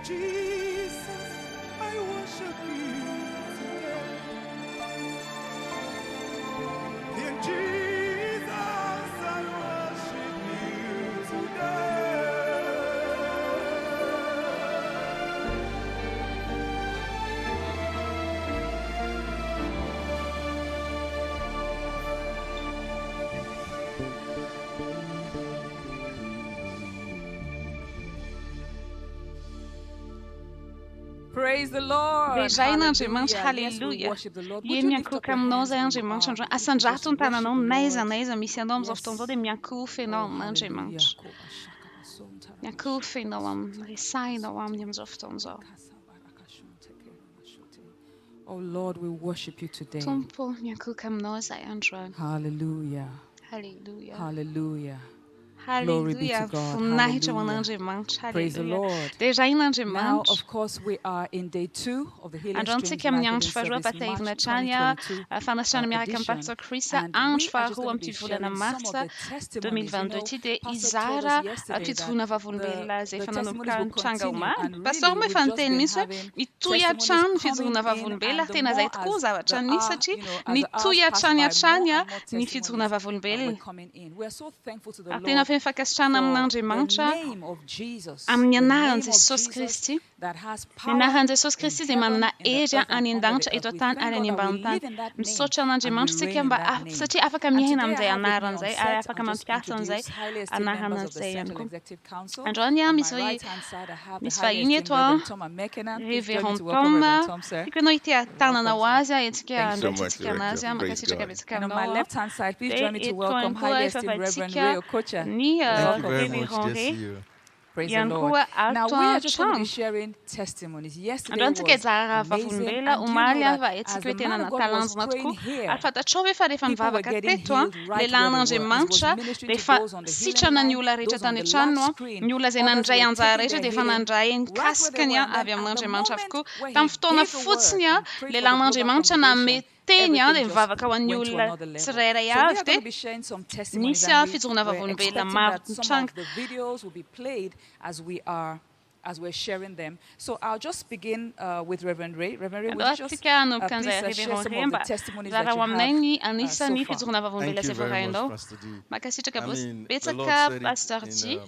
Jesus, I worship you today. Dear Jesus, I worship you today. Praise the Lord. Beijinandriamanitra, Yes, we haleluia. worship the Lord. Would Ie you lift up miankoka your aminao hands zay where you Andriamanitra are? androany. Asandrato ny Just worship tananao, the n'aiza Lord. n'aiza misy anao amin'izao Yes. fotoana izao dia miankofy ianao Oh, amin'Andriamanitra. hallelujah. Miankofy ianao amin'ny resahinao aminy amin'izao fotoana izao. Oh Lord, we worship you today. Tompo, miankoka aminao izahay androany. Hallelujah. Haleluia. Hallelujah. Glory be to Haleluia. God. Voninahitra ho Hallelujah. an'Andriamanitra. Praise the Haleluia. Lord. Dia Now, izahin'Andriamanitra. of course, we are in day 2 of the Healing Androany Streams tsika amin'ny Life andro Healing faharoa Service patahivina March hatrany 2022 fanasana miaraka amin'ny edition. Pastor Chris andro And we are just faharoa going to amin'ity be volana sharing some of martsa the testimonies. 2022 ity dia Pastor told us izara yesterday fitoroana that vavolombelona zay the efa testimonies nanomboka will nitranga continue. omaly. And Pastor really, moa we've efa just niteny been mihitsy hoe having mitohy testimonies hatrany ny coming fitoroana in, vavolombelona and the tena more izay tokoa as zavatra the misy hour, satria as the hours mitohy pass hatrany by, hatrany more and more ny fitoroana testimonies were vavolombelona. coming in. We're so thankful to the Ary tena Lord fifankasitrahana for the amin'Andriamanitra name of Jesus, amin'ny the anaran'i name of Jesosy Jesus Kristy. that has Ny power anaran'i Jesosy in Kristy dia heaven, manana in the hery earth, and any under the an-danitra earth. eto We an-tany thank ary God any that we ambany tany. live in that name Misaotra and we an'Andriamanitra reign tsika in mba that name. satria afaka And mihina today I amin'izay have with me on anaran'izay ary set, afaka I'll just mampiasa an'izay introduce highly esteemed members of the anaran'izay ihany Central koa. Executive Council. Androany On my misy right hand side, I have the misy highly vahiny esteemed eto Reverend Tom Mekenan. Please join me Révérend to welcome Reverend Tom. Tom, sir. Tiako ianao ity tanana ho azy etsika Thanks so much, andraitintsika anazy Director. Praise mankasitraka God. betsaka And on my aminao. left hand side, please join me to Dia eto welcome ihany highly koa esteemed Reverend efa Ray Okocha. ny Thank you very Révérend much. Dear Ray CEO. Praise the ihany Lord. koa Now, ato we are just going to be an-trano. sharing testimonies. Yesterday Androany tsika was hizaha amazing. vavolombela And you know omaly that va as etsika the hoe tena man of God was natalanjona praying tokoa. here, Ary fantatrao hoe fa rehefa people were mivavaka getting teto healed le right where they were. As he was lan'Andriamanitra ministering dia to efa those on the healing sitrana ny line, olona rehetra those on tany the live an-tranony screen, ny olona izay others nandray were anjara taking rehetra their dia efa healing nandray right where they nikasikany were. And then avy at the amin'Andriamanitra moment avokoa. where Tamin'ny he fotoana gave the word fotsiny and prayed le for the global lan'Andriamanitra congregation, nameteny dia everything just mivavaka ho an'ny went to olona another level. tsirairay So we avy are going dia to be sharing some testimonies, nisy and fijoroana we're vavolombelona expecting maro that some nitranga. of the videos will be played as we're sharing them. So I'll just begin with Reverend Ray. Reverend Ray, would you just Tsika nomboka please an'izay share Révérend some Ray of the mba testimonies that zara you ho aminay ny have so anisan'ny far? fijoroana vavolombelona Thank you izay very much, voarahinao. Pastor D. Makasitraka I mean, the Lord betsaka said Pastor it G.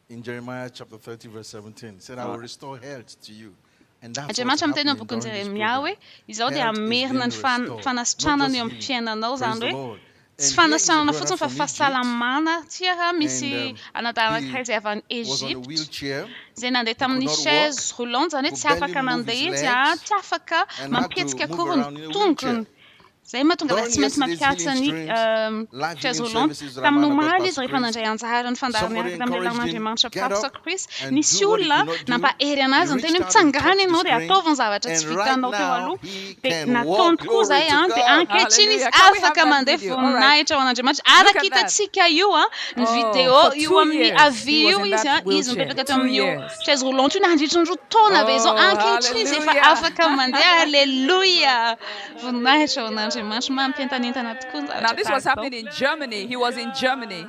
in Jeremiah chapter 30, verse 17. He said, I will restore health to you. And that's what's Andriamanitra miteny happening amin'ny boky during this Jeremia hoe program. izao dia Health is amerina being ny restored, fanasitranana not just eo amin'ny healing. fiainanao Praise zany the hoe Lord. tsy And here is a fanasitranana brother fotsiny fa from Egypt, fahasalamana tia misy and anadanankiray izay avy any was on a Egypte wheelchair, izay nandeha he could tamin'ny not chaise walk, roulante zany hoe could tsy barely afaka move his nandeha izy legs, tsy afaka and had to mampietsika move akory around ny in a tongony. wheelchair. Zay mahatonga During tsy maintsy yesterday's mampiasa healing ny streams, life chaise healing roulante. services, Tamin'ny Ramana God, omaly izy Pastor rehefa Chris, nandray anjara ny fandariny somebody miaraka tamin'ilay encouraged him, lan'Andriamanitra get Pastor up Chris. and Nisy do what he olona could not do. nampahery He anazy ny teny reached hoe out and mitsangany touched the ianao dia screen, ataovy ny zavatra and tsy right vitanao teo now aloha. he Dia can nataony walk. tokoa Glory zay to dia God. ankehitriny izy Hallelujah. Can we have afaka that mandeha video? All right. voninahitra ho an'Andriamanitra. Araka Look at that. hitantsika io ny video for io 2 amin'ny years, avy he was io in izy that izy wheelchair. mipetraka teo 2 amin'io years. chaise roulante io nandritry ny roa taona be zao. Oh, Ankehitriny izy efa hallelujah. afaka mandeha. Halleluja. Voninahitra ho an'Andriamanitra mampientanentana tokoa ny Now, zavatra this was tahaka happening in Germany. He was in Germany.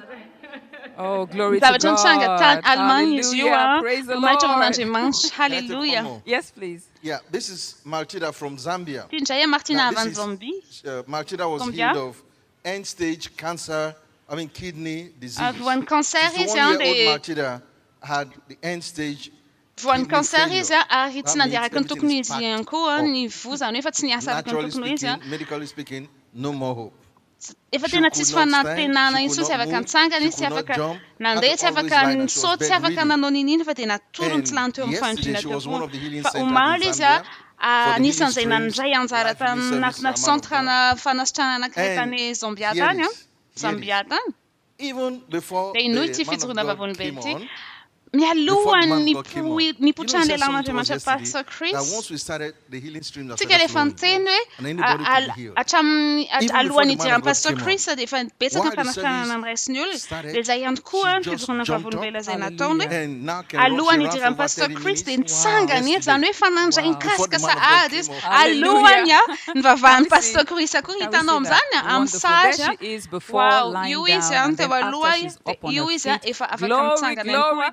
Oh, glory to zavatra nitranga tany God. Allemagne izy io Hallelujah. Praise the voninahitra ho Lord. an'Andriamanitra. Can I take one Halleluja. more? Yes, please. Yeah, this is Martida from Zambia. Ity indray Martina Now, avy any this is, Zambia. Martida was Zambia. healed of end-stage cancer, kidney disease. Voan'ny cancer izy 51-year-old dia Martida had the end-stage voan'ny kidney cancer failure. izy ary That tsy nandeha means araka ny everything tokony is izy packed ihany koa up. ny vo zany hoe efa tsy niasa araka ny Naturally tokony izy speaking, medically speaking, no more hope. efa She tena could tsisy not stand, fanantenana she iny could tsy not afaka move, nitsangana she izy tsy could not afaka jump, nandeha had tsy to always afaka lie down. She was nisaoty tsy afaka bedridden. nanao ninino fa dia natorony tsy lany teo amin'ny And fandriana yesterday she teo was one of the healing fa centers in omaly izy Zambia for the anisan'izay healing streams, nandray anjara life healing tany service, nakina a man of centrana fanasitrana anankiray And tany Zambia here tany it is. Here it Zambia is. tany Even before dia the inoy ity man of fijoroana God vavolombely came ity on, mialoha man ny God came on. nipotrahan'ilay He said something to us lan'Andriamanitra yesterday Pastor that Chris once we started the healing stream that tsika started rehefa flowing, niteny and anybody could be healed. hatramin'ny Even alohan'ny before the man idiran'ny of God Pastor came on. Chris dia efa betsaka While the fanasitranana service niraisy ny olona started, dia izay ihany koa she ny just fijoroana jumped up. vavolombela izay Hallelujah. nataony And now can alohan'ny she ran idiran'ny for over Pastor 30 Chris dia minutes nitsangany eto zany hoe fanandray Wow. before nikasika the man of God sahady came izy on. alohany ny vavahan'ny Can we Pastor see- Chris akory Can we hitanao see amin'izany that? amin'ny Wonderful. There sage she is before wow lying io down, izy and teo then aloha after she's up on io her izy feet. efa afaka Glory, mitsangana ihany glory, koa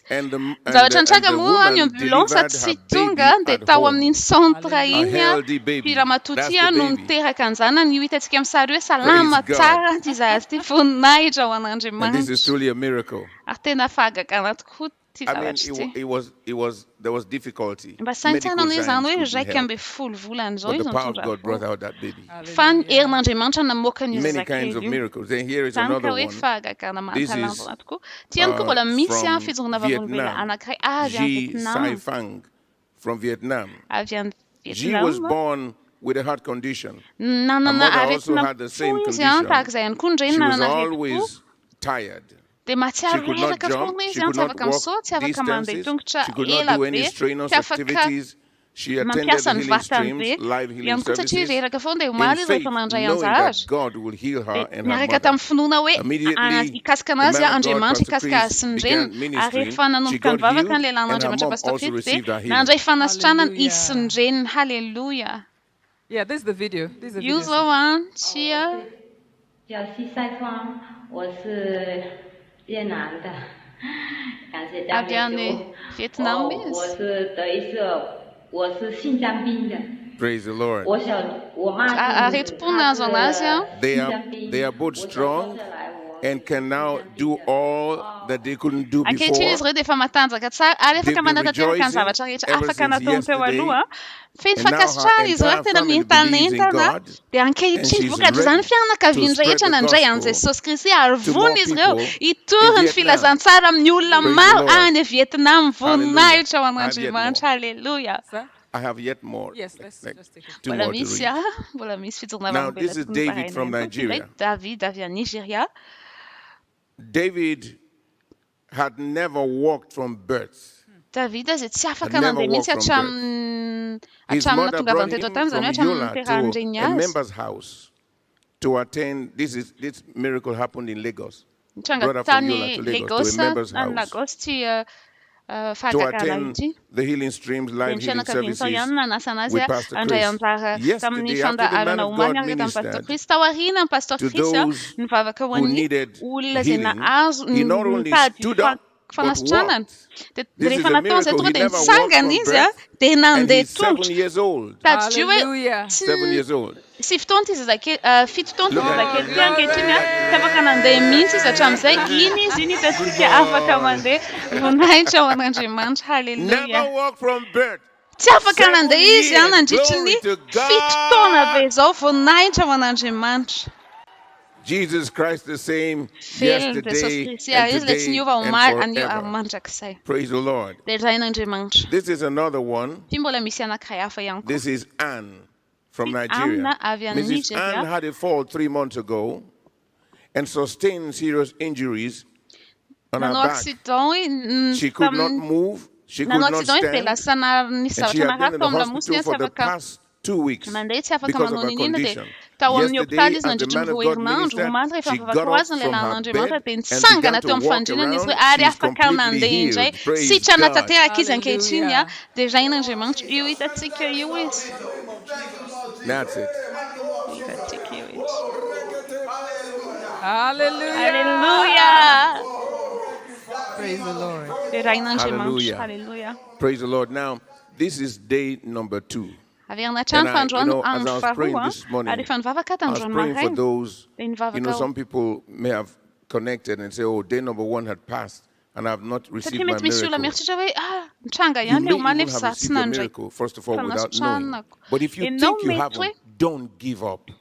And Zavatra the antraka moa ny woman ambulance delivered tsy her tonga baby dia at tao home. amin'iny centre Hallelujah. iny A healthy baby. puis raha matoty That's the no baby. niteraka ny zanany io hitantsika amin'ny sary hoe salama Praise God. tsara ty zazy ty voninahitra ho And this is an'Andriamanitra truly a miracle. ary tena fahagagana tokoa there was difficulty. Mba saintsaina Medical izany hoe science raiky couldn't amby help. folo volana zao But izy the power of mitondra God brought fo. out that baby. Fa ny herin'Andriamanitra namoaka ny Many kinds of zazakely io. miracles. And here is Zany another ka hoe one. fahagagana This is mahatalanjona tokoa. Tiany koa mbola misy from fijoroana vavolombelona Vietnam. anankiray avy any Ji Vietnam. Sai Fang from Vietnam. Avy any She was Vietnam. born with a heart condition. Her Nanana mother also aretina had the same po izy condition. tahak'izay ihany koa ny She reniny was nanana aretim-po. always tired. Dia She matsiaro could not reraka jump. foana She izy could tsy not afaka walk misaoty, tsy afaka mandeha distances. tongotra She could not ela do any be, strenuous tsy afaka activities. She attended mampiasa the ny healing vatany streams, be. live healing Ihany koa satria services, reraka foana dia in omaly izy faith, rehefa mandray knowing anjara that azy. God will heal her and her Niaraka mother. tamin'ny finoana hoe Immediately, ikasika the anazy man of God, Andriamanitra Pastor ikasika Chris, sy ny began reniny. Ary ministering. rehefa She nanomboka got nivavaka healed, ny and her lehilan'Andriamanitra mom Pastor also Chris received her dia healing. nandray fanasitranany Hallelujah. izy sy ny reniny. Halleluja. Yeah, this is the video. This is the Io video. zao an, tsia 叫西塞方，我是越南的，感谢赞 avy any 美主。 Vietnam 我 izy. 是等于是我是心脏病的， Praise the Lord. 我妈是 aretim-po nahazo anazy an. they 心 are 脏病， they are both 我 strong 小时候来我 and can now do all that they couldn't do Ankehitriny before. izy ireo dia efa matanjaka tsara ary They've afaka been manantanteraka ny rejoicing zavatra rehetra ever afaka since nataony teo yesterday. aloha. Feno And now fankasitrahana her izy ireo entire tena family believes in mientanentana God, dia and ankehitriny she's vokatra ready izany fianakaviany to rehetra spread the nandray gospel an'i Jesosy Kristy ary to vony more izy ireo people hitory in ny Vietnam. filazantsara amin'ny olona Praise the maro Lord. any Vietnam. Voninahitra ho Hallelujah. an'Andriamanitra. Halleluja. Sir? I have yet more. Yes, let's just take it. Two Mbola more to misy read. mbola misy fijoroana Now, vavolombelona this is tokony David from paraina. Nigeria. David avy any Nigeria. David had never walked from birth. Davida izay tsy afaka Had never nandeha mihitsy walked from His hatramin'ny mother natonga brought avy teto him tany, from izany hoe hatramin'ny Yola niperahany to azy. a member's house to attend. This miracle happened in Lagos. Nitranga Brother from Yola tany to Lagos, Lagos, to a member's any house. Lagos ty To fahagagana attend ity. the healing streams, Dia live ny healing fianakaviany tao services ihany nanasa anazy with Pastor andray Chris. anjara tamin'ny Yesterday, after the man fandaharana of omany God araka tamin'ny Pastor ministered Chris. Tao aoriana ny Pastor to Chris those nivavaka ho who an'ny needed olona izay healing, nahazo he not only nitady stood up, but fanasitranana. walked. Dia This is rehefa a natao izay miracle. tonga He dia never walked nitsangana from izy birth, dia and nandeha he's 7 tongotra. years old. Taddio hoe Hallelujah. 7 years old. sivy taona ty zazakely, fito taona ty Look at zazakely ty ankehitriny tsy afaka nandeha mihitsy izy hatramin'izay. Iny izy iny hitantsika afaka mandeha. Voninahitra ho an'Andriamanitra. Halleluja. Never walked from birth. Tsy afaka nandeha izy an nandritry ny Glory to God. fito taona be zao. Voninahitra ho an'Andriamanitra. Jesus Christ the same Velona Jesosy yesterday Kristy ary and izy le tsy today niova and anio forever. mandrakizay. Praise the Lord. Dia ray n'Andriamanitra. This is another one. Ty mbola misy anankiray hafa ihany koa. This is Anne from Anna Nigeria. avy any Mrs. Nigeria. Anne had a fall 3 months ago and sustained serious injuries on her Nanao back. accident She could not move. She could nanao not accident izy dia stand. lasa nisy And she zavatra had been in narato the amin'ny lamosiny hospital tsy for the afaka past 2 weeks mandeha tsy afaka because of manao her ninina dia condition. tao amin'ny hôpitaly Yesterday, izy as the nandritra man ny of roa God herinandro omaly ministered, rehefa she avavaka got ho up azy ny from her lehilan'Andriamanitra bed dia and nitsangana began teo to amin'ny walk fandriana izy hoe around. ary She's afaka completely nandeha indray healed. Praise sitrana God. tanteraka izy ankehitriny Hallelujah. dia rain'Andriamanitra io hitantsika io izy That's it. hitantsika io izy. Hallelujah. Halleluja. Praise the Lord. Dia rain'Andriamanitra. Hallelujah. Halleluja. Praise the Lord. Now, this is day number 2. Averina And trano fandroano as I andro was praying faharoa this morning, ary efa nivavaka I was tandroano praying for maraina those, dia nivavaka some people may have connected and say, oh, day number 1 had passed and I have not received satria my mety misy olona miracle. mieritritra hoe nitranga You ihany may le omany even efa have za tsy received a nandray miracle, first of all, without knowing. fanasitranako. But if you Ianao think you mety haven't, hoe don't give up.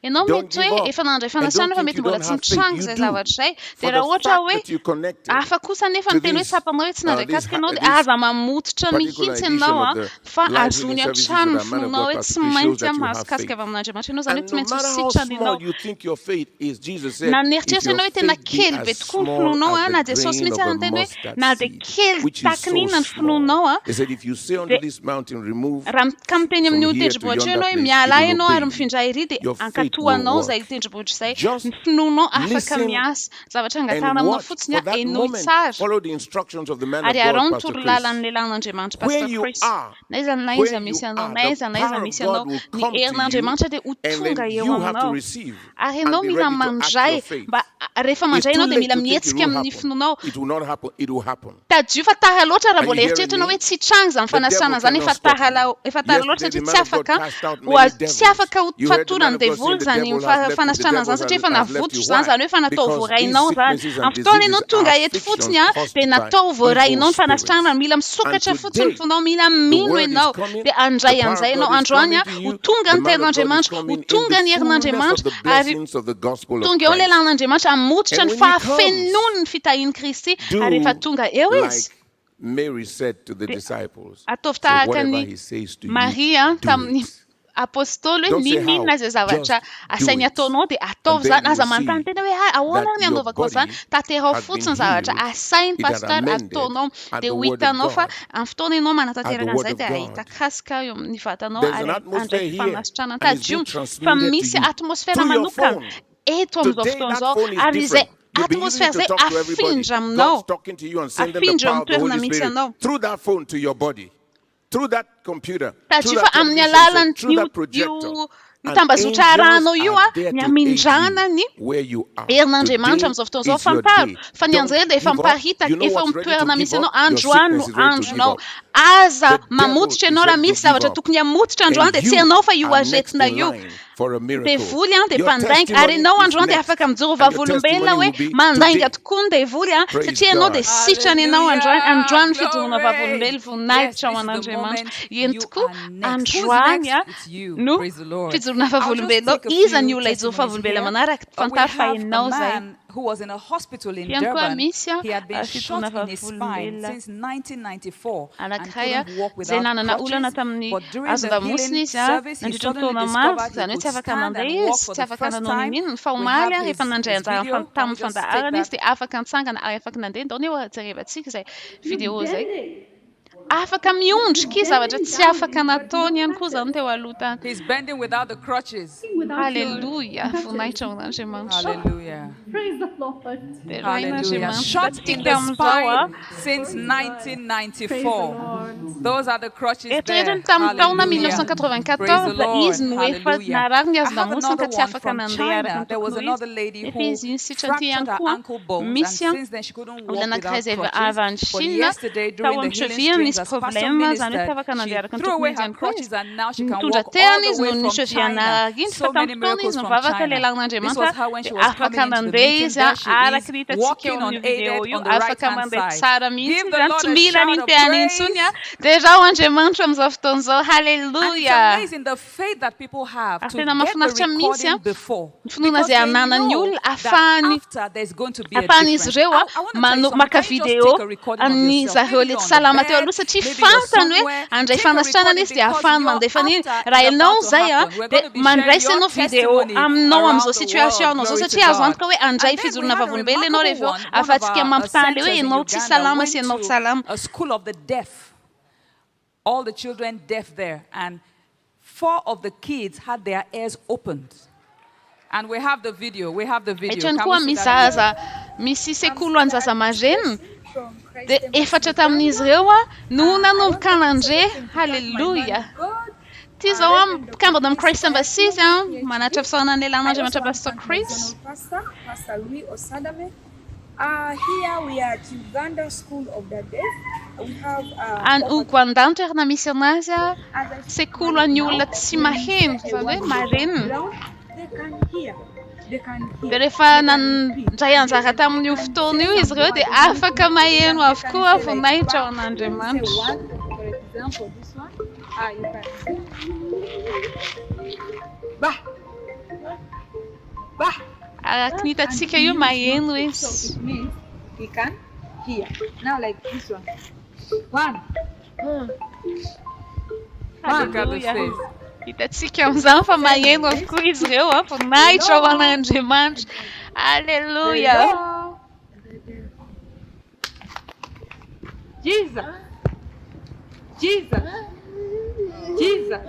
ianao Don't mety give hoe up. efa nandray And fanasitranana fa don't think mety you mbola don't tsy have faith. nitranga You izay do. zavatra izay For dia the raha ohatra fact hoe that you connected hafa kosa nefa to ny teny hoe this, sapanao hoe tsy nandray this kasika ianao this dia aza mamototra particular mihitsy edition ianao of the fa live azony healing services an-trano with our man of fononao God, hoe Pastor tsy Chris, shows maintsy that you have mahazikasika faith. avy amin'Andriamanitra ianao izany hoe And tsy no maintsy matter how hositrana small ianao you think your faith is, Jesus said, na if nieritreritra your ianao hoe tena faith be kely be as tokoa ny small finoanao as na the Jesosy grain mihitsy of any a teny hoe mustard na dia seed, kely which is tahaka so n'inona ny small. finoanao He said, if you say unto dia this mountain, remove raha ka miteny amin'ny from here to tendrombohitra yonder ianao hoe place, miala it will ianao obey ary you. mifindra ery dia Your faith ankatoanao will izay work. tendrombohitra izay Just ny finoanao afaka listen miasa zavatra and angatahana aminao watch fotsiny for that hainoy moment. tsara Follow the instructions of the man of ary God, arao Pastor nitoro Chris. lalan'ny lehilahin'Andriamanitra Where Pastor you Chris are, na iza na where iza misy you anao are, na the iza na iza power of misy anao God will ny come to you, herin'Andriamanitra dia ho and tonga then eo you have to aminao receive ary and ianao be mila ready to act your mandray faith. mba rehefa It's mandray too ianao dia late mila to think mihetsika amin'ny it finonao. will not happen. It will happen. Tadio fa tara loatra raha Are you mbola eritreritranao hearing hoe tsy tranga izany fanasana devil zany efa cannot stop tara you. efa tara loatra Yesterday, satria the tsy man of God afaka cast out many devils. tsy afaka You heard the man fatorany of God devoly say the zany devil has left you. The fanasana devil zany satria efa has left navotro you. zany zany hoe fa natao Because voarainao these zany sicknesses and amin'ny fotoana ianao diseases tonga are eto afflictions fotsiny a caused dia by natao voarainao ny evil fanastrana spirits. mila misokatra And fotsiny today, fonao mila the mino word is ianao coming, dia the andray power of an'izay God ianao is androany a coming to ho you, tonga the ny man of God is tenin'Andriamanitra ho coming in tonga the ny fullness of herin'Andriamanitra the ary blessings of the gospel of tonga eo ilay Christ. lan'Andriamanitra hamototra And ny when he comes, fahafenony ny fitahian'i Kristy ary rehefa tonga eo like izy Mary said to the disciples, ataovy say, tahaka whatever ny he says to you, Maria do tamin'ny it. apôstôly hoe Don't say ninona how, izay zavatra just asainy do it. ataonao dia And ataovy then zany you aza will manontany see tena hoe ahoana that ny your anaovako zany body tanterao has been fotsiny zavatra healed, asainy it had pastor amended ataonao at dia the ho word of hitanao fa God. amin'ny fotoana ianao manatanteraka At the word an'izay of dia God. ahita kasika eo amin'ny vatanao There's an ary atmosphere andraiky here, fanasitrana and it's being tadio fa transmitted to misy you atmosfera through your manokana phone. eto amin'izao Today, fotoana that izao phone is ary izay different. You'll be using atmosfera it to zay talk to everybody. afindra aminao God's talking to you and sending the afindra power of the amin'ny toerana Holy misy Spirit anao through that phone to your body, through that computer, through tadio that fa amin'ny television set, through alalan'io that projector. io And tambazotra angels arahanao io are a there ny to hamindrana aid ny you where you are. herin'Andriamanitra Today amin'izao fotoana izao is your famparo day. fa ny Don't anjely dia efa give up. miparitaka You know efa what's amin'ny ready to toerana give misy up? ianao Your androany no sickness is ready to give andronao up. aza The mamototra devil ianao is raha ready to misy give zavatra up. tokony hamototra androany And dia tsy you ianao fa io are next azetina in io line for a miracle. devoly a dia Your mpandainga ary testimony ianao is androany dia next. afaka mijoro And your vavolombelona testimony hoe will be mandainga today. tokoa ny devoly a Praise satria ianao dia God. sitrany ianao androany androany fijoroana Glory. vavolombelo Yes, voninahitra this ho is the an'Andriamanitra moment eny you tokoa are next. Who's androany next? a It's you. no Praise the Lord. fijoroana I'll just vavolombelo take a iza ny few olona hijoro testimonies vavolombelo here. manaraka We fantaro have a fahainao zay man who was in a hospital in Fiankoa Durban. misy a He had been shot fijoroana in his spine vavolombelona since 1994 and anankiray a couldn't walk zay without nanana olana crutches. tamin'ny But during the azondamosina healing izy a service, he nandritra ny suddenly taona maro discovered he izany hoe could tsy afaka stand nandeha and walk izy for tsy the afaka first nanao time. ninino fa We omaly have a rehefa nandray his anjara video. Can we tamin'ny just take fandaharana izy that? dia afaka nitsangana ary afaka nandeha ndao ny eo jerevantsika izay video zay afaka miondrika izy zavatra tsy afaka nataony ihany koa zany teo aloha tany He's bending without the crutches. halleluja voninahitra ho an'Andriamanitra Hallelujah. Praise the Lord. dia Hallelujah. rain'Andriamanitra Shot in tatsika the amin'izao a spine since Praise the 1994. Lord. Those are the crutches eritreretiny there. tamin'ny taona Hallelujah. Praise the 1994 Lord. izy no efa Hallelujah. narary ny I have azondamosina ka another tsy one afaka from nandeha araka China. ny There was tokony another izy lady efa who izy ny sitrany ihany fractured her koa ankle bones, and misy a since then she couldn't walk olona without anankiray izay crutches. avy any But Chine yesterday, tao during the amin'ny healing treviany streams, misy as Pastor problème zany hoe tsy ministered, afaka nandeha she araka ny threw away tokony izy her ihany koa crutches, izy and now she can nitondra walk all tehany the izy way no from nisy China. fianarana iny fa So many tamin'ny fotoana miracles izy no from mivavaka China. ilay This lagn'Andriamanitra was how when she dia was afaka coming into the nandeha meeting, izy a there she araka is, ny hitantsika walking eo amin'ny unaided video io on the right afaka hand mandeha side. tsara mihitsy Give izy the a Lord tsy a mila shout of nintehany intsony a praise. dia raha ho Andriamanitra amin'izao fotoan'izao And it's halleluja amazing the faith that people have ary to tena get the mahafinaritra mihitsy a recording before. ny finoana Because izay they ananan'ny know olona that ahafahany after there's going to be a ahafahan'izy difference. ireo a I want to tell you something. maka Can you just video take a recording of amin'ny yourself? zareo Maybe le you're tsy on the salama teo bed, aloha satria maybe you're fantany hoe somewhere. andray Take a fanasitrana recording izy dia because ahafahany your mandefa an'iny after raha is ianao about to zay a happen. We're dia going to be mandray sharing your ianao video testimony aminao around amin'izao the situation world. anao zao Glory to satria azo God. antoka hoe andray And then we fijorona had a vavolombelona ianao remarkable rehefa one. One of ahafahantsika our mampitaly hoe centers in ianao tsy Uganda salama went sy ianao tsy to salama a school of the deaf. All the children deaf there. And 4 of the kids had their ears opened. And we have the video. We have the video. etrany Can koa we see misy that video? zaza misy sekolo an-jaza mazenina dia efatra tamin'izy ireo a no nanomboka nandre halleluja ty zao a mikambana amin'ny Christ Embassy izy a manatra fisaorana ny lehilan'Andriamanitra Pastor Chris. Pastor Louis Osadame. Here we are at Uganda School of the Deaf. We have Any Uganda ny toerana misy anazy a sekolo an'ny olona tsy maheno zany hoe marenina they can hear. They can hear. dia rehefa nandray anjara tamin'io fotoana io izy ireo dia afaka maheno avokoa voninahitra ao an'Andriamanitra. For example, this one. You can see. Bah. Bah. araka ny hitantsika io maheno So izy it means he can hear. Now like this one. One. Look at the halleluja face. hitantsika amin'izany fa maheno avokoa izy ireo a voninahitra ao an'Andriamanitra halleluja. Jesus. Jesus. Jesus.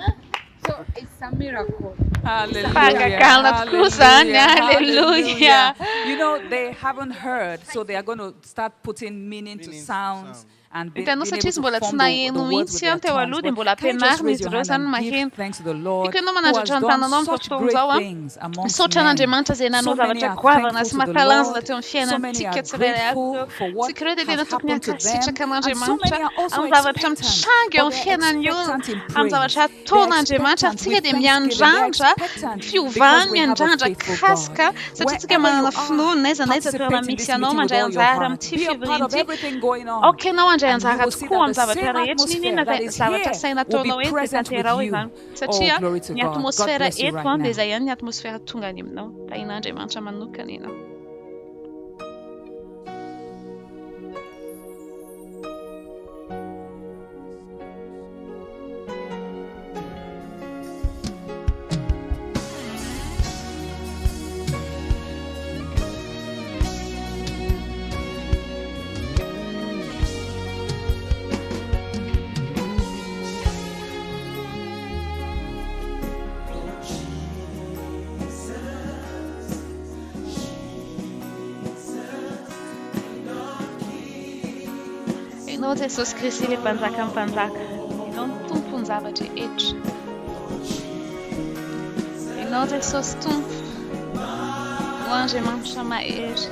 So it's a miracle. Hallelujah. Hallelujah. Hallelujah. You know, they haven't heard, so they are going to start putting meaning to sounds and Hitano being able satria to mbola tsy form naheno the words mihitsy with their teo tongues. aloha dia But mbola can you just ampianarina raise izy your ireo hand zany and maheno. give thanks to the Lord Ianao who manandratra has ny done tananao such amin'izao great fotoana izao things amongst misaotra men. an'Andriamanitra izay nanao So many zavatra are goavana sy thankful to the mahalanjana Lord. teo amin'ny So many fiainantsika are tsirairay grateful avy for teo. what Tsika ireo dia has tena tokony happened to them. hankasitraka And so an'Andriamanitra many are also amin'ny zavatra expectant, mitsangy eo but amin'ny they're fiainan'ny olona, expectant in amin'ny praise. zavatra They're ataon'Andriamanitra ary expectant tsika with dia thanksgiving. They're miandrandra expectant because fiovany we have a miandrandra faithful kasika God. satria tsika Wherever you manana are, finoana aiza na aiza toerana participate in misy this ianao meeting with mandray all your anjara heart. amin'ity Be a part of fivoriana ity. everything going on. Okay, ianao andray And you anjara will see tokoa that the amin'ny zavatra same rehetra n'iny atmosphere na that is zavatra here saina will be ataonao eto dia present with tanteraho you. izany Oh, satria glory to ny God. God atmosfera bless you right eto dia now. izay ihany ny atmosfera tonga any aminao tahin'Andriamanitra manokana ianao. Ianao Jesosy Kristy ilay mpanjaka ny mpanjaka, ianao ny tompony zavatra rehetra. Ianao Jesosy tompo, ho Andriamanitra mahery.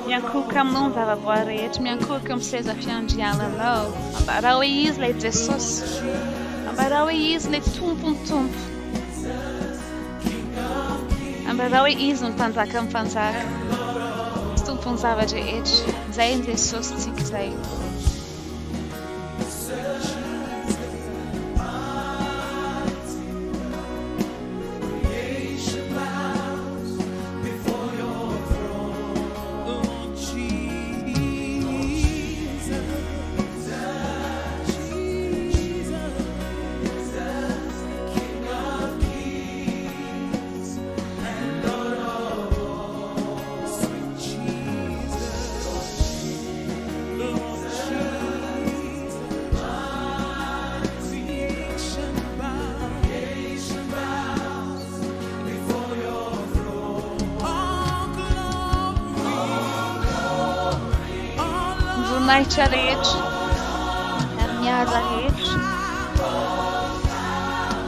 Miankoroka aminao ny zavaboary rehetra, miankoroka amin'ny seza fiandriananao. Ambara hoe izy ilay Jesosy, ambara hoe izy ilay tompony tompo, ambara hoe izy ny mpanjaka ny mpanjaka. Tompony zavatra rehetra, izay ny Jesosy tsika izay. Voninahitra rehetra, ary mihaza rehetra,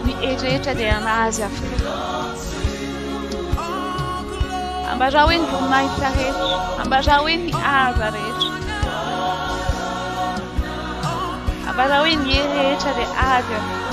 ny rehetra dia anazy avokoa. Ambara hoe ny voninahitra rehetra, ambara hoe ny haza rehetra, ambara hoe ny rehetra dia azy avokoa.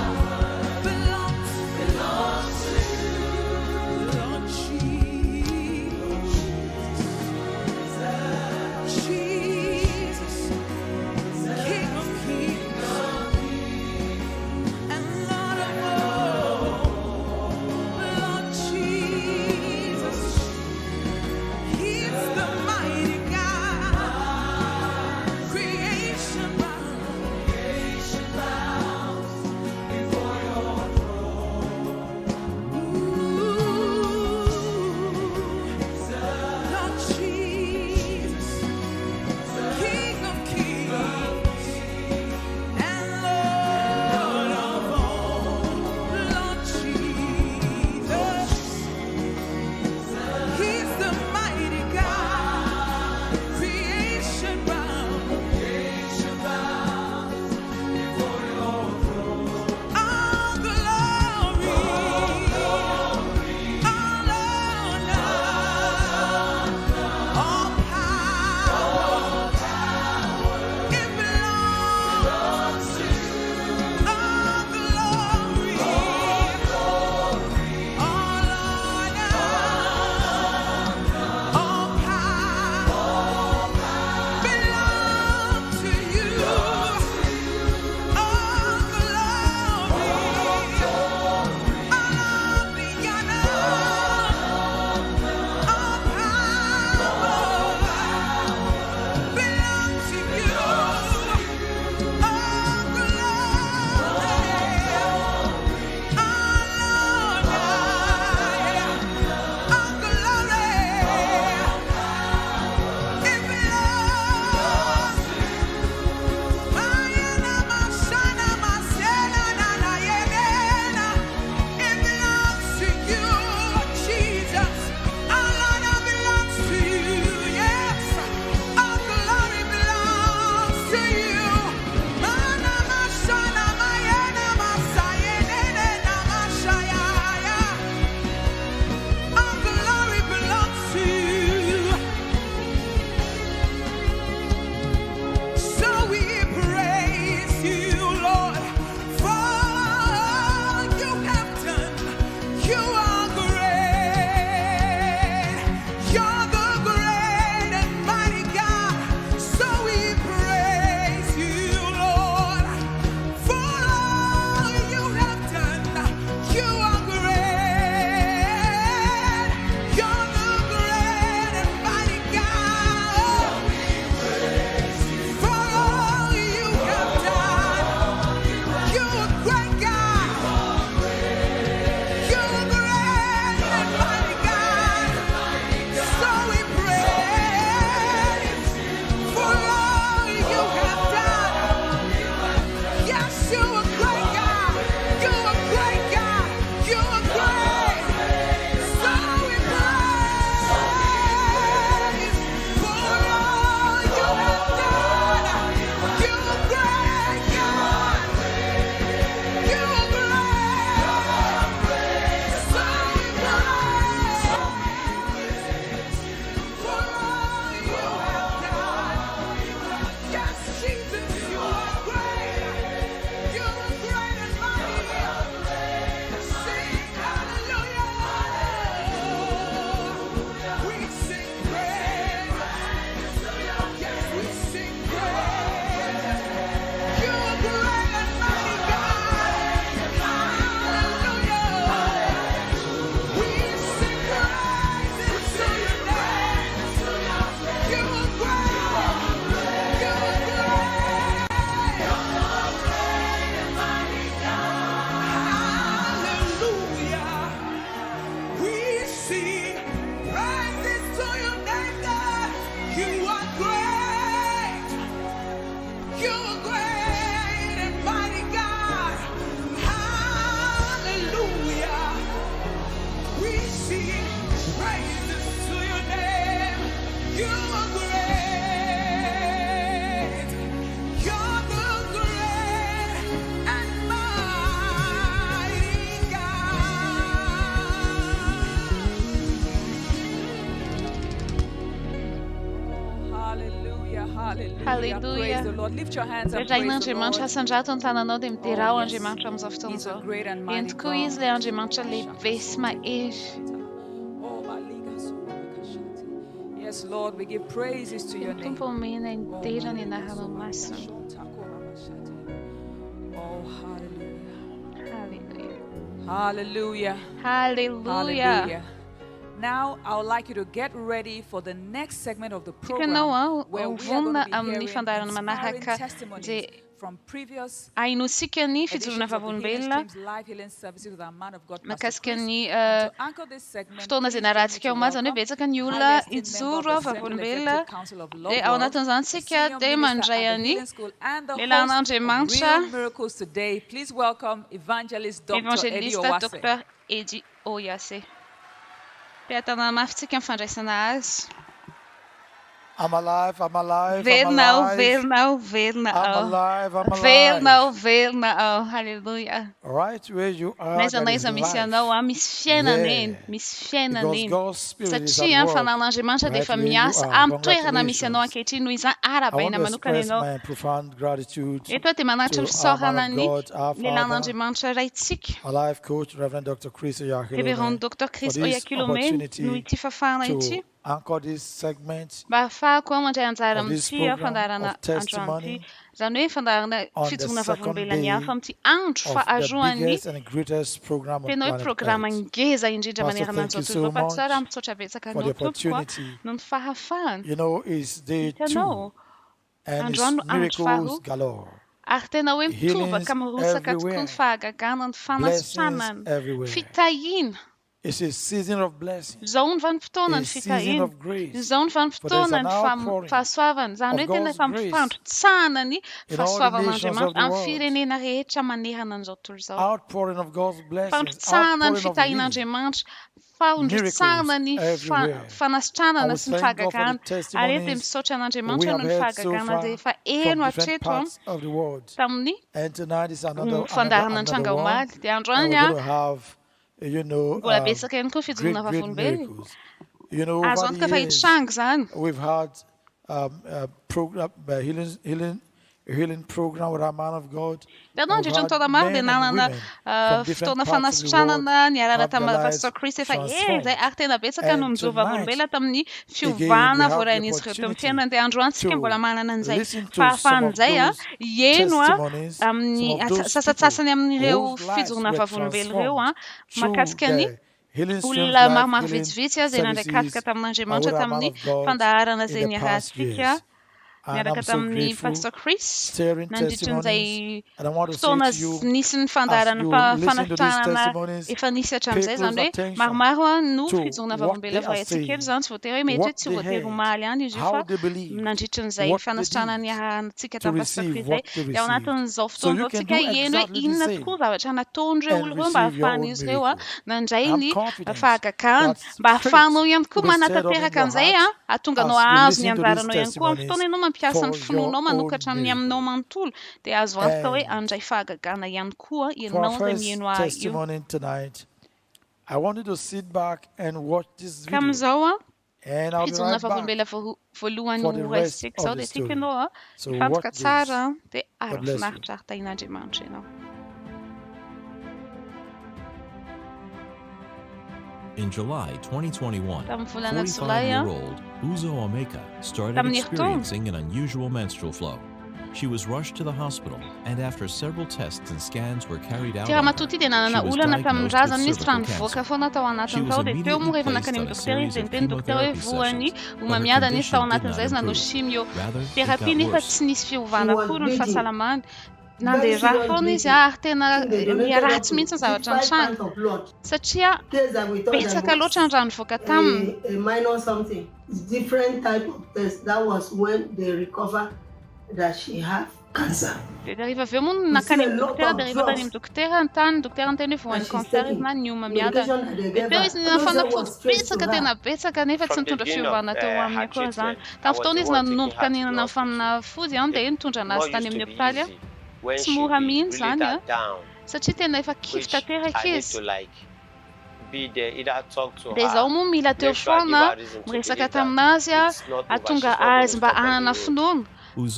Praises to your name. You are great. You're the great and mighty Hallelujah, hallelujah. Hallelujah. Praise the Lord. Lift your hands and Veja praise the inanimamente Lord. hasanjatun tananodem tiraw Oh, anji yes. mancham zofton He's a zo. great and mighty Ent kuiz le God. anji mancha le vesma ish. Oh, Baliga Sukashati. Yes, Lord, we give praises to your name. Tumpo mina Oh, inteira ni Baliga nahalo masun. Sukashati. Oh, hallelujah. Hallelujah. Hallelujah. Hallelujah. Now, I would like you to get ready for the next segment of the Tika program noa where o we are going to vuna be am ni hearing fandaran inspiring manahaka testimonies de from previous ainu sikani fidzulu na editions of the favon Healing bella. Streams live healing services with our man of God, Pastor Chris. Makaskani And to anchor this segment, ftona please join me zenarati to ke o mazone welcome veza kan highly yula esteemed member of idzuro the favon Central bella Executive Council of Love de auna World, tanzansi the kya senior de minister at the manjayani Healing School, and the le host lananje of mancha Real Miracles Today. Please welcome Evangelist Dr. Eddie evangelista Owase. Dr. Eddie Owase. Peta na mafti kan fandraisanaz. I'm alive, I'm alive, Ver I'm nou, alive. ver nou, ver nou. I'm alive, I'm Ver alive. nou, ver nou. Hallelujah. Right where you are, Nessa there is nessa missão não life. há misfiena nem, There. misfiena Because nem. God's Spirit is at Satia work fana lange mancha de right where you famias are. am tuera na missão não Congratulations. aketi nuiza I arabai want na to manuka express no. my profound gratitude E tu te manachul to our soha man na of ni, God, our le lange Father, mancha raitsik. our life coach, Reverend Dr. Chris Reverend Oyakilome, Dr. for Chris this Oyakilome, opportunity nuiti fafana iti. to anchor this segment Ba fa como de of anzaram this tia program fandarana of anjanti. testimony Zanui fandarana on the fituna favon second belania day famti antru fa of the ajuani. biggest and greatest program on Pe noi planet programa Earth. inghesa in de Pastor, maneira thank you nanzo so tu pa tsara much mtso chaveza ka for the no club kwa opportunity. non fa fan. You know, it's day Ita 2 no. and it's Andrano miracles antfahu. galore. Arte na wem tuva Healings kamurusa kat kun everywhere. faga ganan fanas Blessings chanan. everywhere. Fitayin. It's a season of blessings, Zoon van ptonen a season fitayin. of grace. Zoon van For there's an ptonen fam outpouring faswavan. Zanuit in God's fam grace fant tsanani in all the faswavan nations manjement of the an world. firene na recha maniha nan zoturzo. Outpouring of God's Fam blessings, tsanan outpouring of fitayin healing, anjement. Found miracles tsanani everywhere. fanastana I na will thank sinfaga God for the kan. Aretem testimonies socha na we anjement have nun heard faga so kan far de fa from eno different achetom. parts of the world. Tamni. And tonight is another Fandahan nan changa one. umag. De And we're andranya. going to have, Gola besa ken ko fizu great, na great fafun beli. miracles. You know, over Azont ka the fait years, chang zan. we've had program, healing program with our man of God. Perdão, We've gente, had toda mal de men and nana na women from different ftona parts fanas of the chana world na nyara have their tam lives Pastor Chris fa transformed. ze arte na besa And kanum zuva von tonight, bela tamni again, we fiuvana have vora the nis retom opportunity fiena de androan skem bola mana nan zai listen fa to some fan of zai those yenwa testimonies, some amni of those sasa people sasa nem ni reu whose lives fizu na were fa von bel reu transformed through makaskani the Healing Streams Ulla Life mar Healing vitsvitsia zena de kaska services tam nanje with mancha our man tamni of God fandara na in the zenia past hatsikia years. And nyara I'm so katamni grateful, Pastor Chris stirring nandichun testimonies. zai And I want to say to Stonas you, nissen as fandaran you fa listen to these fanastana na testimonies, efanisia pay chamzai close zande attention marmarwa nu to fizuna what vavombela they are vai tsikel saying, zan votere mete what tsi they votere heard, mali ani how jufa they believed, nandichun zai what they fanastana did ni ha tsika to tam Pastor receive Chris what they ya received. onatun So zofton you can zotsika do yeno exactly the inna same skuza chana tondre and ulrumba receive your own fanis rewa miracle. I'm nanjaini confident faga kan that ba faith fano yam will be kuma na stirred up tapera in your kan zai heart atunga no as you azu ni listen to anzara these no yankuam testimonies ftone no mampiasan for funu your no manuka own cham yam no miracle. mantul te azwantoi And anjai faga gana yan kua yen for our no dem first yenwa yu testimony tonight, I want you to sit back and watch this kam video. zawa And I'll be fizuna right fa back bela for luan for the no rest restik of so the de story. tikeno So fant watch katsara this. de God arf bless you. nachart ta inaji manchino In July 2021, tam fulana sulaya 45-year-old Uzo Omeka started Tam nirtom. experiencing an unusual menstrual flow. She was rushed to the hospital, and after several tests and scans were carried out tira on her, matuti de nana she na was ula na tam diagnosed raza with ni cervical stran fo cancer. ka fona ta wana She tam was tau de teu immediately mu revna placed kanim on a dokteri series of zenten dokteri chemotherapy vuani sessions, uma but her miada ni sta condition ona did tan not zes na no improve. shimio Rather, it therapy got ni worse. fatsnis fi vana was kurun bleeding. fasalaman nan Very de serious rafoni bleeding. ja arte na I think they donated ya up rats to minsan sa 55 chan pints of blood. Sachia Case that we thought beta that ka lo was chan ran fo ka tam a minor something. It's different type of test. That was when they recover that she had Dia rehefa avy eo moa nakany amin'ny dokotera dia rehefa tany amin'ny dokotera ny tany dokotera ny teny hoe voan'ny cancer izy na nioma miada dia teo izy nina fanafody betsaka tena betsaka nefa tsy nitondra fiovana teo aminy akory zany tamin'ny fotoana izy nanomboka nihinana fanafody dia nitondra anazy tany amin'ny hopitaly tsy mora mihitsy zany satria tena efa kify tanteraka izy dia izaho moa mila teo foana miresaka taminazy ahatonga azy mba hanana finoana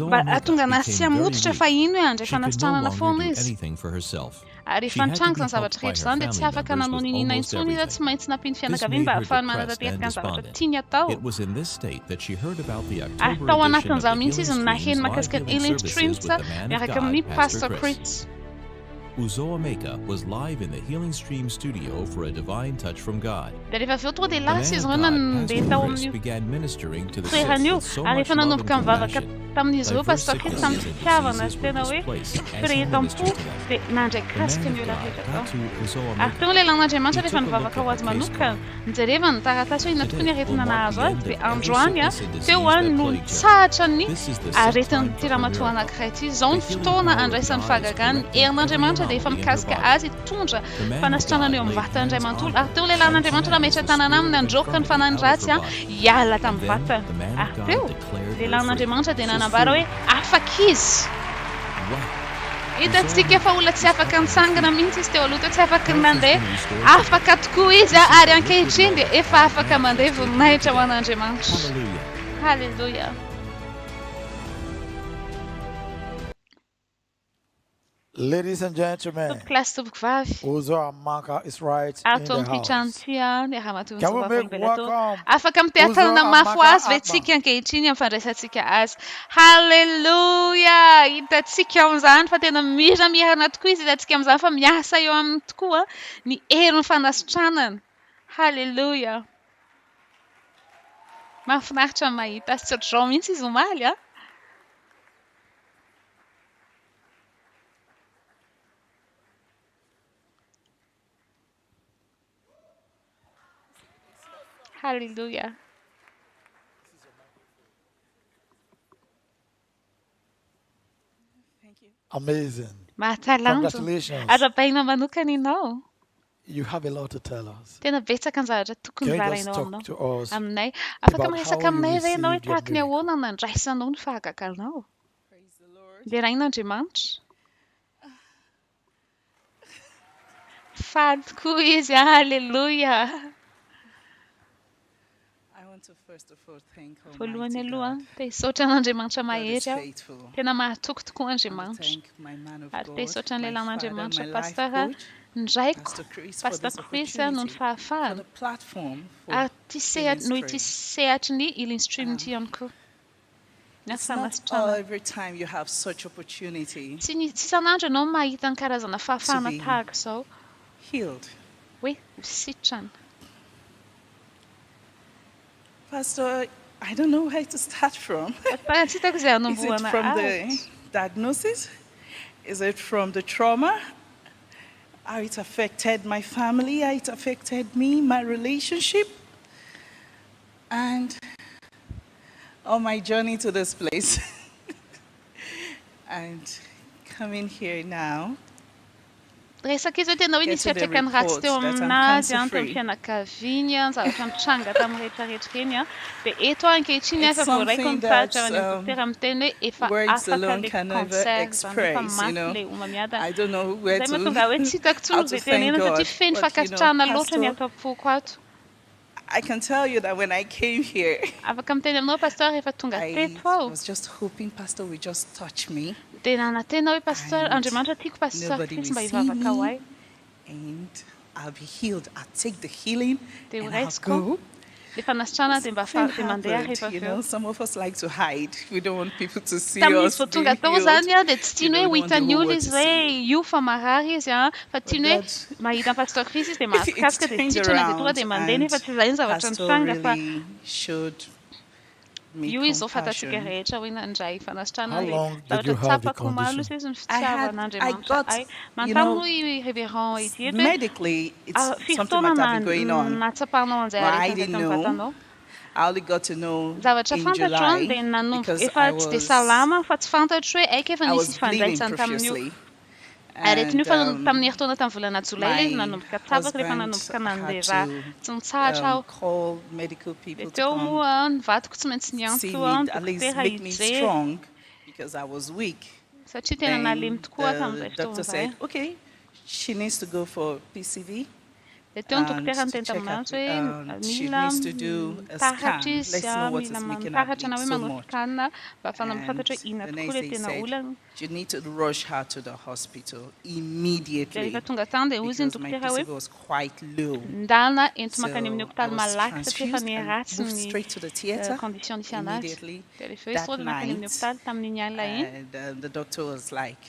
mba ahatonga anazy tsy hamototra fa ino hoe handray fanasitranana foana izy ary rehefa nitrango izany zavatra rehetra izany dia tsy afaka nanao ninina intsony izy tsy maintsy nampiny fianakaviany mba ahafahany manarateraka ny zavatra tiany atao ary tao anatin'izany mihitsy izy naheno mahakasika ny healing streams miaraka amin'ny pastor Chris. Uzoameka was live in the Healing Stream studio for a divine touch from God. Dia rehefa avy eo tonga dia lasa izy ireo nandeha tao amin'io toerana io ary rehefa nanomboka mivavaka tamin'izy ireo pastor Chris tamin'ny fitiavana sy tena hoe firehetam-po dia nandray kasika ny olona rehetra tao ary teo ilay lan'Andriamanitra rehefa nivavaka ho azy manokana nijereva ny taratasy hoe ina tokony aretina nahazo azy dia androany teo no nitsahatra ny aretin'ny tiramatoa anankiray ity izao ny fotoana andraisan'ny fahagagany herin'Andriamanitra dia efa mikasika azy hitondra fanasitranana eo amin'ny vatany iray manontolo ary teo ilay lan'Andriamanitra nametra tanana aminy androka ny fanany ratsy hiala tamin'ny vatany ary teo ilay lan'Andriamanitra dia nanambara hoe afaka izy hitantsika fa olona tsy afaka nitsangana mihitsy izy teo aloha teo tsy afaka nandeha afaka tokoa izy ary ankehitriny dia efa afaka mandeha voninahitra ho an'Andriamanitra. Halleluja. Ladies and gentlemen, Uzoameka is right in the house. Can we make welcome? Afaka miteatanana mafy azy ve tsika ankehitriny amin'ny fandraisantsika azy. Halleluja! Hitantsika amin'izany fa tena miramirana tokoa izy hitantsika amin'izany fa miasa eo aminy tokoa ny herin'ny fanasitranana. Halleluja! Mahafinaritra mahita azy tsy ohatr'izao mihitsy izy omaly Hallelujah. Amazing. Congratulations. Arabaina manokana ianao. You have a lot to tell us. Tena betsaka ny zavatra tokony Can you zarainao just aminao. talk to us Aminay afaka about miresaka how you aminay ve ianao hoe received your tahaka ny ahoana nandraisanao ny fahagaganao. Dia rain'Andriamanitra. Faly tokoa izy. Halleluja. Voalohany aloha te hisaotra an'Andriamanitra mahery aho. Tena mahatoky tokoa Andriamanitra. Ary te hisaotra ny lehilahin'Andriamanitra pastor ndraiko pastor Chris no ny fahafahana. Ary no ity sehatry ny healing stream ity ihany koa. It's not every time you have such opportunity. Tsy isan'andro ianao mahita ny karazana fahafahana tahaka izao. Healed. Hoe sitrana. Pastor, I don't know where to start from. Is it from the diagnosis? Is it from the trauma? How it affected my family, how it affected me, my relationship? And on my journey to this place. And coming here now. Resaka izy hoe tena hoe nisy fiatraikany ratsy teo aminazy teo amin'ny fianakaviany ny zavatra mitranga tamin'ny rehetrarehetra reny dia eto ankehitriny efa voaraiko ny fahatra ny dokotera miteny hoe efa afaka le cancer zany efa maty le oma miadana zay mahatonga hoe tsy hitako tsony izay tenena satria feno fankasitrahana loatra ny ato am-poko ato. I can tell you that when I came here, afaka miteny aminao pastor rehefa tonga teto I aho was just hoping Pastor would just touch me. dia nanantena hoe pastor Andriamanitra tiako pastor Chris mba hivavaka ho ahy. And I'll be healed. I'll take the healing dia and I'll horaisiko go. dia fanasitrana dia mba Something dia mandeha rehefa happened, avy eo. some of us like to hide. We don't want people to see Tamin'izy us vao being tonga tao healed. zany dia tsy tiany hoe ho We don't want the hitan'ny whole olona world izy to hoe see. io fa marary izy fa tiany hoe mahita ny pastor Chris izy dia mahakasika dia Turned titrana dia tonga around dia mandeha nefa tsy izay ny zavatra Pastor nitranga fa really showed me io izy zao fantatsika compassion. rehetra hoe nandray fanasitrana How hoe long did zavatra you have the tsapako malo condition? izy ny I fitiavan'Andriamanitra got, ay you manontany know, hoe révérend ity medically, it's something fifotoana might have been going on. natsapahanao an'izay Well, I aretina didn't tao know. vatanao I only got to know Zavatra in fantatro July dia nanomboka because efa tsy dia salama fa tsy fantatro hoe aiky efa I nisy was bleeding ifandraisany tamin'io. profusely. Rehefa fa And tamin'ny heritaona tamin'ny volana Jolay ilay izy my nanomboka tsapaka rehefa husband nanomboka had nandeha to raha tsy mitsahatra aho. call medical Dia people to teo come moa nivadiko tsy maintsy see niantso me, an at least dokotera make me hijery strong because I was weak. satria tena nalemy Then tokoa the tamin'izay doctor fotoana izay. said, okay, she needs to go for PCV. Dia teo ny And dokotera to niteny check taminantsy up, hoe she mila needs to do a scan. mitaratra Let's izy know what mila is making her mitaratra na bleed hoe so manao much. scan mba ahafana And mifantatra hoe ina the tokoa next ilay day tena said, olana. you need to rush her to the hospital Dia immediately rehefa tonga tany dia hozy ny because my dokotera hoe PCV was quite low. ndana ento So makany amin'ny I hôpitaly was malaky satria efa transfused and niratsy moved ny straight to the theater condition nisy anazy. immediately Dia rehefa hoe that sody makany amin'ny night. hôpitaly tamin'iny alina iny. And the doctor was like,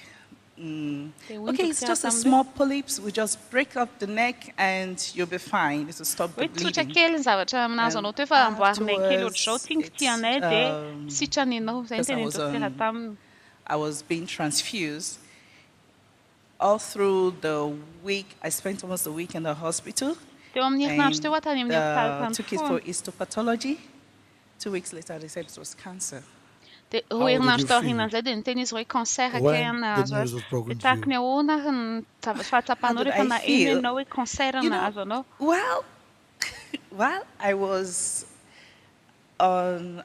Dia hoy ny okay, it's dokotera just a tamin'ilay small polyps. We just break up the neck and you'll be fine. It will stop the hoe tsotra bleeding. kely ny zavatra aminazy anao teo fa amboarinay kely ohatr'izao tingitianay dia It's, sitraninao zay ny because I teny was dokotera taminy. I was being transfused. All through the week, I spent almost a week in the hospital. Teo amin'ny herinandro teo aho tany amin'ny hôpitaly tany Took it for histopathology. 2 weeks later, they said it was cancer. dia How ho did herinandro you tao feel aorianan'izay dia niteny izy hoe cancer when akay the nahazo news azy. was broken Dia to you? tahaka ny ahoana ny fahatsapanao How did rehefa I naeno feel? ianao hoe cancer You know, nahazo anao. Well, well, I was on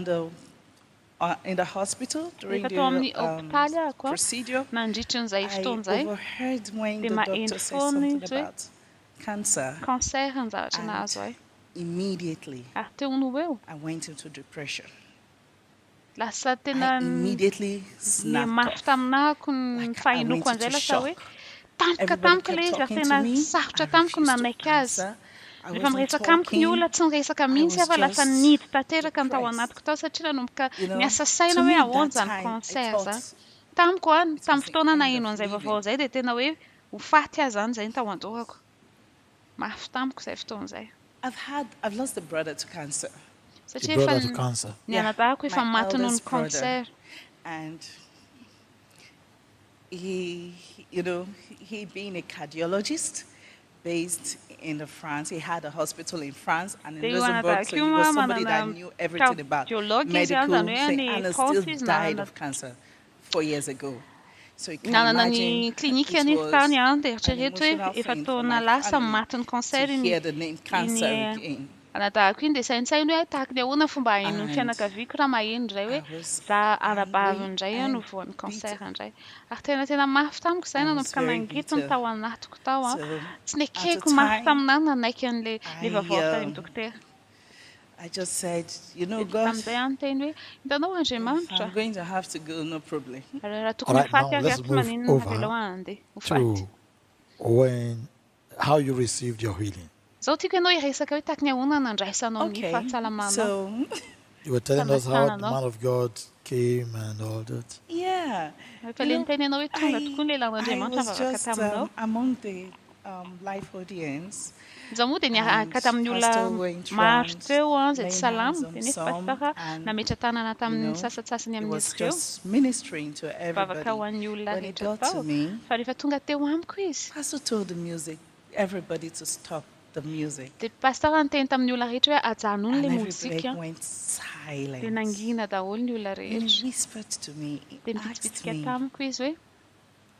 the in the hospital during Rehefa tao amin'ny the hôpitaly aho koa procedure. nandritra an'izay I fotoana izay overheard when dia the maheno doctor said foana something izy hoe about cancer. cancer ny zavatra And nahazo ahy. immediately, Ary teo no eo I went into depression. lasa I tena immediately ny mafy snapped off. taminahako ny Like, I fahinoko went an'izay into lasa hoe shock. tampoka Everybody tampoka kept ilay izy ary talking to tena me. sarotra I tampoka refused to nanaiky azy. answer. I Rehefa wasn't miresaka amiko ny talking. olona tsy niresaka I mihitsy was aho fa lasa just nidy tanteraka ny tao depressed. anatiko tao satria nanomboka You know, miasa to saina me hoe that ahoana izany time, I cancer thought zany. Tamiko a tamin'ny was the fotoana end naheno of an'izay living. vaovao izay dia tena hoe ho faty aho zany izay ny tao an-dohako. Mafy tamiko izay fotoana izay. I've lost a brother to cancer. Your Satria brother efa to cancer. ny anadahako efa my maty noho ny eldest brother. cancer. And he being a cardiologist based in France, he had a hospital in France and in Dia io Luxembourg, so he anadahako was io somebody that manana knew everything about cardiologue izy medical zany hoe thing, any and still Francis died nanana of cancer 4 years ago. So you can nanana imagine ny klinika it anisy was tany a dia an eritrereto hoe emotional efa thing for taona my lasa family maty ny cancer to iny hear the name cancer iny again. anadahako iny dia sainsainy hoe tahaka ny ahoana fomba haino ny And fianakaviako raha maheno indray hoe I was za angry anabavy indray a no and voan'ny cancer bitter. indray. Ary tena mafy tamiko izay I was nanomboka very nangety ny bitter. tao anatiko tao a. So Tsy nekeko at the mafy time, taminahy nanaiky an'ilay I, vaovao tany dokotera. I just said, you know, Dia God, tamin'izay any teny hoe hitanao if Andriamanitra I'm going to have to go, no problem. raha tokony Alright, hafaty now aho let's tsy move maninona over avelao andeha ho faty. to how you received your healing. Zao tiako ianao hiresaka hoe tahaka ny ahoana nandraisanao ny Okay, fahasalamanao. so You were telling us how the Understand, no? man of God came and all that. yeah, Rehefa le niteny ianao hoe tonga tokoa ny lehilahy I n'Andriamanitra was mivavaka just taminao. among the live audience. Izaho moa dia niaraka tamin'ny Pastor olona went maro round teo a izay laying tsy hands salama on dia nefa some, pastora and, nametra tanana tamin'ny you know, sasatsasany He amin'izy was ireo just ministering to everybody. mivavaka ho an'ny olona When it rehetra got to tao. me, Fa rehefa tonga teo amiko izy Pastor told everybody to stop the music. dia pastora niteny tamin'ny olona rehetra hoe ajanona And ilay everybody mozika went dia silent. nangina daholo ny olona He rehetra. whispered to me, he Dia asked mipitsipitsika me, tamiko izy hoe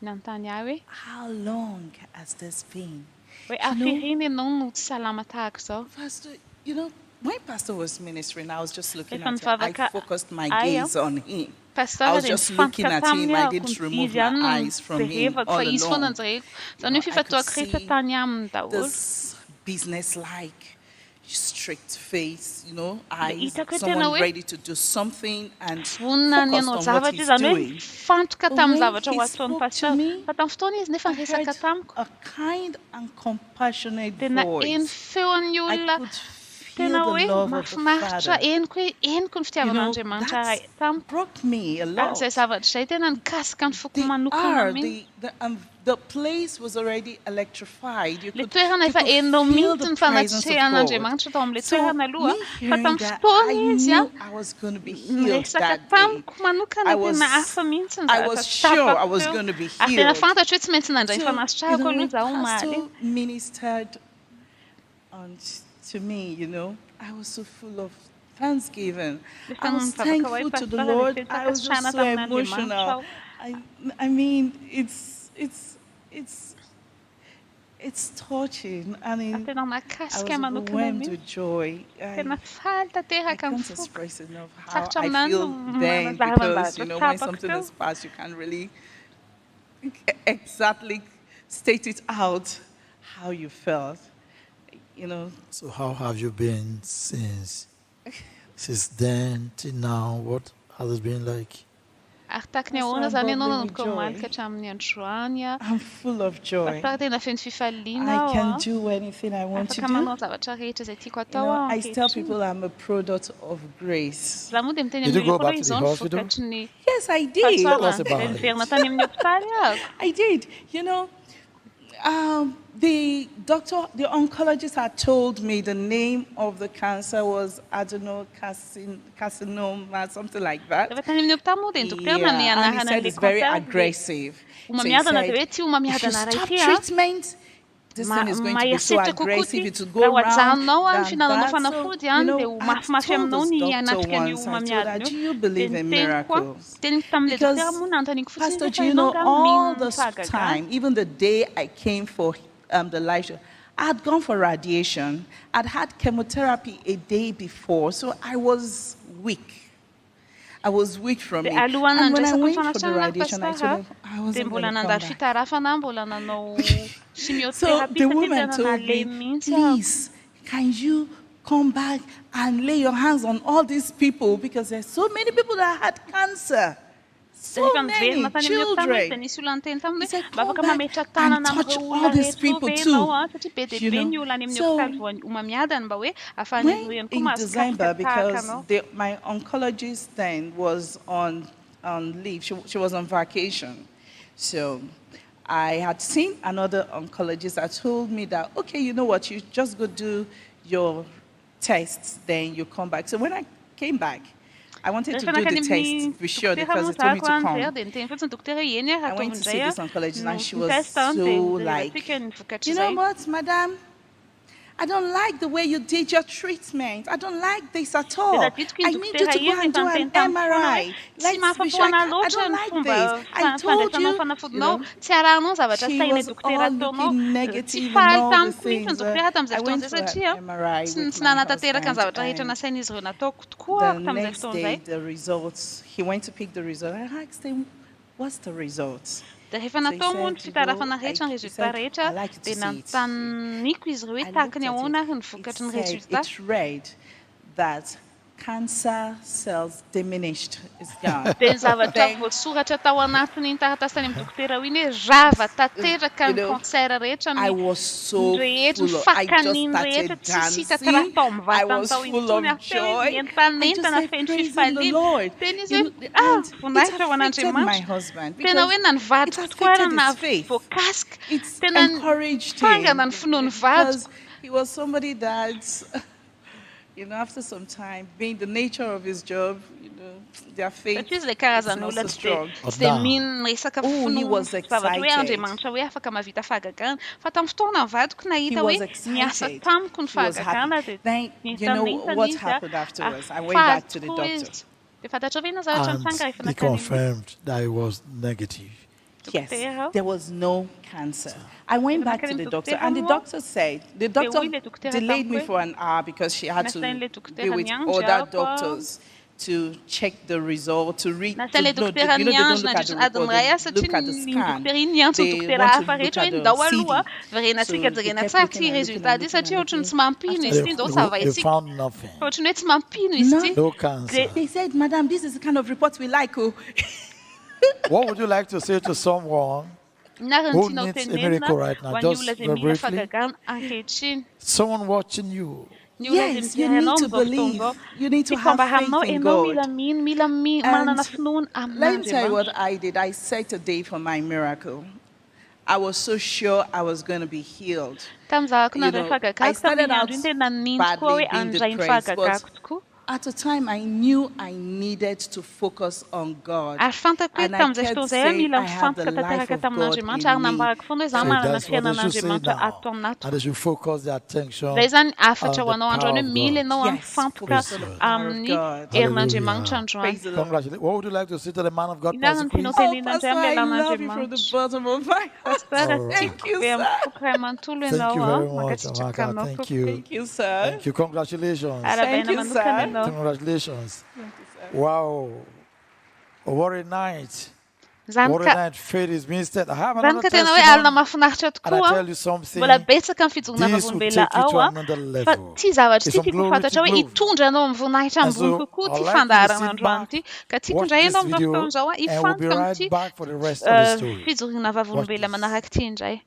nanontany ahy hoe how long has this been? hoe You know, afirina ianao no tsy salama tahaka izao. Pastor, you know, when Pastor was ministering, I was just looking Efa at him. I mivavaka focused my aia. gaze on him. I Pastora was dia just looking nifantaka at him. taminy I aho didn't remove izy ihany my no eyes from him jerevako all fa izy foana along. jereko You izany know, hoe I could fifatoako rehetra see tany aminy daholo. this business-like, strict face, you know, Dia eyes, hitako hoe tena someone hoe ready to do something and vonona ny focused anao on what zavatra he's izany hoe doing. fantoka But tamin'ny when zavatra he ho ataon'ny spoke pastora. to me, Fa tamin'ny fotoana izy nefa I niresaka heard tamiko a kind and compassionate dia eny voice. feon'ny I olona could feel tena the hoe love of the mahafinaritra Father. eniko hoe eniko ny You fitiavan'Andriamanitra know, tamiko. broke me a Ary lot. izay zavatra izay tena nikasika ny foko The manokana hour, mihitsy. the place was already electrified. You Le could, toerana you efa could enao feel mihitsy the ny presence of God. fanatrehan'Andriamanitra tao amin'ilay So toerana aloha. me Fa hearing tamin'ny that, fotoana I izy a knew I was going to be healed niresaka that day. tamiko manokana I tena hafa mihitsy ny I zavatra was tsy sure I tapako was teo. going to be Ary tena healed. fantatra hoe tsy maintsy nandray So, fanasitrahako aloha izaho omaly. Pastor ministered on to me, I was so full of thanksgiving. I Kan was pa thankful to the Lord. I was just so emotional. I mean, it's touching. I mean, Até não na I was casca mas no overwhelmed with joy. na falta terra I kan can't fuk. express enough how Sagt schon I nan, feel then, sagen because wir, when something has passed, you can't really exactly state it out how you felt. So how have you been since then till now? What has it been like? Artak nie That's ona why za I'm nie no bubbling no with mal joy. ke cham nie chwania. I'm full of joy. Parte na fin FIFA I lina. can do anything I want to Kama do. no za chariete ze ti kwa You know, tawa. I tell people I'm a product of grace. Za mu dem tenia Did you mi go ko back to the izon hospital? fukachni. Yes, I did. Tell us about it. Inferno tanim nie odpaliak. I did. The oncologist had told me the name of the cancer was adenocarcinoma, something like that. Tanim nie tamu den doktor na nie Yeah, na and he hanan said le it's very konta. aggressive. Uma So he miada na said, deweti uma if miada you na stop raitia. treatment, this thing is going to be so aggressive. It will go Rawa round no an than final no that. fana So, food yan de I told this doctor once, I told her, do you believe in miracles? Because, Pastor, do you know, all this time, even the day I came for the live show, I had gone for radiation. I'd had chemotherapy a day before, so I was weak. I was weak from it. And when I went for the radiation, I told her I wasn't going to come back. So the woman told me, please, can you come back and lay your hands on all these people, because there's so many people that had cancer. So many children. He said, come back and touch all these people too. So when in December, because my oncologist then was on leave, she was on vacation. So I had seen another oncologist that told me that, okay, you know what, you just go do your tests, then you come back. So when I came back, I wanted to do the test, be sure, because they told me to come. I went to see this oncologist, and she was so like, you know what, madam? I don't like the way you did your treatment. I don't like this at all. I need you to go and do an MRI. Let's be sure. I don't like this. I told you, she was all looking negative and all the things. I went for an MRI with my husband. The next day, the results, he went to pick the result. I asked him, what's the results? Der heeft na tomu chitara fana recha resultat recha de nan tan niku izrui taknya ona hun fukatun resultat. It's read that cancer cells diminished. It's gone. Pensava que sura chatawa natun tarta stanim doktera wine java tatera kan cancer recha ni. I was so full of, I just started dancing. I was full of joy. I just said, praise the Lord. And it affected my husband because it affected his faith. It's encouraged him because he was somebody that, after some time, being the nature of his job, their faith is not so strong. Oh, he was excited. He was excited. He was happy. Then, what happened afterwards? I went back to the doctor. And they confirmed that it was negative. Yes, there was no cancer. I went back to the doctor, and the doctor delayed me for an hour because she had to be with other doctors to check the result, to read. They don't look at the report, they look at the scan. They want to look at the CD. They found nothing. No cancer. They said, Madam, this is the kind of report we like. What would you like to say to someone who needs a miracle right now? Just very briefly. Someone watching you. Yes, you need to believe. You need to have faith in God. And let me tell you what I did. I set a day for my miracle. I was so sure I was going to be healed. I started out badly being depressed, but at a time I knew I needed to focus on God. And I kept saying, I have the life of God in me. So that's what they should say now. And they should focus their attention on the power of God. Congratulations. What would you like to say to the man of God, Pastor Chris? Pastor, I love you from the bottom of my heart. Thank you, sir. Thank you very much, Amaka. Thank you. Thank you, sir. Thank you. Congratulations. Thank you, sir. Congratulations. Wow. What a night. What a night. Faith is being said. I have another testimony. And I tell you something. This will take you to another level. It's from glory to glory. And so I'd like to sit back, watch this video, and we'll be right back for the rest of the story. Watch this.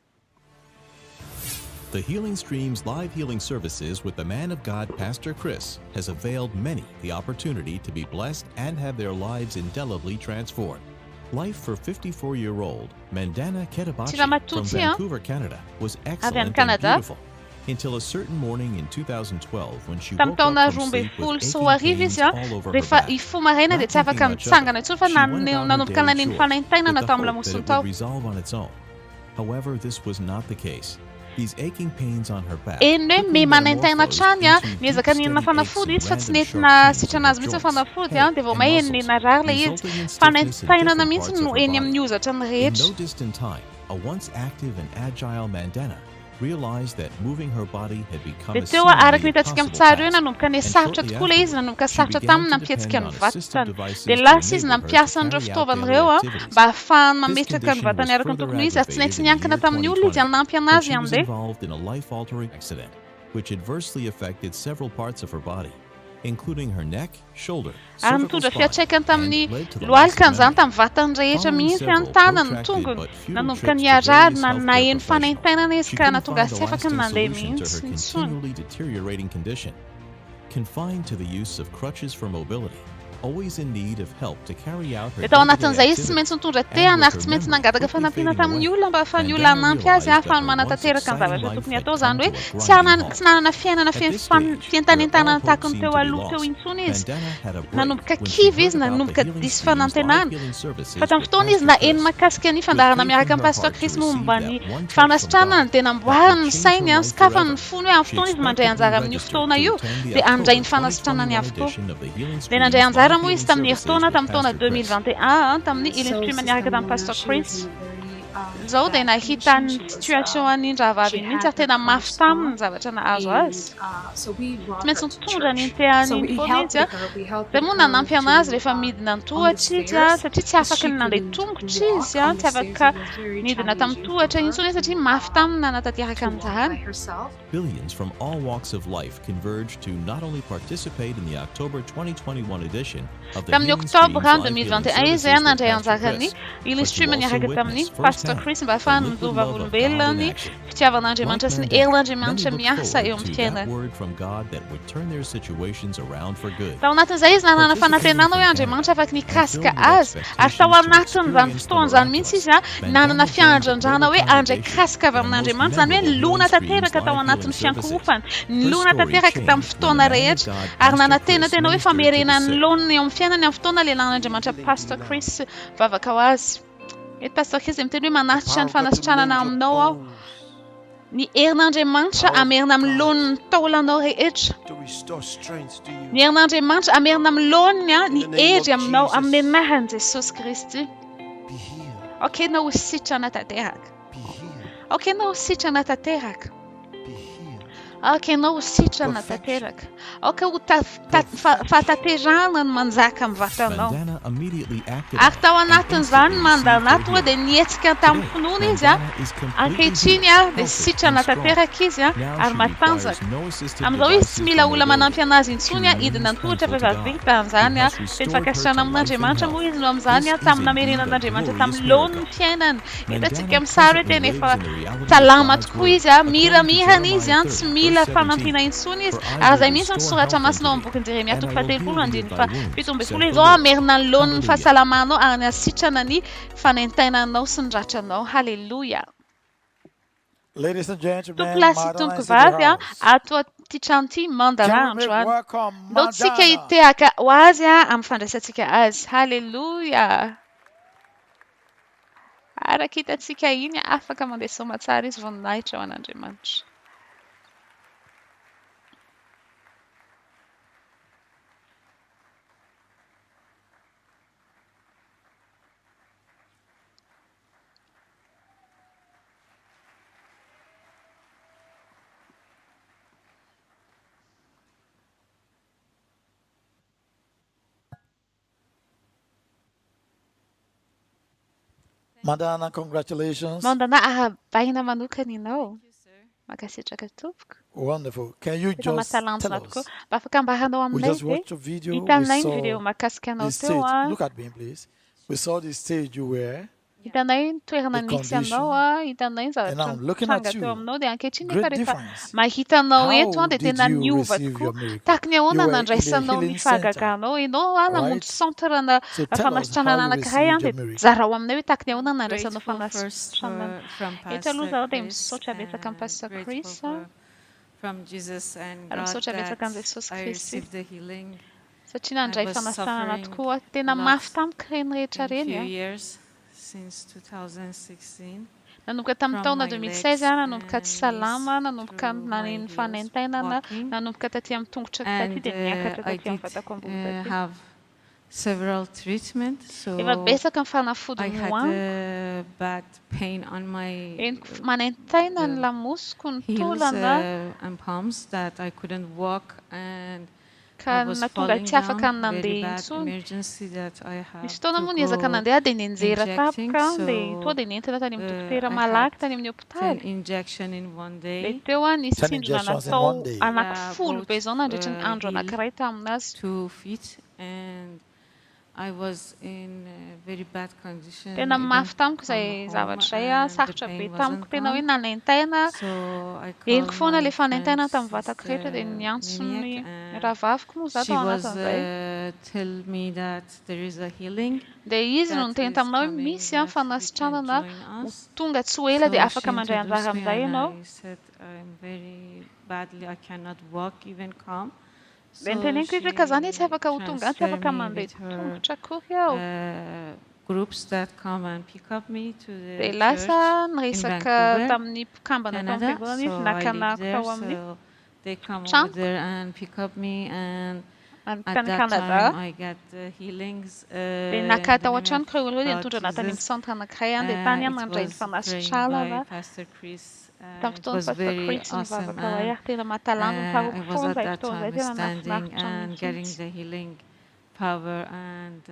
The Healing Stream's live healing services with the man of God, Pastor Chris, has availed many the opportunity to be blessed and have their lives indelibly transformed. Life for 54-year-old Mandana Ketabachi from Vancouver, Canada, was excellent and beautiful until a certain morning in 2012 when she woke up from sleep with aching pains all over her back. Not picking much of it, she went on her daily chore with the hope that it would resolve on its own. However, this was not the case. These aching pains on her back quickly metamorphosed into steady aches and random sharp pains in her joints, head, and muscles, resulting in stiffness in different parts of her body. In no distant time, a once active and agile Mandana realized that moving her body had become a seemingly impossible task, and shortly afterwards, she began to depend on assistive devices to enable her to carry out daily activities. This condition was further aggravated in the year 2020 when she was involved in a life-altering accident, which adversely affected several parts of her body, including her neck, shoulder, cervical spine, and led to the loss of memory. Following several protracted but futile trips to various healthcare professionals, she couldn't find a lasting solution to her continually deteriorating condition. Confined to the use of crutches for mobility, always in need of help to carry out her Então, day-to-day natanza isso activities, mention tudo and até with na her artimentos memory na gada quickly gafana pina fading tam away, nyula ba fa nyula Mandana nan piazi realized afan that mana her once tatera kan zava exciting ja life tuknia had to come zandwe to a grinding tiana halt. tsana na fiana na At fian this fan stage, fientani where tana all hope takon seemed teu to be alu teu lost, insunis Mandana had a na break nubka when she heard kivis na about the nubka Healing disfanan Stream's live tenan healing services fatam with ftonis Pastor na en Chris. makaskani With fandara na faith in miaraka her pastor heart to Chris receive mumbani that one touch fanas from tana God tena that mboan would change her sainy life skafan forever, funu an she ftonis mandray expectantly anjara amin'ny registered fotoana to io attend the dia andray October ny fanas fotoanany 2021 avy koa edition of the Healing dia nandray Stream's anjara live moa healing izy tamin'ny services hertaona with tamin'ny taona Pastor Chris. 2021 tamin'ny healing stream niaraka tamin'ny pastor Chris zao dia nahita ny situation an'indra vavy iny mihitsy ary tena mafy taminy ny zavatra nahazo azy tsy maintsy nitondra ny inteany iny foana izy a dia moa nanampy anazy rehefa midina ny tohatra izy a satria tsy afaka ny nandeha tongotra izy a tsy afaka midina tamin'ny tohatra intsony izy satria mafy taminy nanatanteraka an'izany. Billions from all walks of life converged to not only participate in the October 2021 edition of the tamin'ny Healing Stream's oktobra live healing 2021 izy a services with nandray Pastor anjarany Chris, healing but to stream also niaraka witness tamin'ny pastor firsthand Chris mba the ahafahany liquid midova love of God olombelona in ny action. fitiavan'andriamanitra sy ny Like Mandana, herin'andriamanitra many look miasa eo forward amin'ny to that fiainany. word from God that would turn their situations around for good. Tao anatin'izay izy nanana fanantenana hoe Andriamanitra afaka nikasika azy ary tao anatin'izany fotoan'izany mihitsy izy a nanana fiandrandrana hoe andray kasika avy amin'Andriamanitra zany hoe lona tanteraka tao anatin'ny fiankohofany nilona tanteraka tamin'ny fotoana rehetra ary nanantena tena hoe famerenany lona eo amin'ny fiainany amin'ny fotoana lehilahin'Andriamanitra pastor Chris vavaka ho azy. Eto pastor Chris miteny hoe manatitra ny fanasitranana aminao aho. Ny herin'Andriamanitra amerina amin'ny loniny taolanao rehetra. Ny herin'Andriamanitra amerina amin'ny loniny ny hery aminao amin'ny anaran'i Jesosy Kristy. Okena ho sitrana tanteraka. Okena ho sitrana tanteraka. Okena ho sitrana tanteraka. Oka ho fahataterana ny manjaka amin'ny vatanao. Mandana immediately acted Ary tao and anatin'izany instantly mandana received tonga her dia healing. nihetsika tamin'ny finoana izy a Mandana is completely ankehitriny healed, dia healthy, sitrana and strong. tanteraka izy a Now ary she matanjaka. requires no assistive Amin'izao izy tsy devices mila for olona mobility. manampy anazy intsony a She idina ny remains tohatra thankful fa to vita God amin'izany a who has fety restored her fakasitrana to life and amin'Andriamanitra health. moa izy no amin'izany a This is tamina indeed merenana a Andriamanitra glorious tamin'ny loniny miracle. fiainany. Hitantsika Mandana misary hoe presently tena efa lives in the reality of salama God's tokoa word. izy a According to miramirana izy a Jeremiah tsy 30, mila verse fanampiana 17, intsony izy "For I ary will izay mihitsy ny restore soratra health masina ao unto amin'ny thee, bokin'ny Jeremia and I will 30 heal thee of thy wounds, 17 saith izao the Lord." amerina ny loniny Hallelujah. fahasalamanao ary ny asitrana ny fanentainanao sy ny ratranao. Halleluja. Ladies and gentlemen, Tomplasy Madonna tompoko is in the vavy a house. ato Titanti mandaran Joan. Do tsika iteaka ho azy amin'ny fandraisantsika azy. Halleluja. Araka hitantsika iny afaka mandeha soma tsara izy voninahitra ho an'Andriamanitra. Madana, congratulations. Mandana ahabaina manokana ianao. Makasitraka tompoko. Wonderful. Can you just tell us? We just watched a video. We saw look at me, please. We saw the stage you were. Hitanay ny toerana nisy anao hitanay ny zavatra mitranga teo aminao dia ankehitriny nefa rehefa mahitanao eto dia tena niova tokoa. Tahaka ny ahoana nandraisanao ny fahagaganao ianao namonjy centre-na famasitranana anankiray dia zarao aminay hoe tahaka ny ahoana nandraisanao famasitranana. Eto aloha zaho dia misaotra betsaka amin'ny Pastor Chris. Ary misaotra betsaka amin'ny Jesosy Kristy. Satria nandray famasitranana tokoa tena mafy tamiko reny rehetra reny. Since 2016. Nanomboka tamin'ny taona 2016 nanomboka tsy salama, nanomboka naneny fanentainana, nanomboka taty amin'ny tongotra taty dia niakatra taty amin'ny vatako ambony taty. Have several treatments. So efa betsaka ny fanafody I had bad pain on my manentaina ny lamosiko ny tolana and palms that I couldn't walk and ka natonga tsy afaka nandeha intsony. Misy fotoana moa niezaka nandeha dia nenjera tapaka dia toa dia nentina tany amin'ny dokotera malaky tany amin'ny hopitaly. Dia teo nisy tsindrona natao anankifolo be izao nandritra ny andro anankiray taminazy. I was in very bad condition. Tena mafy tamiko izay zavatra izay sarotra be tamiko tena hoe nanentaina. Henoko foana ilay fanentaina tamin'ny vatako rehetra dia niantsony rahavaviko moa zaho tao anatin'izay. Tell me that there is a healing. Dia izy no niteny taminao hoe misy fanasitranana tonga tsy ho ela dia afaka mandray anjara amin'izay ianao. I said I'm very badly I cannot walk even calm. Dia niteneniko izy hoe ka izany tsy afaka ho tonga tsy afaka mandeha tongotra akory aho. Groups that come and pick up me to the dia lasa niresaka tamin'ny mpikambana tao amin'ny fiangonana izy nakanako tao amin'ny they come over there and pick up me and at that time I get the healings. Dia nakatao an-tranoko ireo olona dia nitondra natany amin'ny centre anankiray dia tany nandray ny fanasitranana. Pastor Chris. It was very awesome. I was at that time standing and getting the healing power, and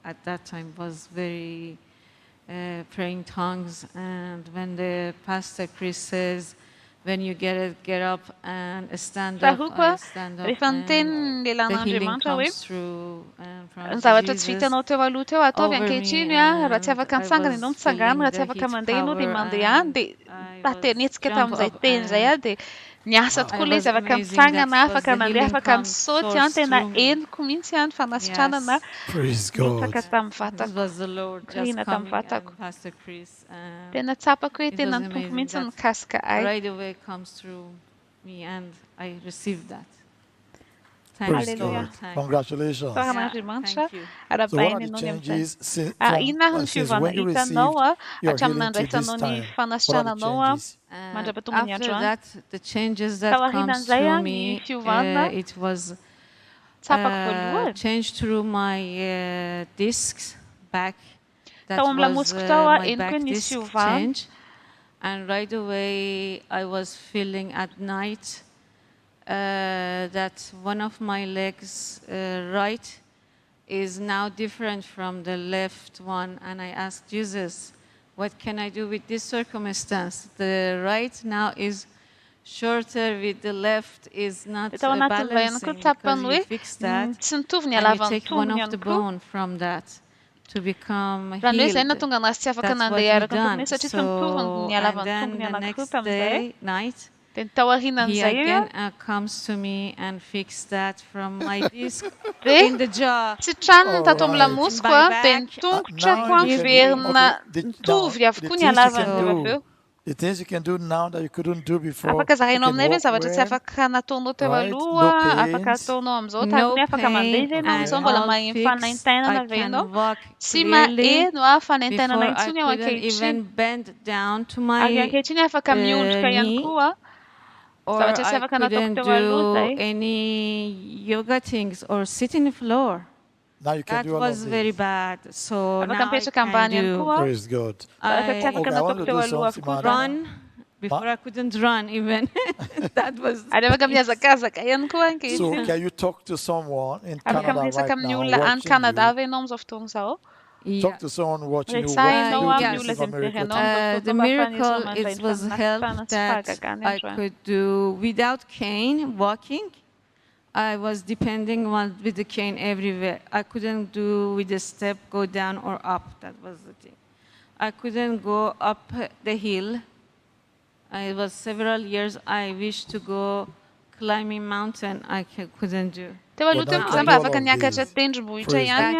at that time was very praying tongues. And when the Pastor Chris says, when you get up and stand up, I stand up, and the healing comes through from Jesus over me. Raha tsy afaka mitsangana ianao mitsangana, raha tsy afaka mandeha ianao dia mandeha any dia tatenetsika tamin'izay teny izay dia niasa tokoa ilay izy afaka mitsangana, afaka mandeha, afaka misaoty tena henoko mihitsy ny fanasitranana nitsaka tamin'ny vatako. Krina tamin'ny vatako. Tena tsapako hoe tena ny tompo mihitsy mikasika ay. Right away comes through me and I received that. Hallelujah. Congratulations. Thank you. So what are the changes since when you received your healing to this time? What are the changes? After that, the changes that comes through me, it was changed through my discs back. That was my back disc change. And right away, I was feeling at night that one of my legs, right, is now different from the left one. And I asked Jesus, what can I do with this circumstance? The right now is shorter with the left is not balancing. Because you fix that, and you take one of the bone from that to become healed. That's what he done. So, and then the next day, night, he again comes to me and fix that from my disc in the jaw. Sitrany tato amin'ny lamosiko dia ny tongotrako miverina mitovy avokoa ny halavany avy eo. The things you can do now that you couldn't do before. Afaka zahainao aminay ve zavatra tsy afaka nataonao teo aloha, afaka ataonao amin'izao tazany afaka mandeha izy ianao amin'izao mbola mahay mifanaintainana ve ianao? Tsy maheno fanaintainana intsony ao ankehitriny. Ary ankehitriny afaka miondrika ihany koa. Or I couldn't do any yoga things or sit in the floor. Now you can that do all was of very this. bad. So now I can do. Praise God. I want to do something, run before I couldn't run even. That was. So can you talk to someone in Canada right now watching you? Talk to someone watching you. The miracle it was help that I could do without cane walking. I was depending on with the cane everywhere. I couldn't do with the step go down or up. That was the thing. I couldn't go up the hill. It was several years I wished to go climbing mountain. I couldn't do. Teo aloha zamba afaka niakatra tendrombohitra ihany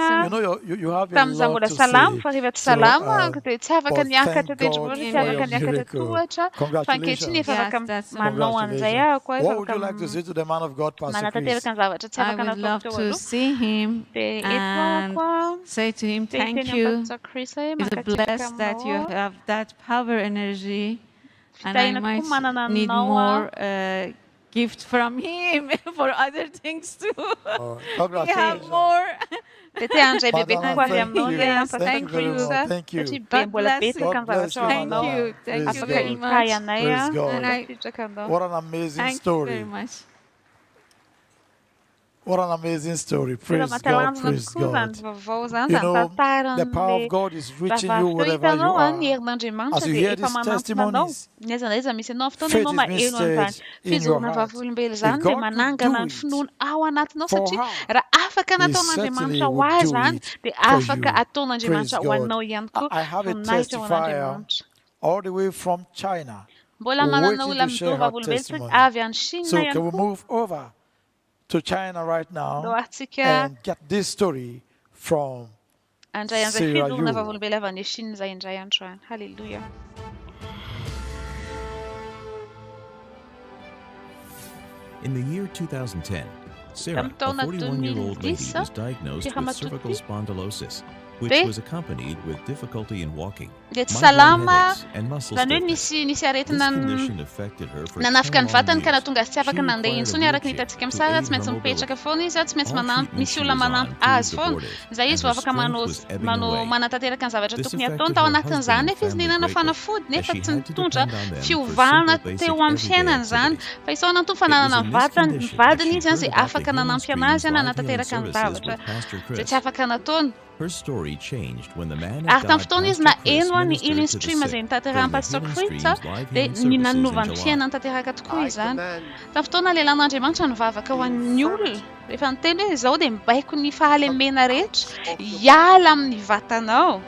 tamin'izaho mbola salama fa rehefa tsy salama dia tsy afaka niakatra tendrombohitra tsy afaka niakatra tohatra fa ankehitriny efa afaka manao an'izay ahako manatanteraka ny zavatra tsy afaka natao teo aloha dia eto say to him thank you. It's blessed that you have that power energy and I might need more gift from him for other things too. We have more. Thank you. Thank you. God bless you. Thank you. Thank you very much. What an amazing story. Thank you very much. What an amazing story. Praise God. Praise God. You know, the power of God is reaching you wherever you are. As you hear these testimonies, faith is being stirred in your heart. If God could do it for her, He certainly would do it for you. Praise God. I have a testifier all the way from China waiting to share her testimony. So can we move over to China right now and get this story from Sierra Leone. Hallelujah. In the year 2010, Sarah, a 41-year-old lady, was diagnosed with cervical spondylosis, which was accompanied with difficulty in walking, headaches, and muscle stiffness. This condition affected her for 10 long years. She required a wheelchair to aid her mobility. All treatment she was on proved abortive, and her strength was ebbing away. This affected her husband and family greatly, as she had to depend on them for simple basic everyday activities. It was in this condition that she heard about the Healing Stream's live healing services with Pastor Chris. Her story changed when the man of God, Pastor Chris, ministered to the sick during the Healing Stream's live healing services in July. Tamin'ny fotoana lehilahin'Andriamanitra nivavaka ho an'ny olona. Rehefa niteny hoe izao dia mibaiko ny fahalemena rehetra, hiala amin'ny vatanao.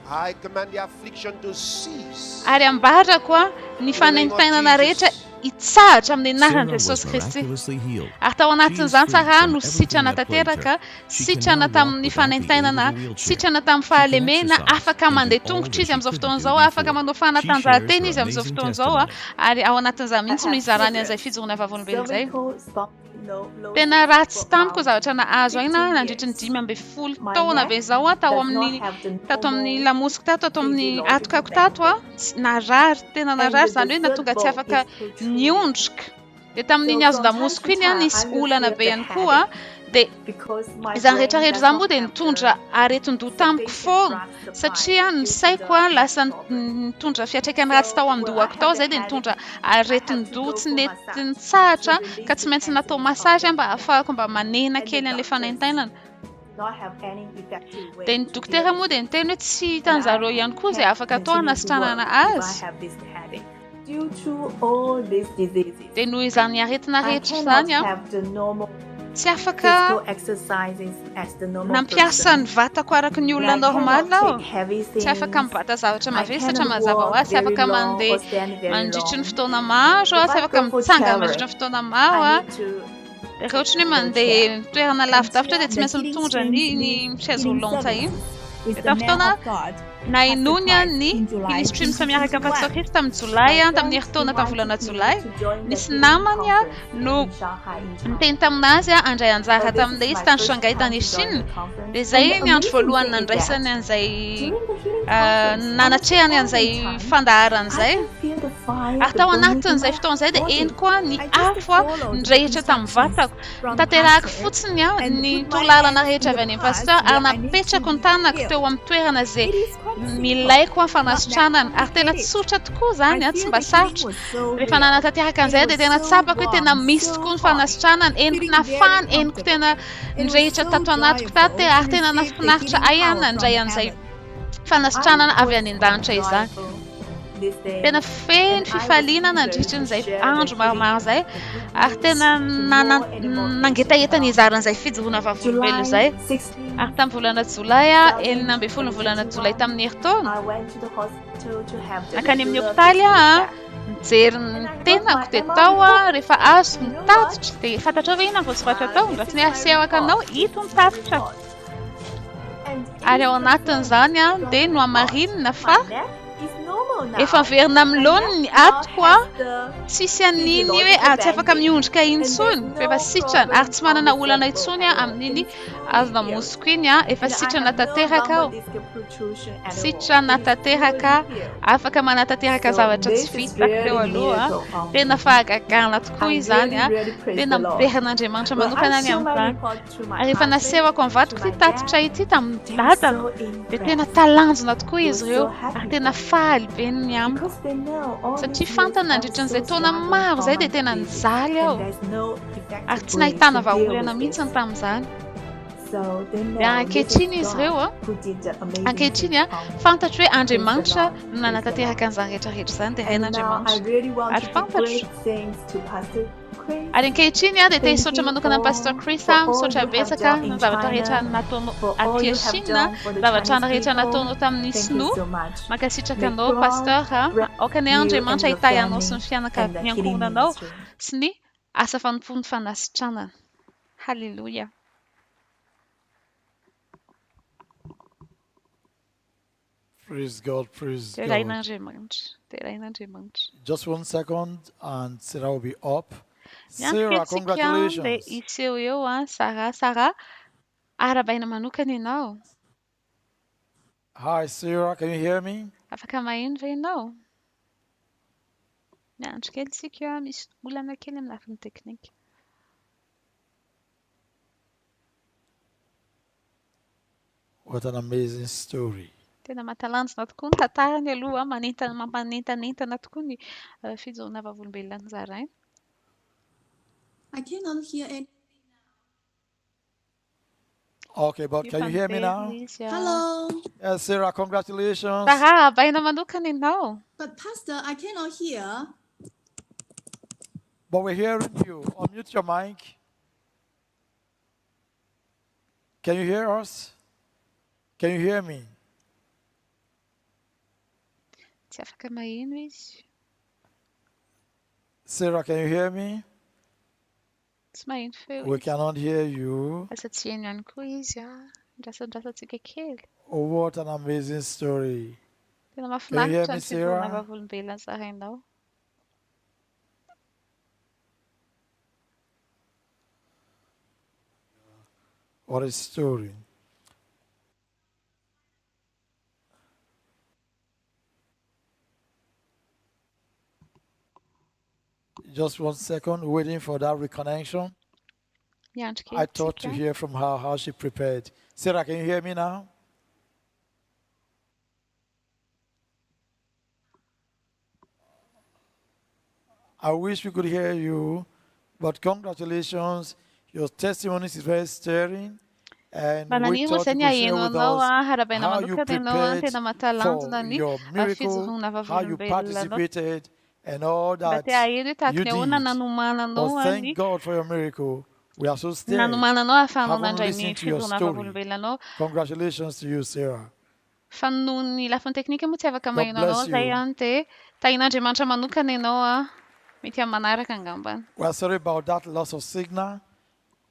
I command the affliction to cease. Ary ambarako ny fanaintainana rehetra hitsahatra amin'ny anaran'i Jesosy Kristy. Ary tao anatin'izany tsara no sitrana tanteraka, sitrana tamin'ny fanaintainana, sitrana tamin'ny fahalemena, afaka mandeha tongotra izy amin'izao fotoana izao, afaka manao fanatanjahantena izy amin'izao fotoana izao, ary ao anatin'izany mihitsy no izarany an'izay fijoroana vavolombelona izay. Tena ratsy tamiko zavatra nahazo aina nandritra ny 10 taona ve izao tato amin'ny lamosiko tato amin'ny atokako tato narary tena narary zany hoe natonga tsy afaka niondrika. Dia tamin'iny azo lamosiko iny nisy olana be ihany koa dia izany rehetrarehetra izany moa dia nitondra aretin-doha tamiko foana satria ny saiko lasa nitondra fiantraikany ratsy tao amin'ny dohako tao izay dia nitondra aretin-doha tsy nety nitsahatra ka tsy maintsy natao masazy mba ahafahako mba manena kely an'ilay fanaintainana. Dia ny dokotera moa dia niteny hoe tsy hitan'izareo ihany koa izay afaka atao hanasitranana azy. Dia noho izany aretina rehetra izany tsy afaka nampiasa ny vatako araka ny olona normal aho. Tsy afaka mibata zavatra mavesatra mazava ho azy, tsy afaka mandeha mandritry ny fotoana maro, tsy afaka mitsanga mandritry ny fotoana maro. Rehefa ohatra ny mandeha toerana lavidavitra dia tsy maintsy mitondra ny chaise roulante iny. Taftona nainunia ni ministry misamiaraka amin'ny Pastor Chris tamin'ny Jolay tamin'ny herintaona tamin'ny volana Jolay. Nisy namany no niteny taminazy andray anjara tamin'ilay izy tany Shanghai tany Chine. Dia zay ny andro voalohany nandraisany an'izay nanatrehany an'izay fandaharana izay. Ary tao anatin'izay fotoana izay dia eny koa ny afo nirehitra tamin'ny vatako. Tanterahako fotsiny ny torolalana rehetra avy any amin'ny pasteur ary napetrako ny tanako teo amin'ny toerana izay milaiko amin'ny fanasitranana. Ary tena tsotra tokoa izany, tsy mba sarotra. Rehefa nanatanteraka an'izay dia tena tsapako hoe tena misy tokoa ny fanasitranana. Eniko nafana, eniko tena nirehitra tato anatiko tato ary tena nafinaritra ahy nandray an'izay fanasitranana avy any an-danitra izany. Tena feno fifaliana nandritran'izay andro maromaro izay ary tena nangetahetany izaran'izay fijoroana vavolombelona izay. Ary tamin'ny volana Jolay, 9 volana Jolay tamin'ny herintaona, nakany amin'ny hopitaly nijery ny tenako dia tao rehefa azo mitatitra dia fantatrao hoe inona vao tsy vatra tao mba tsy ny asehaka anao ito mitatitra. Ary ao anatin'izany dia no hamarinina fa efa verina milona ny atoko tsisy an'iny hoe tsy afaka miondrika intsony efa sitrana ary tsy manana olana intsony amin'iny azona mosoko iny efa sitrana tanteraka ao. Sitrana tanteraka, afaka manatanteraka zavatra tsy vita teo aloha. Tena fahagagana tokoa izany, tena mibehan'Andriamanitra manokana any amin'izany. Ary efa nasehoko amin'ny vatoko ity tatitra ity tamin'ny dadana dia tena talanjona tokoa izy ireo ary tena faly be ny amiko satria fantany nandritran'izay taona maro izay dia tena nijaly aho ary tsy nahitana vahaolana mihitsy tamin'izany. Dia ankehitriny izy ireo ankehitriny fantatro hoe Andriamanitra no nanatanteraka an'izany rehetrarehetra izany dia hain'Andriamanitra ary fantatro. Ary ankehitriny dia te hisaotra manokana amin'ny Pastor Chris misaotra betsaka ny zavatra rehetra nataonao aty Chine, zavatra rehetra nataonao tamin'ny Snow. Mankasitraka anao Pasteur, aokany Andriamanitra hitahy anao sy ny fianakaviana ankohonanao sy ny asa fanompoan'ny fanasitranana. Halleluja. Praise God, praise God. Just 1 second and Sarah will be up. Sarah, congratulations. Hi, Sarah, can you hear me? What an amazing story. Tena matalanjona tokoa ny tantarany aloha, mampanentanentana tokoa ny fijoroana vavolombelona ny zarainy. I cannot hear any. Okay, but can you hear me now? Hello. Yes, Sarah, congratulations. Sarah, baina manokana ianao. But Pastor, I cannot hear. But we're hearing you. Unmute your mic. Can you hear us? Can you hear me? Sarah, can you hear me? We cannot hear you. Oh, what an amazing story. Can you hear me, Sarah? What a story. Just 1 second, waiting for that reconnection. I thought to hear from her how she prepared. Sarah, can you hear me now? I wish we could hear you, but congratulations. Your testimony is very stirring. And we thought you could share with us how you prepared for your miracle, how you participated, and all that you did. But thank God for your miracle. We are so stirred. Having listened to your story. Congratulations to you, Sarah. Fanony lafiny teknika moa tsy afaka maheno zay ihany te tahin'Andriamanitra manokana ianao mety amin'ny manaraka angambany. We are sorry about that loss of signal.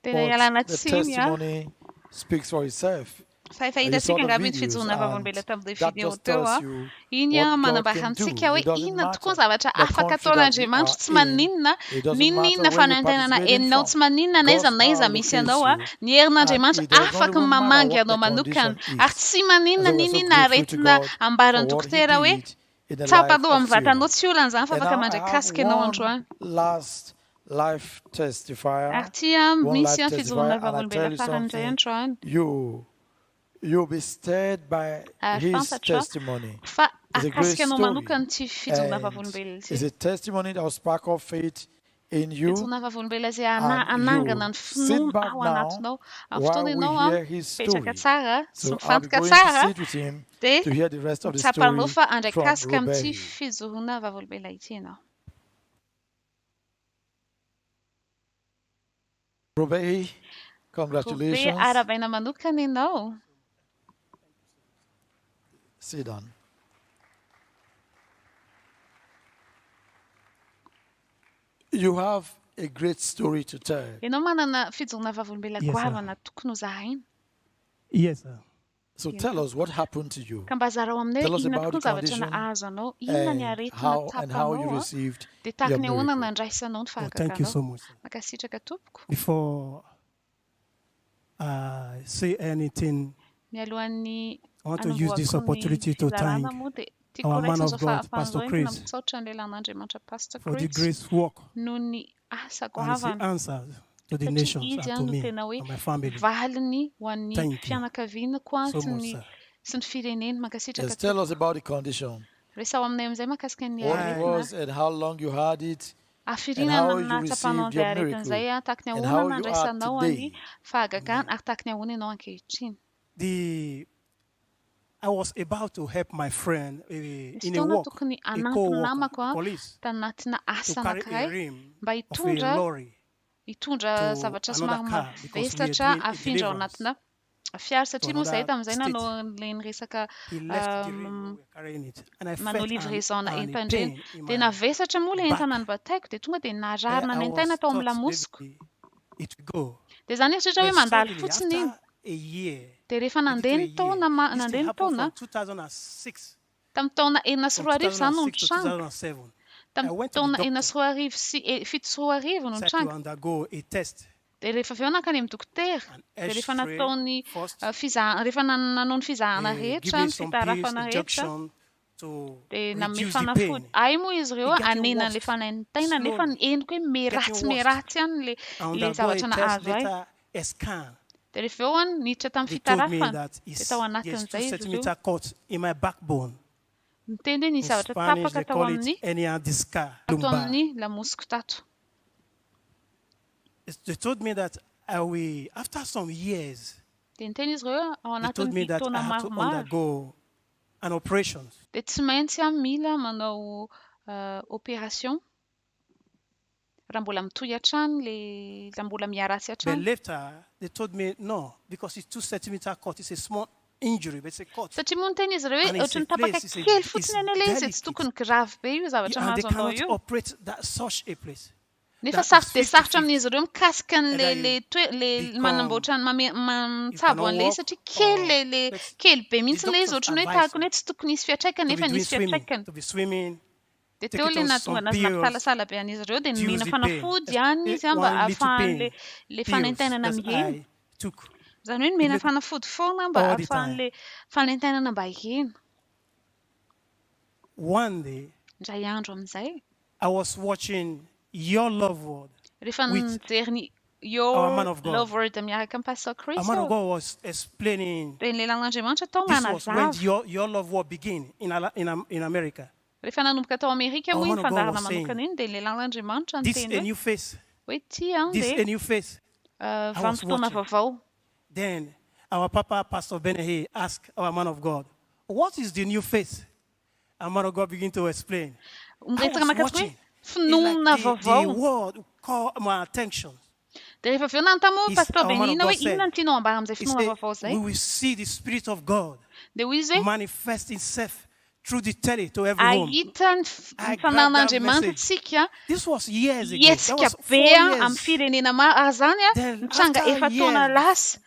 Tena ialana The tsiny testimony speaks for itself. you saw the videos, and that just tells you what God can do. It doesn't matter the country that you are in. It doesn't matter where you're participating from. God's power locates you, and it does not even matter what the condition is. So we're so grateful to God for what He did in the life of Sarah. And now I have one last life testifier, and I tell you something, you'll be stirred by his testimony. It's a great story. It's a testimony that will spark up faith in you. And you sit back now while we hear his story. So I'll be going to sit with him to hear the rest of the story from Robehi, congratulations. Sit down. You have a great story to tell. Yes, sir. So tell us what happened to you. Tell us about the condition and how you received your miracle. Oh, thank you so much, sir. Before I say anything, I want to use this opportunity to thank our man of God, Pastor Chris, for the grace work and the answers to the nations and to me and my family. Thank you so much, sir. Just tell us about the condition. What it was and how long you had it, and how you received your miracle, and how you are today. I was about to help my friend in a walk, a co-worker, police, to carry a rim of a lorry to another car because we are doing a deliverance to another state. He left the rim, we were carrying it, and I felt an pain in my back. I was thought maybe it would go. But suddenly, after a year, from 2006 to 2007, I went to the doctor to undergo a test. An X-ray first, give me some pills, injection to reduce the pain. Undergo a test, later a scan. They told me that there's 2 centimeter cut in my backbone. In Spanish, they call it hernia discal lumbar. They told me that after some years, they told me that I had to undergo an operation. But later, they told me no, because it's 2 centimeter cut. It's a small injury, but it's a cut. And it's a place, it's delicate. And they cannot operate such a place. To be swimming. Take it on some pills, use the pain. 1 little pain pills that I took all the time. One day, I was watching Your Love Word with our man of God. Our man of God was explaining this was when your Love Word began in America. This a new face. This a new face. I was watching. Then our Papa, Pastor Benehe, asked our man of God, what is the new face? Our man of God began to explain. I was watching. The word caught my attention. Our man of God said, we will see the Spirit of God manifest Himself through the telly to every home. I grabbed that message. This was years ago. That was 4 years. Then after years,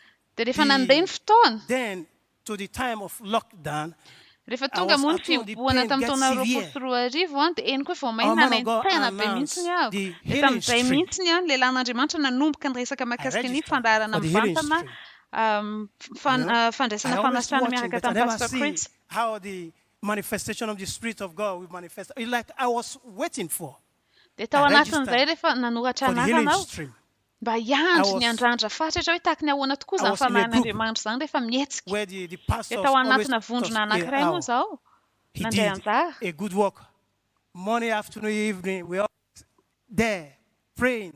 then to the time of lockdown, rehefa tonga moa ny fiboana tamin'ny taona 2020 dia eny koa vao mahina tena be mihitsiny aho. Dia tamin'izay mihitsiny le làn'Andriamanitra nanomboka ny resaka mahakasika ny fandarana mivantana fandraisana fanasana miaraka tamin'ny Pastor Chris. How the manifestation of the Spirit of God will manifest. It's like I was waiting for. Dia tao anatin'izay rehefa nanoratra anarana mba hiandry ny andrandra fatratra hoe tahaka ny ahoana tokoa izany fanahin'Andriamanitra izany rehefa mihetsika. Dia tao anatina vondrona anankiray moa izao nandray anjara. A good work. Morning, afternoon, evening, we are there praying.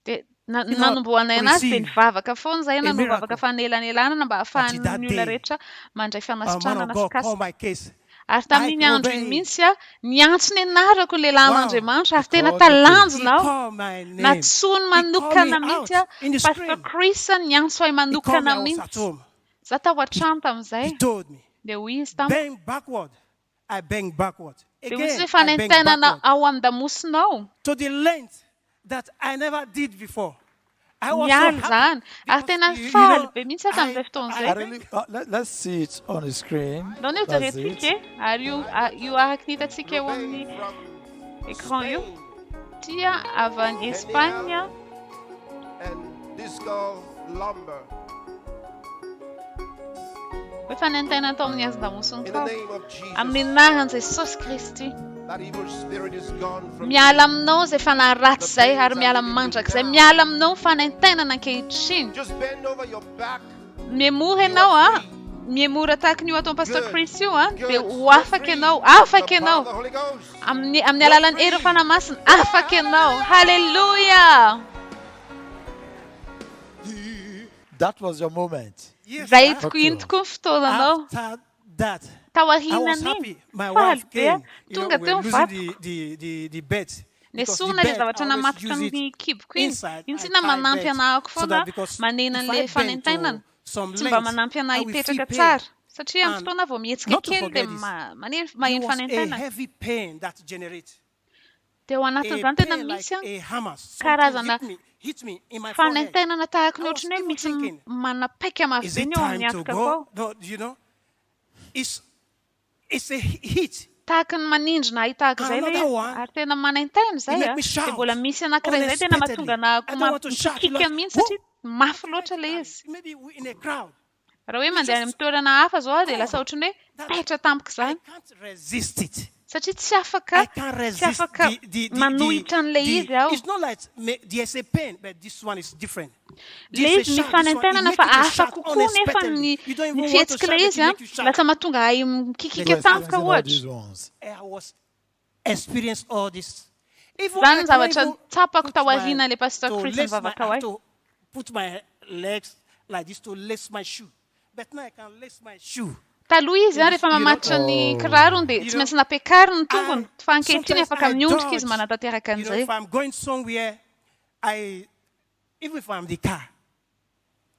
Dia nanomboana anazy dia nivavaka foana izay nanovavaka fanelanelanana mba ahafahan'ny olona rehetra mandray fanasitranana sikasika. Ary tamin'iny andro iny mihitsy niantsony anarako le làn'Andriamanitra ary tena talanjona aho. Natsony manokana mihitsy Pastor Chris niantso ahy manokana mihitsy. Za tao an-trano tamin'izay. Dia hoy izy tamiko. Dia hoy izy hoe fanentenana ao an-damosinao. To the length that I never did before. Nialy zany. Ary tena faly be mihitsy tamin'izay fotoan'izay. Let's see it on the screen. Donne io teretsika ary io araka ny hitantsika eo amin'ny écran io. Tia avy any Espagne. Hoe fanentena tao amin'ny azo-damosiny tao. Amin'ny anaran'i Jesosy Kristy. Miala aminao izay fanaratsy izay ary miala mandrakizay. Miala aminao fanentenana ankehitriny. Miemora ianao miemora tahaka ny io ataon'i Pastor Chris io dia ho afaka ianao. Afaka ianao. Amin'ny alalan'ny hery fanamasina afaka ianao. Hallelujah. That was your moment. Zay tokoa iny tokoa ny fotoananao. Tao aorianan'iny faly be tonga teo mivadiko. Nesorina le zavatra namatotra amin'ny kiboko iny. Iny tsy na manampy anahako foana manena an'ilay fanentenana. Tsy mba manampy anahy hipetraka tsara. Satria amin'ny fotoana vao mihetsika kely dia maheno fanentenana. Dia ao anatin'izany tena misy karazana fanentenana tahaka ny ohatrany hoe misy manapaika maro be ny eo amin'ny afaka ao. It's a hit. Tahaka ny manindrina ahy tahaka izay le ary tena manentena izay dia mbola misy anankiray izay tena mahatonga anahako mikikika mihitsy satria mafy loatra le izy. Raha hoe mandeha amin'ny toerana hafa zao dia lasa ohatrany hoe petra tampoka izany. Satria tsy afaka manohitra an'ilay izy aho. Le izy ny fanentenana fa hafa kokoa nefa ny fihetsika ilay izy lasa mahatonga ahy mikikika tampoka ohatra. Izany ny zavatra tsapako tao aoriana le Pastor Chris nivavaka ao ahy. Put my legs like this to lace my shoe. But now I can lace my shoe. Taloha izy rehefa mamatotra ny kirarony dia tsy maintsy napiakariny ny tongony. Fa ankehitriny afaka miondrika izy manatanteraka an'izay. If I'm going somewhere, even if I'm in the car,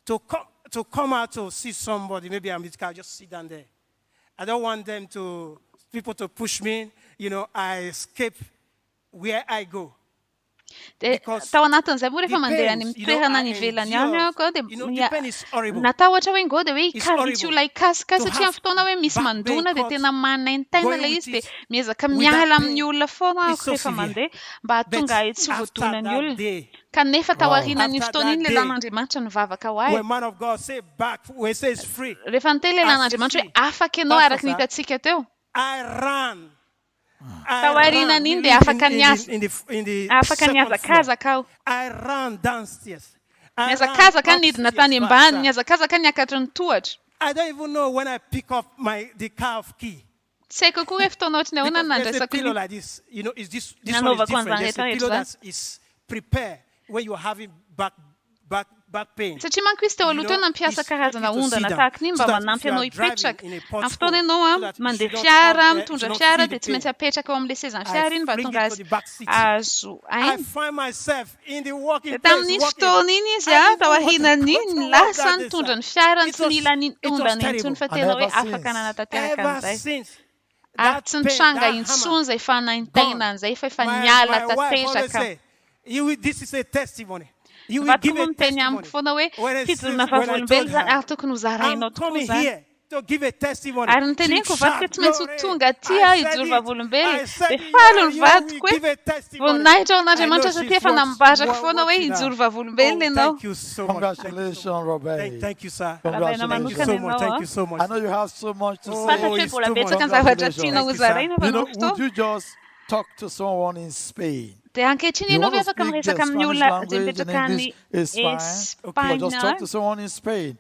to come out to see somebody, maybe I'm in the car, just sit down there. I don't want people to push me. I escape where I go. Tao anatin'izay moa rehefa mandeha any amin'ny toerana ny ivelany any ako dia natao ohatra hoe ngô dia hoe hikasika tsy olona hikasika satria amin'ny fotoana hoe misy mandona dia tena manentena ilay izy dia miezaka miala amin'ny olona foana ako rehefa mandeha mba hahatonga ahy tsy voadonan'ny olona. Kanefa tao aorianan'iny fotoana iny le làn'Andriamanitra nivavaka ho ahy. Rehefa niteny le làn'Andriamanitra hoe afaka ianao araka ny hitantsika teo. Tao aorianan'iny dia afaka niazakazaka aho. Niazakazaka nidina tany ambany, niazakazaka niakatra ny tohatra. I don't even know when I pick up the car of key. Tsy haiko koa hoe fotoana ohatrany ahoana ny nandraisako pillow like this. This one is different. There's a pillow that is prepared when you're having back pain. Satria manko izy teo aloha teo nampiasa karazana ondana tahaka ny mba manampy anao hipetraka. Amin'ny fotoana ianao mandeha fiara, mitondra fiara dia tsy maintsy apetraka eo amin'ilay sezan'ny fiara iny mba tonga azo ainy. Dia tamin'iny fotoana iny izy tao aorianan'iny lasa nitondra ny fiara tsy nila ny ondana intsony fa tena hoe afaka nanatanteraka an'izay. Ary tsy nitranga intsony izay fanaintenana an'izay fa efa niala tanteraka. This is a testimony. Vatoko miteny amiko foana hoe fijorona vavolombelona zany ary tokony ho zarainao tokoa zany. to give a testimony. Ar não tem nem kuvat ket men sutunga tia idzurva volumbe. De falun vatque. Vonaijo na demanta se tefa na mbaja kfona we idzurva volumbe ne no. Thank you so much. Congratulations, Robert. Thank you, sir. Congratulations. Thank you so much. Thank you so much. I know you have so much to say. Would you just talk to someone in Spain? Te anche cine non aveva come resa camnulla language and English is fine. Okay, just talk to someone in Spain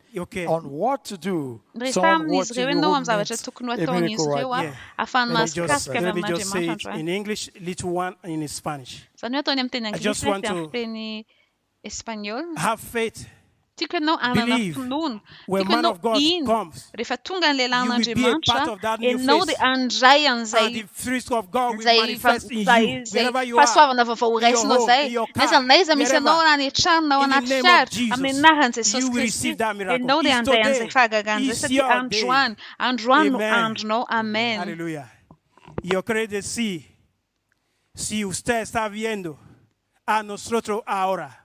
on what to do. Someone watching you who needs a miracle right now. Let me just say it in English, little one in Spanish. I just want to have faith. Believe when man of God comes, you will be a part of that new face. And the fruit of God will manifest in you, wherever you are, in your home, in your car, wherever. In the name of Jesus, you will receive that miracle. It's today. It's your day. Amen. Aleluya. Yo quiero decir, si usted está viendo a nosotros ahora,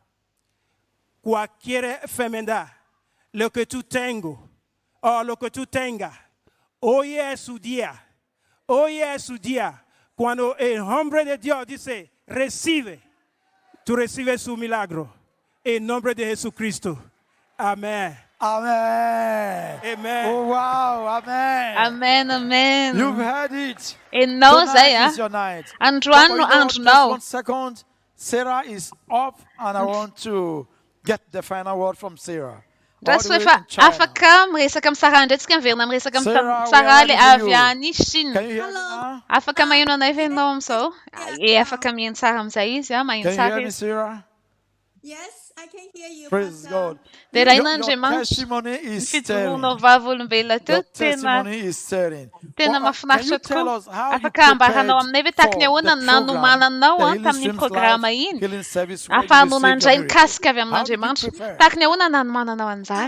cualquier enfermedad, lo que tú tengo o lo que tú tengas, hoy es su día. Hoy es su día. Cuando el hombre de Dios dice, recibe, tú recibes su milagro. En nombre de Jesucristo. Amén. Amen. Amen. Oh, wow. Amen. Amen. Amen. You've heard it. And now, tonight is your night. And now. 1 second. Sarah is up, and I want to get the final word from Sarah. Raswefa afakam resakam sarandet kan ver nam resakam sarale aviani shin. Afakam ayun na even nom so. E afakam yin saram sais ya mayin saris. Can you hear me, Sarah? Yes, I can hear you. Praise God. Your testimony is stirring. Your testimony is stirring. Can you tell us how you prepared for the program, the Healing Service where you received your miracle? How did you prepare? I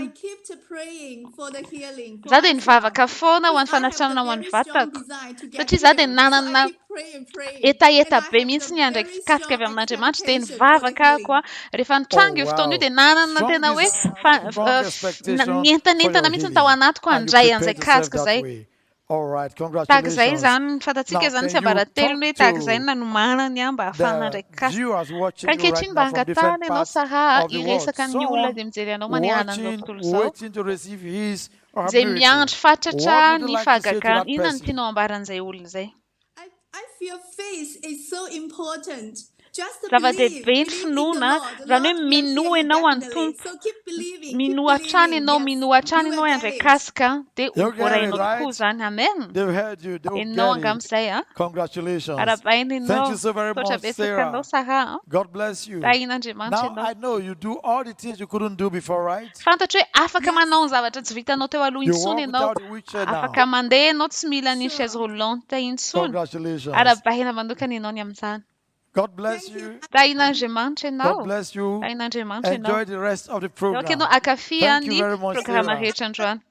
kept praying for the healing. Zadin fava kafona wan fanasam na wan fatak. Zachi zadin nana eta bemisnyande kaska vem na demant den vava ka kwa refan chang uftonu de nana na denawe nienta na mitsan tawanat kwa anjayan ze kaska zai. All right, congratulations. Tak zai zan fatatike zan se baratelni tak zai na numana nyamba fana de kas. Kan kechin bangatane no saha iresa kan nyula demzeria no mani anan waiting to receive his or her Zemian fachacha ni fagaka inan tinombaran zai ulze. I feel faith is so important. Zava de bent nuna, zanu minue no antum. Minua chani no en rekaska de ukore no kuzan amen. They've heard you. In no gam say. Congratulations. Thank you so very much, Sarah. God bless you. Now I know you do all the things you couldn't do before, right? Fanta che afaka manon zava te zvita no te walu insune no. Afaka mande no tsmila ni chez roulante insun. Congratulations. Ara bahina manduka ni non yamsan. God bless you. God bless you. Enjoy the rest of the program. Thank you very much, Sarah.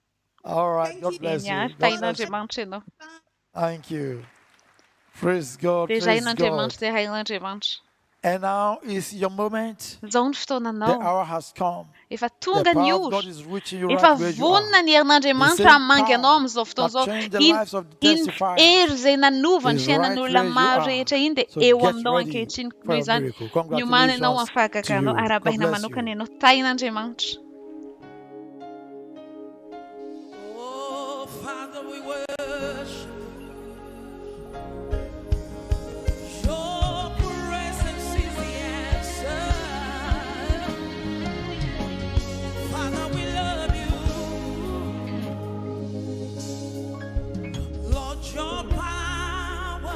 All right. God bless you. Thank you. Praise God. Praise God. And now is your moment. The hour has come. The power of God is reaching you right where you are. The same power that changed the lives of the testifiers is right where you are. So get ready for a miracle. Congratulations to you. God bless you. Oh, Father, we worship. Your power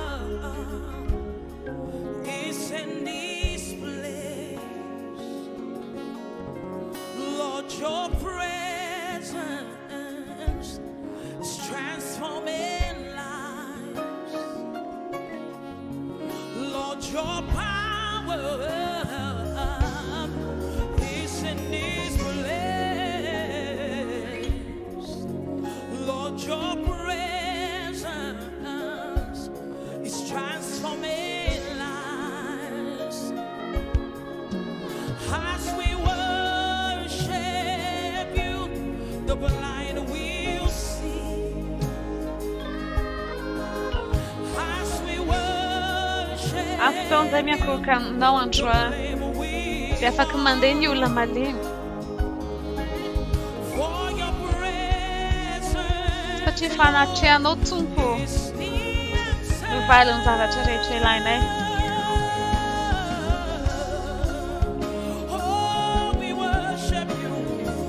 is in this place. Lord, your presence is transforming lives. Lord, your power is in this place. Lord, your transforming lives. As we worship you, the blind will see. Tonda minha kuka não anjwa. Ya fakamande nyula malim. Patifana tia no tumpo. No valon zava tere line.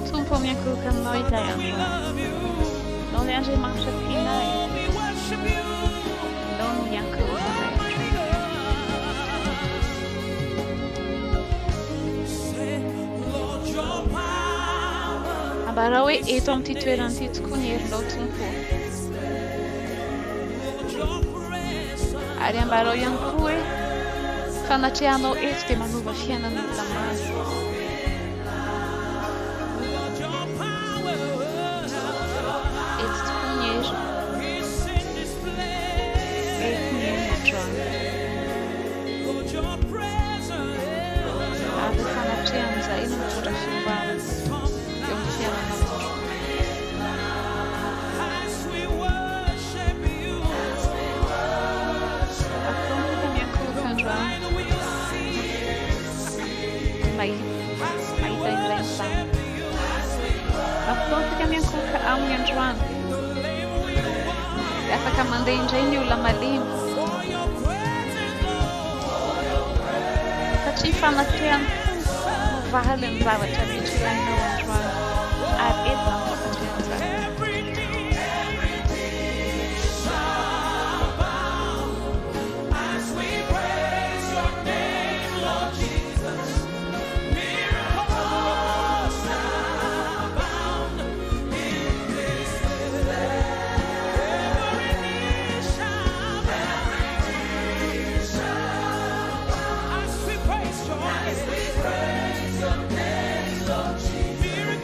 Tumpo minha kuka no ideia. Não lhe age mancha fina. Não minha kuka. Barawe etom tituerantit kunir lo tumpo. Arian baro yang kue. Fanatiano este manuva fiena no tamas. Este kunir. Et kunir natron. Ave fanatianza in un pura filmare. Afaka mandei engenho la malim. Kachifana tian vahalen zava chabichila no anjwan. Ad edam patianza. Miracles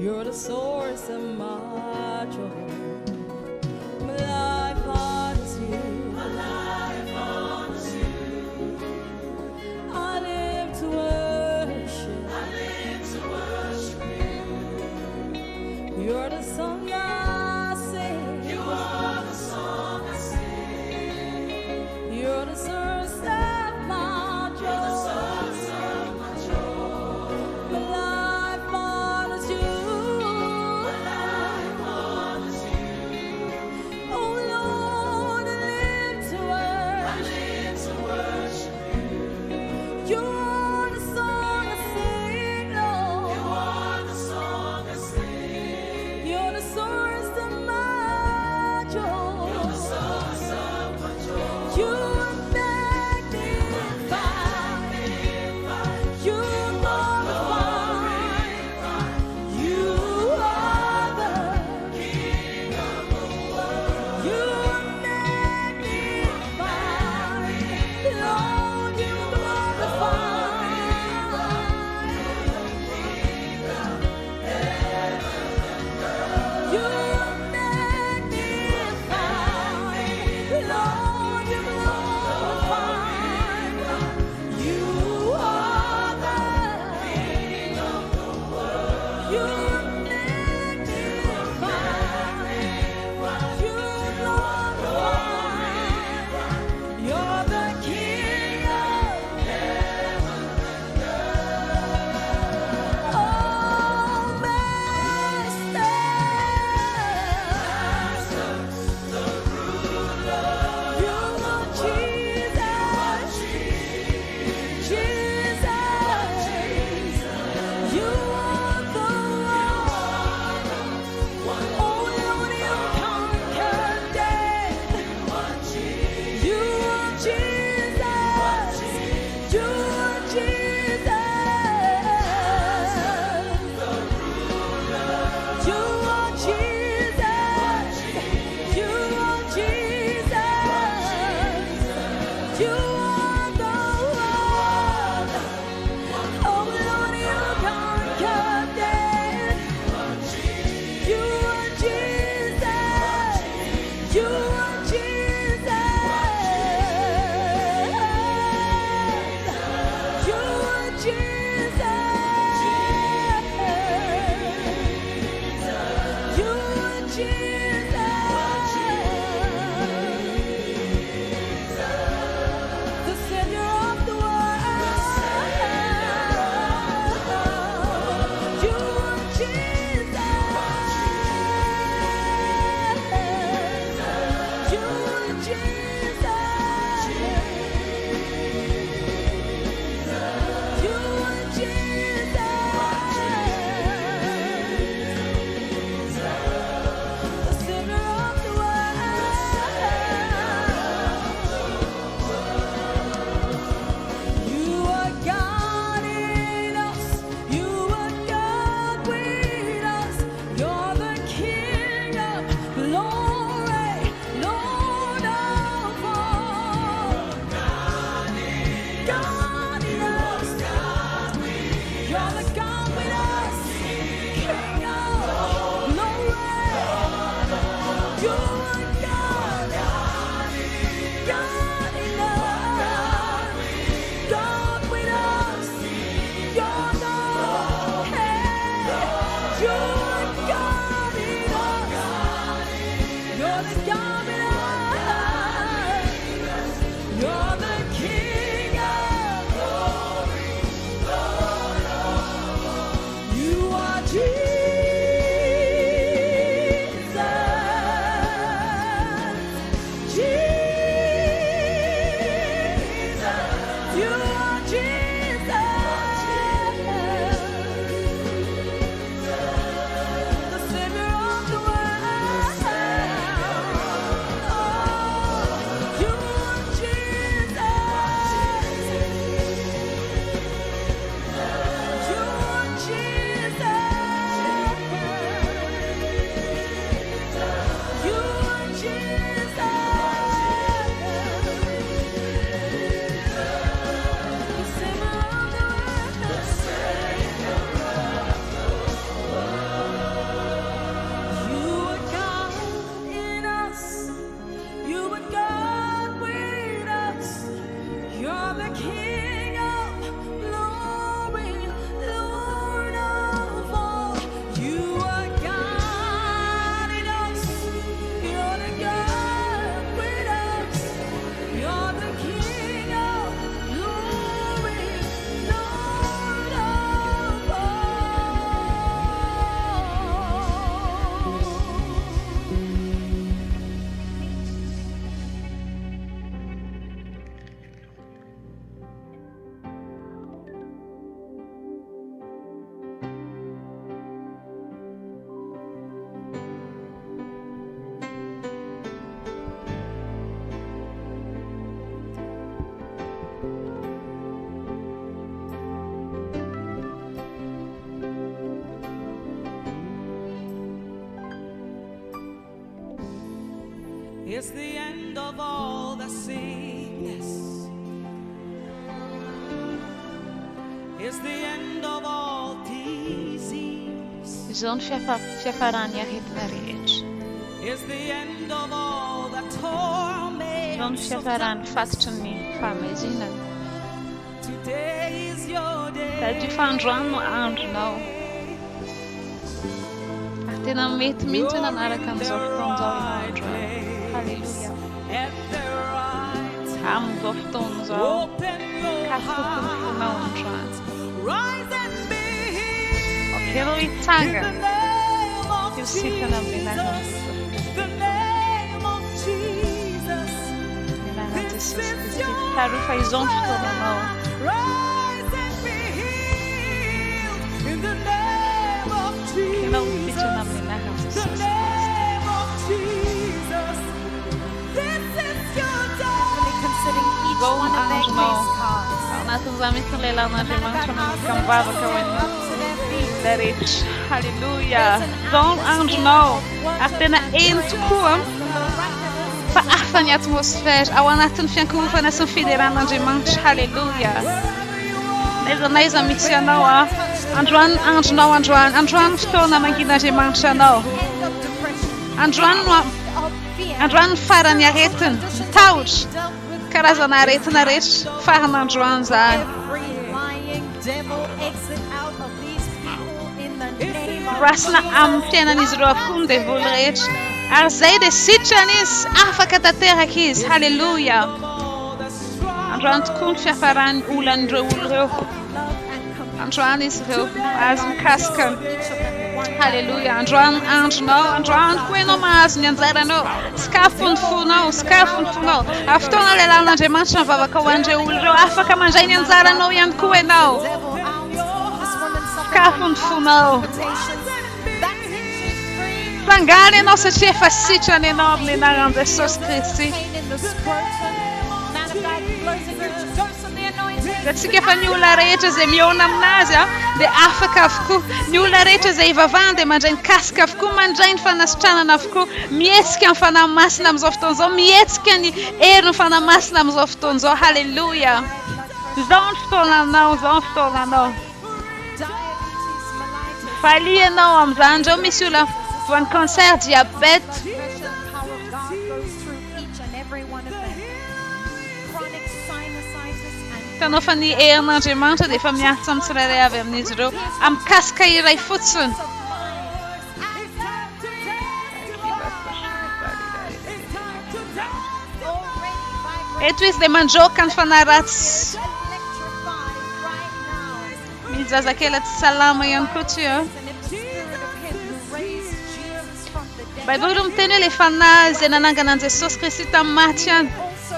You're the source of my joy. My life honors you. My life honors you. I live to worship. I live to worship you. You're the song I sing. You are the song I sing. You're the source of my joy. You're the source of my joy. My life honors you. My life honors you. Oh Lord, I live to worship. I live to worship you. You're the song I sing, Lord. You are the song I sing. You're the source of my joy. You're the source of my joy. You are magnified. You are glorified. You are the King of the world. You are magnified. Lord, you are glorified. You are magnified. Lord, you are glorified. You are the King of the world. You are magnified. You are glorified. You're the King of heaven and earth. Oh, Master, the ruler. You are Jesus. Jesus. You are the one. Oh, Lord, you conquered death. You are Jesus. You are Jesus. You are Jesus. You are Jesus. You are the one. Oh Lord, you conquered death. You are Jesus. You are Jesus. You are Jesus. You are Jesus. The Savior of the world. You are Jesus. You are Jesus. You are Jesus. The Savior of the world. You are God in us. You are God with us. You're the King of glory, Lord of It's the end of all the sickness. It's the end of all disease. Zon fiafarania hitlerich. It's the end of all the torment. Zon fiafaran fatchuni famezina. Today is your day. That you found John no. Tena met mintu na nara comes off from the Hallelujah. Ham of tones of Rise and be healed. Okay, tanga. You see the name of Jesus. This is Rise and be healed in the name of Jesus. The name of Jesus. This is your day. Considering each one of their grace cards. Hallelujah. Don't know. After an end kuam. Faafan atmosfera. Awanatun fiankufa na sufidera de manch. Hallelujah. Neza missionawa. Andran stona magina de mancha no. Andran faran yareten. Touch. Karazana retna rich. Faran Andran za. Rasna amtena nizro funde volrech. Arzaide sitchanis afakata terra kis. Hallelujah. Andran kun faran ulandro ulro. Andran is ro as kaskan. Hallelujah. Andran kweno mas nyanzara no. Skafun funo. Aftona le lana de mancha vava kawanje ulro afaka manjai nyanzara no yan kueno. Skafun funo. Sangare nossa chefa sitcha enorme na randa soskristi. That's que fa nyula recha ze miona mnazia de afakafku nyula recha ze ivavande manjain kaskafku manjain fanaschana nafku mietskan fana masnam zoftonzo mietskan erno fana masnam zoftonzo. Hallelujah. Zonstola no. Falie no amzanjo misula van cancer diabete. Tano fani erna de manta de famia samsrere avem nizro am kaska irai futsun. Etwis de manjokan fanarats. Mizaz aquela salama yan kutia. Bible tene le fanas e nananga nan Jesus Christa matian.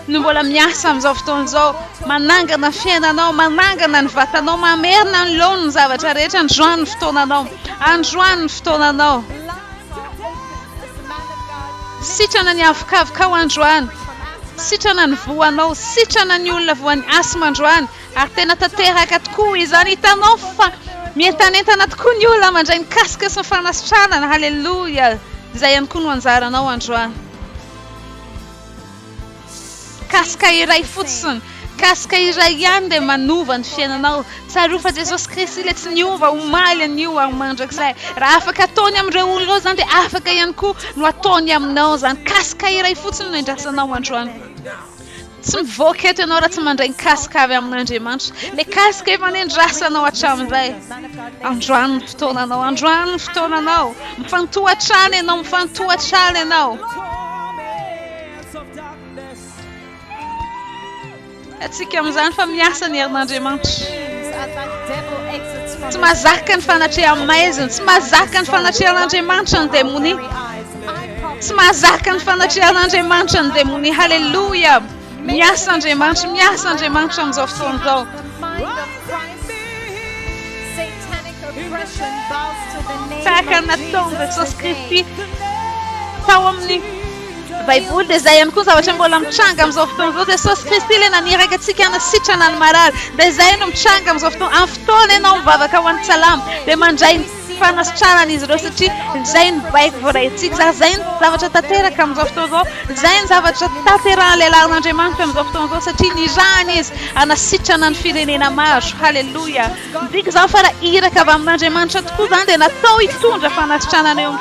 Nubola miasam zoftonzo mananga na fiena no mananga nan vata no mamer nan lon zavatareta Joan ftona no. Sichana nyafkav kawan Joan. Sichana nvua no sichana nyula vuan asman Joan. Artena tatera kat kuizani tanofa. Mietaneta nat kunyula manjain kaskas no fanas chana. Hallelujah. Zayan kunwan zara no Joan. Kaska irai futsun, kaska irai yande manuvan fiena nau. Sarufa Jesus Christ let's nyuva umalha nyua umanja ksai. Rafa katonyam reulro zande afaka yanku no atonyam no zan kaska irai futsun no indrasa nau Joan. Tsum voket no ora tsmandra kaska ave amnanje manch. Le kaska evan indrasa no acham zai. Joan ftona no. Mfantua chale no. Etsik amzan famiasa nerna de manch. Tsmazakan fanachi amazing. Tsmazakan fanachi alanje manchan demuni. Tsmazakan fanachi alanje manchan demuni. Hallelujah. Miasan de manchan zoftonzo. Sakan na tonga soskristi. Tawamni. Bible design kun sa wachembola mchanga mzofton zote so Christile na nirega tsikana sichana almaral design mchanga mzofton aftone na mvava kawan salam de manjain fanasitrahana izy ireo satria izay ny baiko voaraintsika zay ny zavatra tanteraka amin'izao fotoana izao zay ny zavatra tanterahan'ilay lalan'Andriamanitra amin'izao fotoana izao satria nirahana izy hanasitrana ny firenena maro. Halleluja. Midika izao fa raha iraka avy amin'Andriamanitra tokoa zany dia natao hitondra fanasitranana eo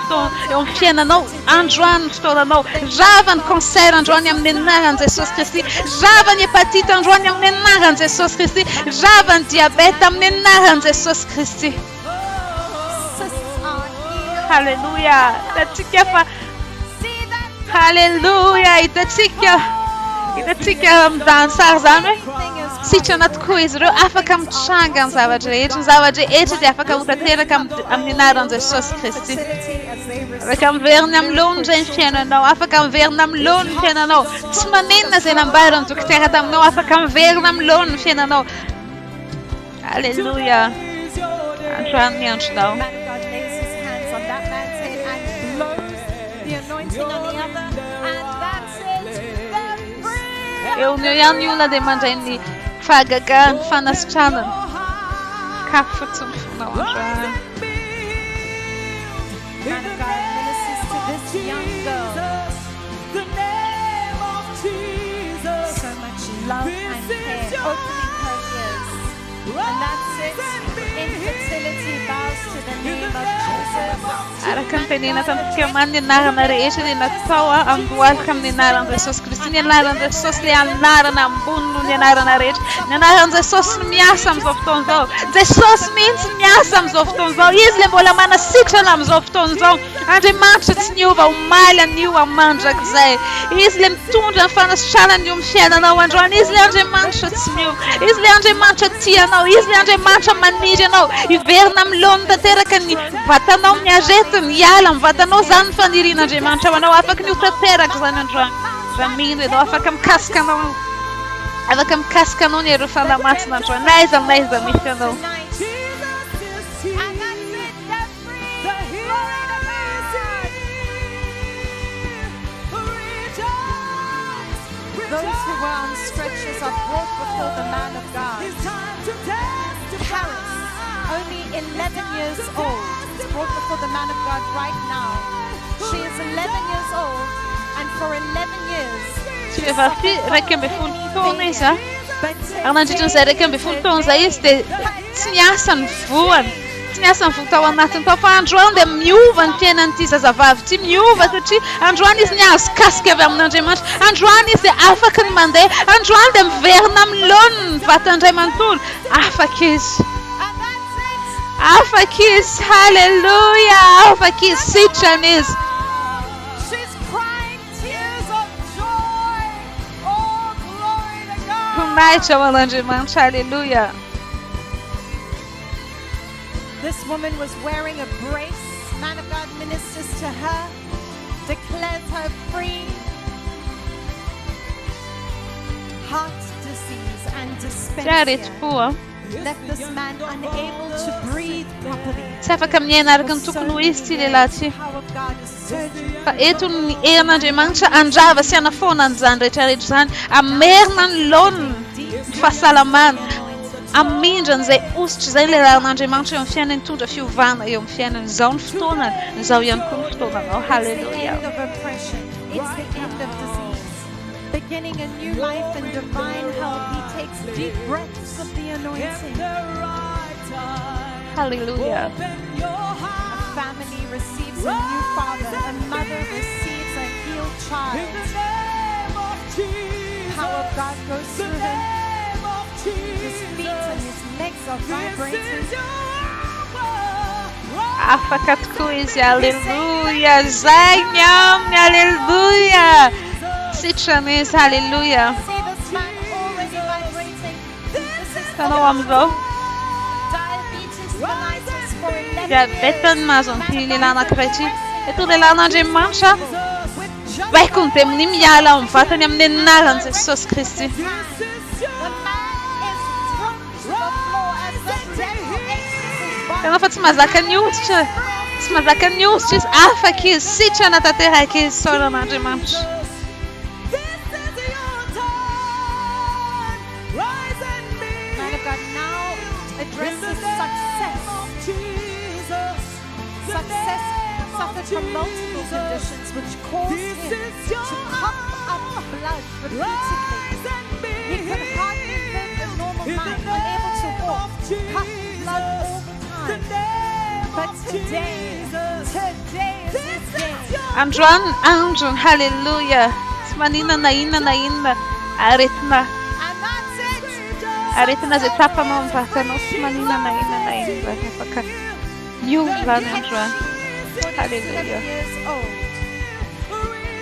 amin'ny fiainanao androany ny fotoananao. Rava ny cancer androany amin'ny anaran'i Jesosy Kristy. Rava ny hepatite androany amin'ny anaran'i Jesosy Kristy. Rava ny diabeta amin'ny anaran'i Jesosy Kristy. Halleluja. Hitatsika fa halleluja. Hitatsika amin'izany sary zany hoe sitrana tokoa izy ireo afaka mitranga ny zavatra rehetra. Ny zavatra rehetra dia afaka ho tanteraka amin'ny anaran'i Jesosy Kristy. Afaka miverina amin'ny lony izay ny fiainanao. Afaka miverina amin'ny lony ny fiainanao. Tsy manenina izay nambaran'ny dokotera taminao. Afaka miverina amin'ny lony ny fiainanao. Halleluja. Androany ny andronao. Eo ny ihany ny olona dia mandray ny fahagagahany, fanasitranany. Kafy fotsiny fonao androany. Man of God ministers to this young girl. So much love and care, opening her ears. And that's it. Infertility bows to the name of Jesus. Araka ny tenena tantika many ny anarana rehetra dia natao amboarika amin'ny anaran'i Jesosy Kristy. Ny anaran'i Jesosy ilay anarana ambony noho ny anarana rehetra. Ny anaran'i Jesosy no miasa amin'izao fotoana izao. Jesosy mihitsy no miasa amin'izao fotoana izao. Izy ilay mbola manasitrana amin'izao fotoana izao. Andriamanitra tsy niova omaly anio amandrak'izay. Izy ilay mitondra ny fanasitranany io amin'ny fiainanao androany. Izy ilay Andriamanitra tsy miova. Izy ilay Andriamanitra tianao. Izy ilay Andriamanitra maniry anao. Iverina amin'ny lony tanteraka ny vatanao miaretiny hiala amin'ny vatanao zany ny fanirian'Andriamanitra ho anao. Afaka ny ho tanteraka zany androany. Raha mino ianao afaka mikasika anao ny ero fandamasina androany. N'aiza misy anao. Those who were on stretchers are brought before the man of God. Paris, only 11 years old, is brought before the man of God right now. She is 11 years old, and for 11 years, raika ambin'ny folo taona izy anandritran'izay raika ambin'ny folo taona izay izy dia tsy niasa ny voany. Tsy niasa ny voa tao anatiny tao fa androany dia miova ny fiainan'ity zazavavy ity. Miova satria androany izy niazo kasika avy amin'Andriamanitra. Androany izy dia afaka ny mandeha. Androany dia miverina amin'ny lony ny vatandray manontolo. Afaka izy. Afaka izy. Halleluja. Afaka izy. Sitrana izy. Maitra ho an'Andriamanitra. Halleluja. This woman was wearing a brace. Man of God ministers to her, declares her free. Heart disease and dyspepsia left this man unable to breathe properly. Tsy afaka miainaraka ny tokony ho izy ty lehilahy ty. Fa eto ny herin'Andriamanitra andrava sy anafoana an'izany rehetrarehetra izany. Amerina ny laoniny ny fahasalamana. Amindra n'izay ositra izay ilay lalan'Andriamanitra eo amin'ny fiainany tondra fiovana eo amin'ny fiainany. Izao ny fotoanany, izao ihany koa ny fotoananao. Halleluja. It's the end of disease. Beginning a new life and divine health. He takes deep breaths of the anointing. Hallelujah. A family receives a new father. A mother receives a healed child. Power of God goes through him. His feet and his legs are vibrating. Afaka tokoa izy. Hallelujah. Zay nyamny. Hallelujah. Sitrana izy. Hallelujah. See this man already vibrating. Tanao amizao. Diabetes mellitus for 11 Diabeta ny mahazo an'ity lehilahy anankiray ity. Eto lehilahin'Andriamanitra baikony dia amin'ny miala amin'ny vatany amin'ny anaran'i Jesosy Kristy. Tanao fa tsy mahazaka ny hoditra. Tsy mahazaka ny hoditra izy. Afaka izy. Sitrana tanteraka izy. Saoran'Andriamanitra. Man of God now addresses success. suffered from multiple conditions which caused him to cough up blood repeatedly. He could hardly live a normal life, unable to walk, cough blood all the time. But today is his day. Andron, hallelujah. Manina naina, aritna. Aritna ze tapa momba, kanos manina naina, paka. New Andron, hallelujah. Years old,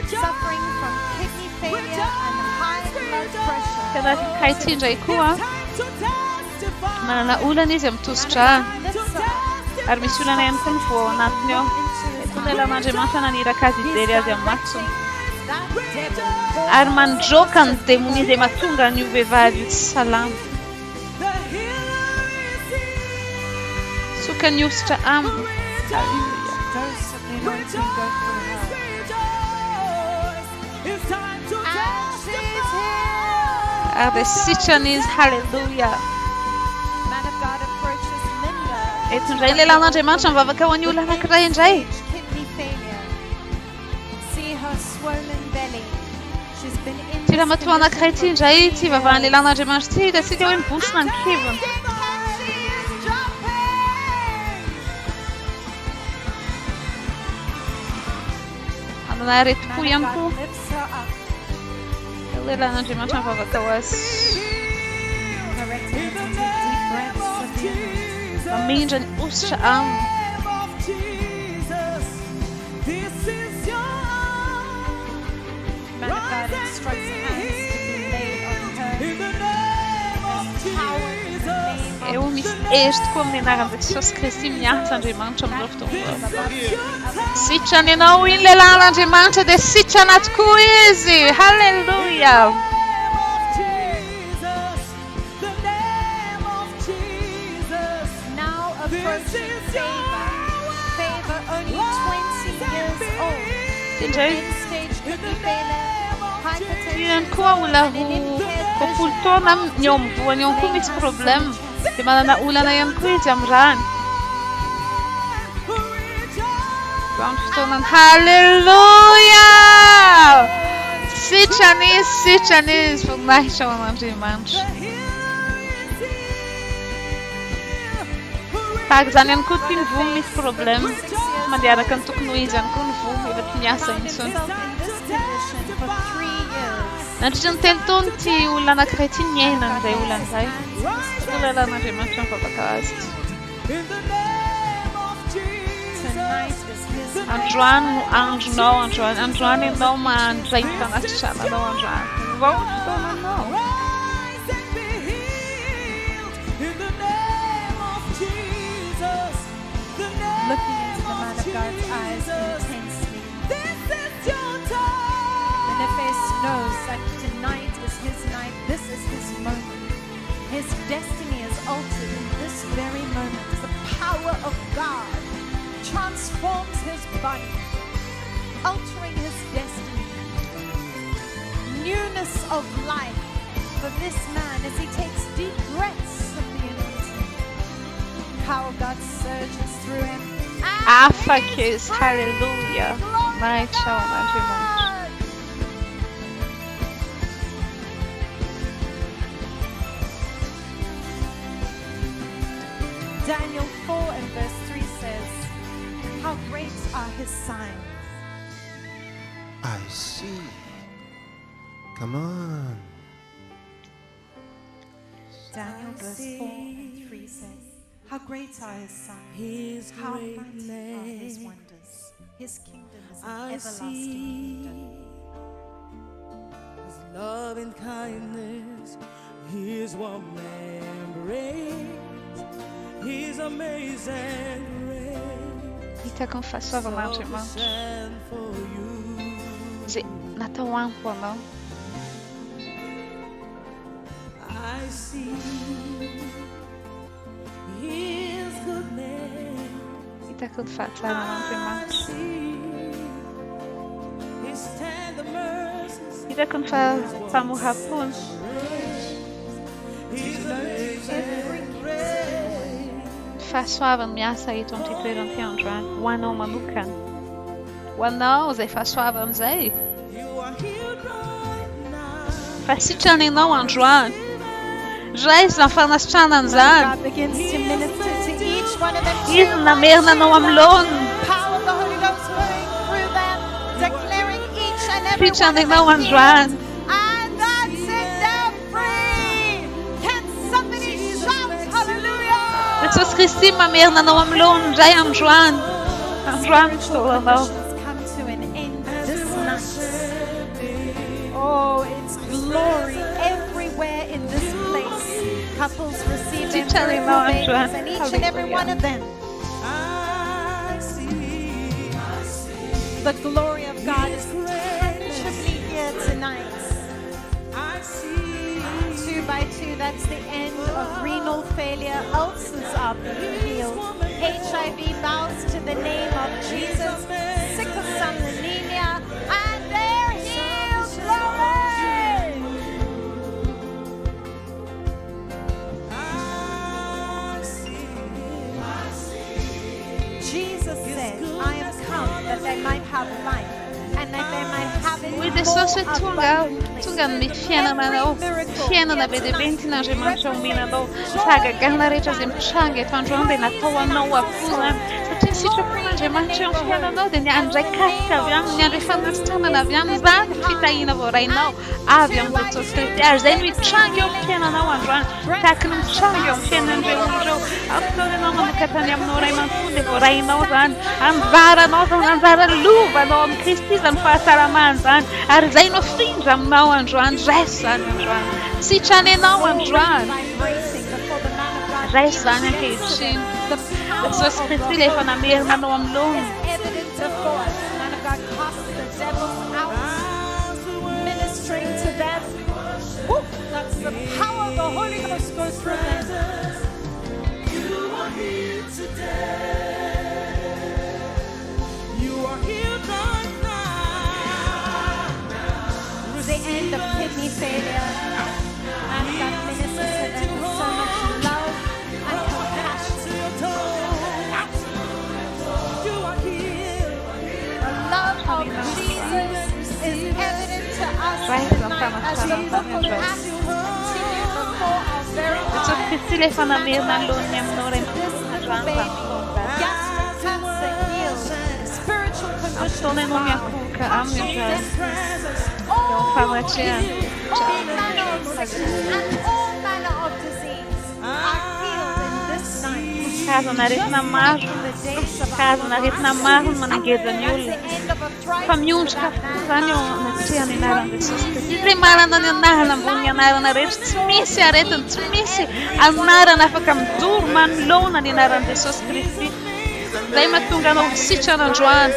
suffering from kidney failure and high blood pressure. Kana kaiti jaikuwa. Mana ula ni zemtustra. Armisula na yamkunfo natnyo. Tunela majemata na nirakazi deria zematsu. Arman jokan demunize matunga nyuvevali salam. Suka nyustra am. The situation is hallelujah. Man of God approaches Linda. Et tunjaile la nanje mancham vavakawani ula nakrai njai. Kidney failure. See her swollen belly. She's been in Tila matuana kreti njai ti vavani la nanje manchti da si dewin busnan kivun. Anarit puyanku. Lela nanje mancham vavakawas. Aminjan ustra am. Man of God instructs hands to be laid on her. There's power in the name of Eu mis est kom ni naran de sos Kristi mjahtan de mancham loftum. Sichan ni no in le laran de mancha de sichan at kuizi. Hallelujah. now approaching favor only 20 years old. End-stage kidney failure, hypertension, Kwa ula ko pultona nyom bu nyom ku mis problem. Di mana na ula na yan kuiz amran. Bamstonan hallelujah. Sichanis for night on the manch. Tak zanian kutin vum mis problem. Mandiara kan tuk nuizan kun vum ivet nyasa insun. Načian telton ti ula na kretin njenan da ulan zaj. Ula la na žemačan pa bakast. Anjuan no man zaita na čala no Anjuan. Vou što na no. Looking into the man of God's eyes intensely. Manifest knows that tonight is his night. This is his moment. His destiny is altered in this very moment. The power of God transforms his body, altering his destiny. Newness of life for this man as he takes deep breaths of the anointing. Power of God surges through him. Afakis, hallelujah. My child, my Daniel 4 and verse 3 says, how great are his signs. I see. Come on. Daniel verse 4 and 3 says, how great are his signs, how mighty are his wonders. His kingdom is an everlasting kingdom. His love and kindness, his warm embrace, his amazing grace. Ita confessava mais irmãos. Natal amplo, não? I see his goodness. Ita confessava mais irmãos. His tender mercies. Ita confessava o rapun. fahasoavany miasa eto amin'ity toerana ity androany ho anao manokana ho anao izay fahasoavana izay fa sitrany ianao androany raisa ny fanasitranany zany izy namerina anao amin'ny laoniny sitrany ianao androany Jesús Kristy mamerina anao amin'ny laoniny indray androany androany fotoanao Oh, it's glory everywhere in this place. Couples receiving beautiful babies, and each and every one of them. The glory of God is tangibly here tonight. 2 by 2, that's the end of renal failure. Ulcers are being healed. HIV bows to the name of Jesus. Sickle cell anemia, and they're healed. Glory! Jesus said, I am come that they might have life. And that they might have it more abundantly. Fiainana be dia be ny tian'Andriamanitra omenanao fahagagana rehetra izay mitranga eto androany dia natao anao avokoa zany satria sitrapon'Andriamanitra eo amin'ny fiainanao dia ny andray kasika avy aminy ny andray fanasitranana avy aminy zany fitahiana voarainao avy amin'ny Jesosy Kristy ary izay no hitranga eo amin'ny fiainanao androany tahaka ny mitranga eo amin'ny fiainan'ireo olon'ireo ampitonanao manokatany aminao ray aman-po dia voarainao zany anjaranao zany anjara lovanao amin'ny Kristy zany fahasalamana zany ary izay no findra aminao androany raisy zany androany sitrany ianao androany raisy zany ankehitriny Jesosy Kristy ilay efa namerina anao amin'ny laoniny ministering to them. Woo, that's the power of the Holy Ghost goes through them. You are here today. You are here right now. Through the end of kidney failure, and God ministers to them with so much love and compassion. You are here. The love of Jesus is evident to us tonight as the book of Acts continue before our very eyes. This little baby, gastric cancer healed, spiritual conditions all manner of sickness and all manner of disease are healed in this night. Caso na aretina marro manangeza ny olona fa miondrika zany eo anatrehany anarana Jesosy Kristy izay marana ny anarana ambony anarana rehetra tsy misy aretiny tsy misy anarana afaka midoro manolona ny anaran'i Jesosy Kristy izay mahatonga anao sitrana androany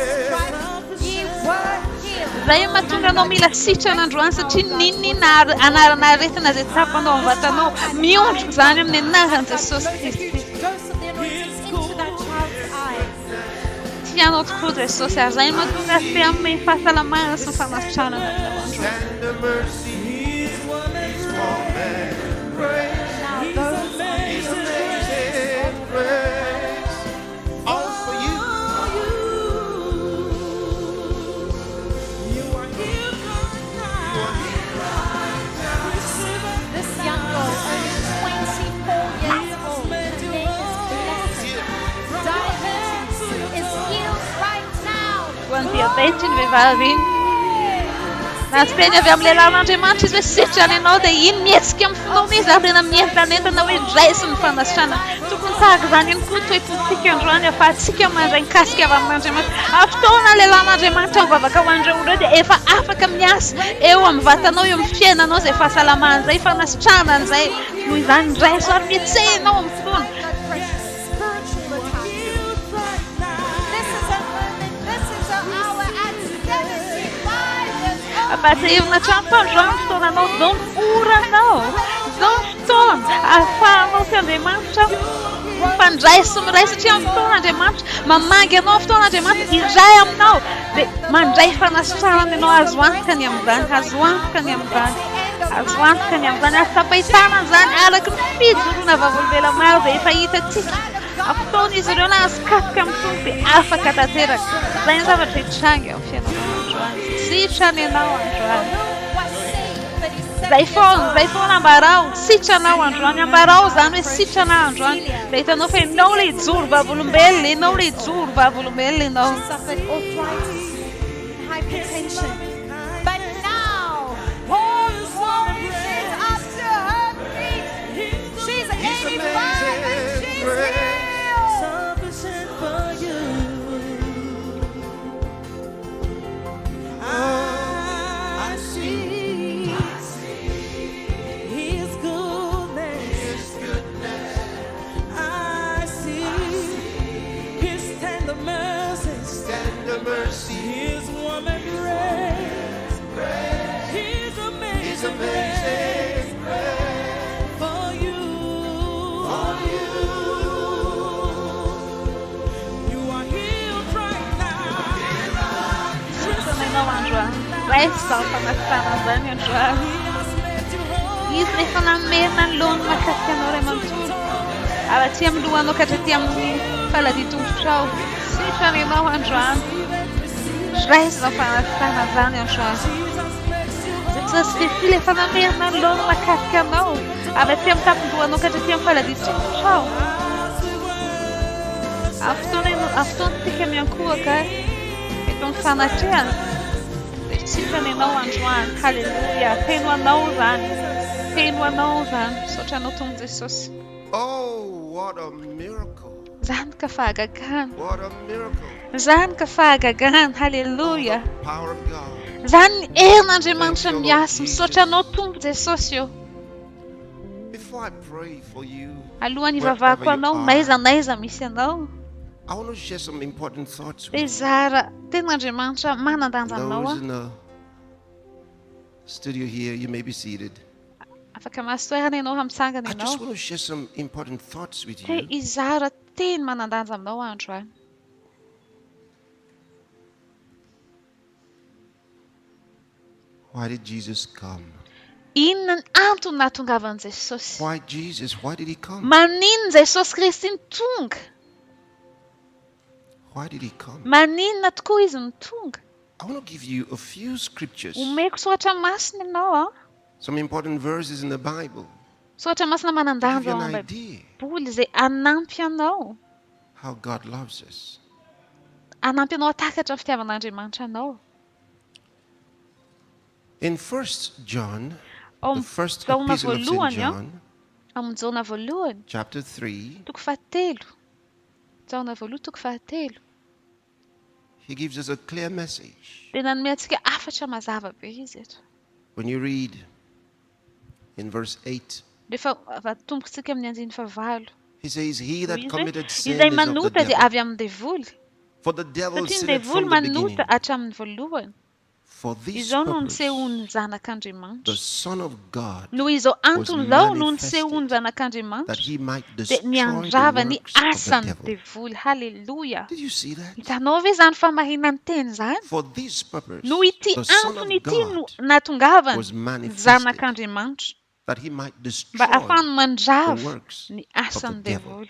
izay mahatonga anao mila sitrana androany satria ninina anarana aretina izay tapanao amin'ny vatanao miondrika zany amin'ny anaran'i Jesosy Kristy Tianao tokoa Jesosy ary izay mahatonga sy amin'ny fahasalamana sy ny fanasitranana This young girl, only 24 years old, her name is Blessing. Diabetes is healed right now. Quando diabetes ny vehivavy iny nasiteny avy amin'ny lehilahin'Andriamanitra izy hoe sitrany ianao dia iny mihetsika amin'ny fotoana izy ary tena mientanentana hoe raisy ny fanasitranana tokony tahaka izany ihany koa toetontsika androany ahafahantsika mandray mikasika avy amin'Andriamanitra amin'ny fotoana lehilahin'Andriamanitra mivavaka ho an'ireo olona dia efa afaka miasa eo amin'ny vatanao eo amin'ny fiainanao izay fahasalamana izay fanasitranana izay noho izany raisy ary mihetsehanao amin'ny fotoana Apatrehina trano androany fotoananao zao ny oranao zao ny fotoana ahafahanao sy Andriamanitra mifandraisy miray satria amin'ny fotoan'Andriamanitra mamangy anao amin'ny fotoan'Andriamanitra iray aminao dia mandray fanasitranana ianao azo antoka ny amin'izany azo antoka ny amin'izany azo antoka ny amin'izany ary tapahitana an'izany araka ny fijoroana vavolombela maro dia efa hitantsika Fotoana izy ireo nahasikafika amin'ny tompo afaka tanteraka. Izay ny zavatra hitranga eo fiainanao androany. Sitrany ianao androany. Zay foana ambarao, sitranao androany. Ambarao zany hoe sitranao androany. Dia hitanao fa ianao ilay ijoro vavolombelona, ianao ilay ijoro vavolombelona ianao. Hypertension. But now, all woman is up to her feet. She's 85 and she's healed. Sufficient for you. I see His goodness. I see His tender mercies. His warm embrace. His amazing grace for you. You are healed right now. Sitrany androany. Resta fanasana zany androany. Izy rehefa namerina ny lohany makasika anao ray manontolo. Avy amin'ny lohanao ka hatraty amin'ny faladian-tongotrao. Sitrany ianao androany. Resta fanasana zany androany. Jesosy Kristy rehefa namerina ny lohany makasika anao. Avy amin'ny tapon-dohanao ka hatraty amin'ny faladian-tongotrao. Amin'ny fotoanantsika miankohaka eto ny fanatrehana. Sitrany ianao androany. Halleluja. Teno anao zany. Teno anao zany. Misaotra anao tompon Jesosy. Oh, what a miracle. Zany ka fahagagana. What a miracle. Zany ka fahagagana. Halleluja. Power of God. Zany herin'Andriamanitra miasa. Misaotra anao tompo Jesosy io. Before I pray for you, Alohany ivavahako anao, naiza misy anao. I want to share some important thoughts with Dia zara ten'Andriamanitra manandanja aminao. those in the studio here. You may be seated. Afaka masoerana ianao hamitsangana I just ianao. want to share some important thoughts with Dia you. izara teny manandanja aminao androany. Why did Jesus come? Inona ny antony nahatongavan'i Jesosy? Why Jesus? Why did He come? Maninona Jesosy Kristy ny tonga? Why did He come? Maninona tokoa izy ny tonga? I want to give you a few scriptures, Omeko soratra masina ianao. some important verses in the Bible, Soratra masina to give manandanja you ao an amin'ny idea Baiboly izay anampy anao. how God loves us. Anampy anao atakatra ny fitiavan'Andriamanitra anao. In 1 John, Ao the first Jaona epistle of St. voalohany, John, amin'ny Jaona voalohany, chapter 3, toko fahatelo. Jaona voalohany toko fahatelo. he gives us a clear message. Dia nanome antsika afatra mazava be izy eto. When you read in verse 8, Dia tombokontsika amin'ny andiny favalo. he says, He that committed sin Izay is of the manota dia devil. avy amin'ny devoly. For the devil Satria ny sinned devoly from the beginning. manota hatramin'ny voalohany. For this Izao no purpose, nisehony the zanak'Andriamanitra. Son of God Noho izao was antony izao no manifested nisehony that zanak'Andriamanitra he might dia destroy niandrava the ny works of the asan'ny devil. devoly. Halleluja. Did you see that? Hitanao ve zany famahinany teny zany? For this purpose, No ity the Son antony of ity no God nahatongavany was manifested zanak'Andriamanitra that he might mba destroy ahafahany the mandrava works ny of asan'ny the devil. devoly.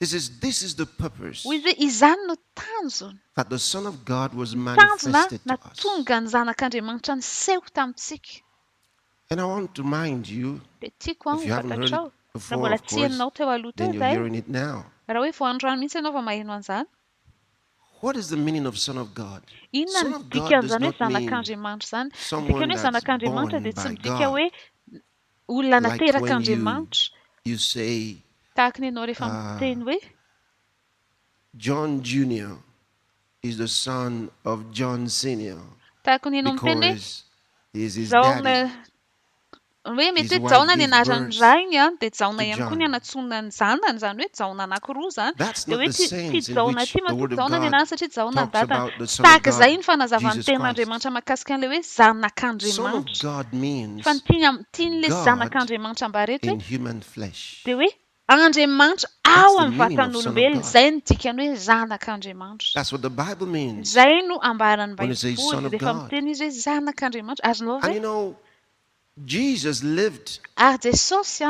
He says, This is the purpose Hoy izy izany no tanjony. that the Son of God was Tanjona manifested to us. natonga ny zanak'Andriamanitra niseho tamintsika. And I want to remind you, Dia tiako if you haven't heard fantatrao. it Raha before, mbola of tsy course, hainao teo aloha then teo you're izay. hearing it now. Raha hoe vao androany mihitsy ianao fa maheno an'izany. What is the meaning of Son of God? Inona Son ny of God dikan'izany does hoe not mean zanak'Andriamanitra zany? someone Dikany hoe that's zanak'Andriamanitra born dia tsy by midika God. hoe olona Like when naterak'Andriamanitra. you say, Tahaka ny ianao rehefa miteny hoe John Jr. is the son of John Sr. tahaka ny ianao miteny hoe because he is his Jaona daddy. hoe mety His hoe wife Jaona ny gave anarany birth rainy dia Jaona to ihany koa John. ny anatsoina ny zanany zany hoe Jaona anankiroa zany. That's Dia not hoe the ty sense in Jaona which ty the Word maty of Jaona ny God anany satria Jaona ny talks datany. about the Tsy Son of tahaka izay God, ny fanazavan'ny Jesus Christ. ten'Andriamanitra mahakasika an'ilay hoe Son of zanak'Andriamanitra. God means Fa ny tian'ilay God zanak'Andriamanitra ambarety in hoe human flesh. dia hoe Andriamanitra ao the amin'ny meaning of Son of vatan'olombelona. God. Izay ny dikany hoe zanak'Andriamanitra. That's what the Bible means. Izay no ambaran'ny When it says Son Baiboly of rehefa God. miteny izy hoe zanak'Andriamanitra. Azonao And ve? you know, Jesus lived Ary Jesosy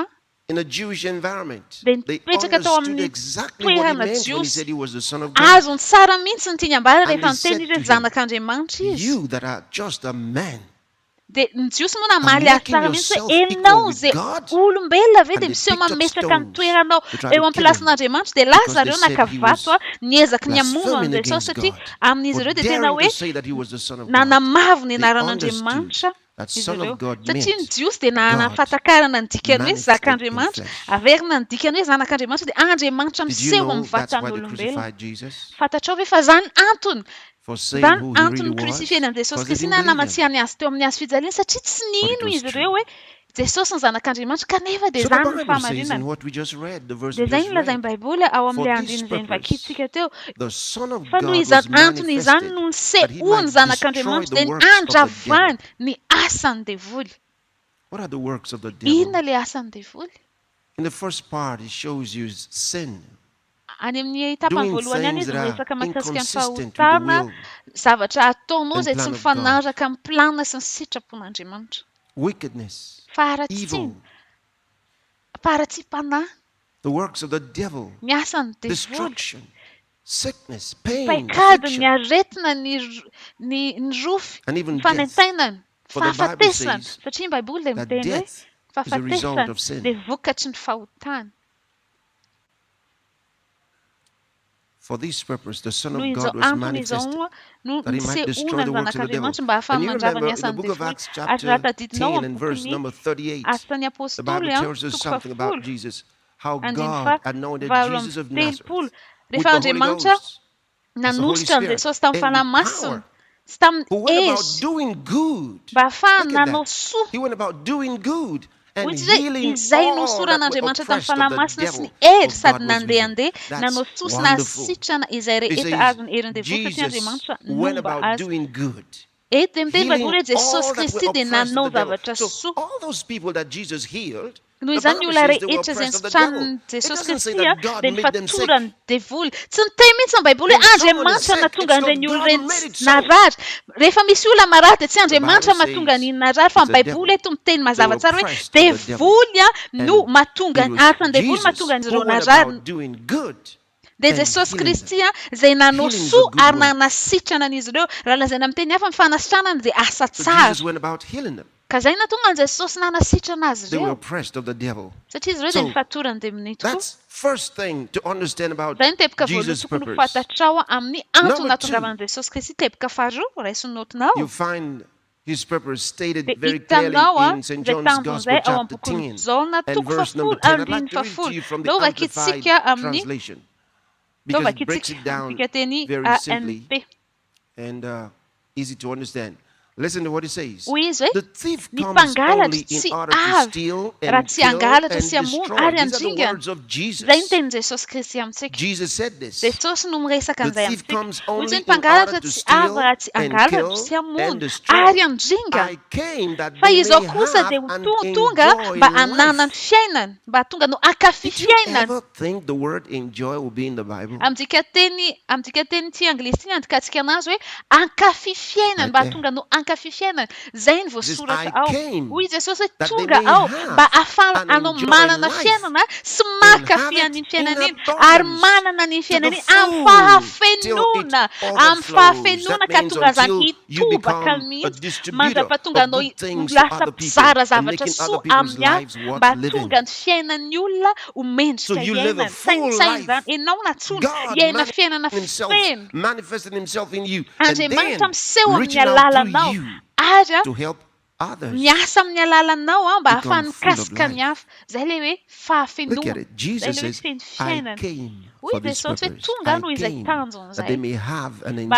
in a Jewish environment. They understood exactly what he meant when he said he was the Son of God. Azony tsara mihitsy ny tiany ambara rehefa niteny hoe zanak'Andriamanitra izy. You that are just a man. Dia ny Jiosy moa namaly azy tsara mihitsy hoe enao izay olombelona ve dia miseho mametraka ny toeranao eo amin'ny plasin'Andriamanitra dia lahy zareo nakavato niezaky ny hamono an'izay sao satria amin'izy ireo dia tena hoe nanamavo ny anaran'Andriamanitra izy ireo satria ny Jiosy dia nanafantakarana ny dikany hoe zak'Andriamanitra averina ny dikany hoe zanak'Andriamanitra dia Andriamanitra miseho amin'ny vatan'olombelona fantatrao ve fa zany antony zany antony krisifiana Jesosy Kristy na namatsiany azy teo amin'ny azy fijaliana satria tsy nino izy ireo hoe Jesosy ny zanak'Andriamanitra kanefa dia zany ny fahamarinana dia zay no lazainy Baiboly ao amin'ilay andiny izay nivakitsika teo fa noho izany antony izany no nisehoany zanak'Andriamanitra dia ny andravany ny asany devoly. Inona ilay asany devoly? In the first part, he shows you sin. Any amin'ny etapany voalohany any izy miresaka mahakasika ny fahotana zavatra ataonao izay tsy mifanaraka amin'ny planina sy ny sitrapon'Andriamanitra. Wickedness, evil, faharatsiam-panahy, the works of the devil, destruction, sickness, pain, paikady, ny aretina, ny rofy, ny fanentainana, fahafatesana. Satria ny Baiboly dia miteny hoe fahafatesana dia vokatry ny fahotana. For this purpose, the Son of God was manifested, that he might destroy the works of the devil. And you remember in the book of Acts chapter 10 and verse number 38, the Bible tells us something about Jesus, how God anointed Jesus of Nazareth with the Holy Ghost, as the Holy Spirit, and power, who went about doing good. Look at that. He went about doing good. Izay nosoran'Andriamanitra tamin'ny fanahymasina sy ny hery sady nandehandeha nanao tsosi na sitrana izay rehetra azony herin devoka satria Andriamanitra nomba azy. Eto dia miteny Baiboly hoe Jesosy Kristy dia nanao zavatra soa. Noho izany ny olona rehetra izay nisitranin'i Jesosy Kristy dia nifatorany devoly. Tsy niteny mihitsy ny Baiboly hoe Andriamanitra nahatonga an'ireny olona ireny narary. Rehefa misy olona marary dia tsy Andriamanitra mahatonga an'iny narary fa ny Baiboly eto miteny mazava tsara hoe devoly no mahatonga asany devoly mahatonga an'ireo narary. Dia Jesosy Kristy izay nanao soa ary nanasitrana an'izy ireo raha lazaina amin'ny teny hafa ny fanasitranany dia asa tsara. Ka zay natonga an Jesosy nanasitrana azy ireo. Satria izy ireo dia nifatorany demon'ny tokoa. Zay ny tebika voalohany tokony ho fantatrao amin'ny antony nahatongavan'i Jesosy Kristy. Tebika faharoa raisin'ny notinao. His purpose stated very clearly in St. John's Gospel chapter 10 and verse number 10. I'd like to read to you from the Amplified translation because it breaks it down very simply and easy to understand. Listen to what it says. The thief comes only in order to steal and kill and destroy. These are the words of Jesus. Jesus said this. The thief comes only in order to steal and kill and destroy. I came that they may have and enjoy life. Did you ever think the word enjoy will be in the Bible? Zay ny voasoratra ao. Hoy Jesosy hoe tonga ao mba ahafahana anao manana fiainana sy mankafy an'iny fiainana iny ary manana an'iny fiainana iny amin'ny fahafenona ka tonga zany hitobaka mihitsy mandrapatonga anao lasa mpizara zavatra soa amin'ny hafa mba tonga ny fiainan'ny olona ho mendrika iainana. Saintsay zany ianao natsony iaina fiainana feno. Andriamanitra miseho amin'ny alalanao ary miasa amin'ny alalanao mba ahafahany mikasika ny hafa. Zay le hoe fahafenona. Zay le hoe feno fiainana. Hoy Jesosy hoe tonga noho izay tanjony zay mba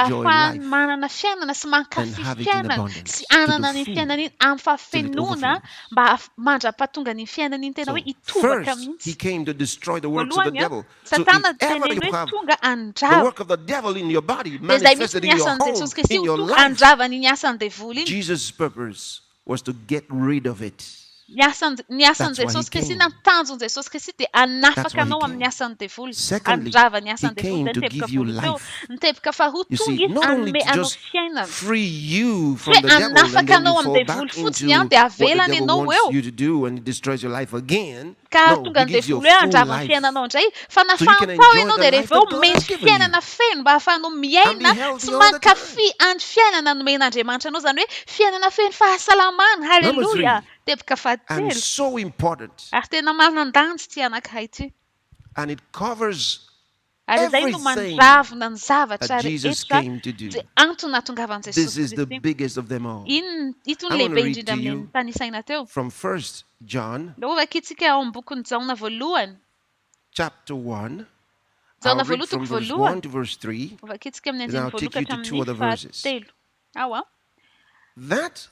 ahafahany manana fiainana sy mankafy fiainana sy anana ny fiainana iny amin'ny fahafenona mba mandrapatonga ny fiainana iny tena hoe hitobaka mihitsy. Voalohany Satana teny hoe tonga andrava. Dia zay mihitsy ny asan'i Jesosy Kristy ho tonga andravany ny asan'ny devoly iny. Jesus' purpose was to get rid of it. Ny asan'i Jesosy Kristy na tanjon'i Jesosy Kristy dia anafaka anao amin'ny asan'ny devoly. Andrava ny asan'ny devoly. Ny tebika voalohany. Ny tebika faharoa tonga izy anome anao fiainana. Hoe anafaka anao amin'ny devoly fotsiny dia avelany ianao eo. ka tonga an'izay vola hoe andrava ny fiainanao indray fa nafahampao ianao dia rehefa eo meny fiainana feno mba ahafahanao miaina sy mankafy andro fiainana nomen'Andriamanitra anao zany hoe fiainana feno fahasalamana halleluja tebika fahatelo ary tena manan-danja ty anankiray ty and it covers ary izay no mandravona ny zavatra rehetra zay antony nahatongavany This is the Jesosy biggest of them all. ito ny lehibe indrindra amin'ny tanisaina teo From 1 John lovaka itsika ao amin'ny bokin'ny Jaona voalohany chapter 1. Jaona I'll read voalohany from toko verse voalohany 1 to verse 3. lovaka itsika amin'ny And I'll andiny take you voalokatra to two other amin'ny verses. fahatelo awa That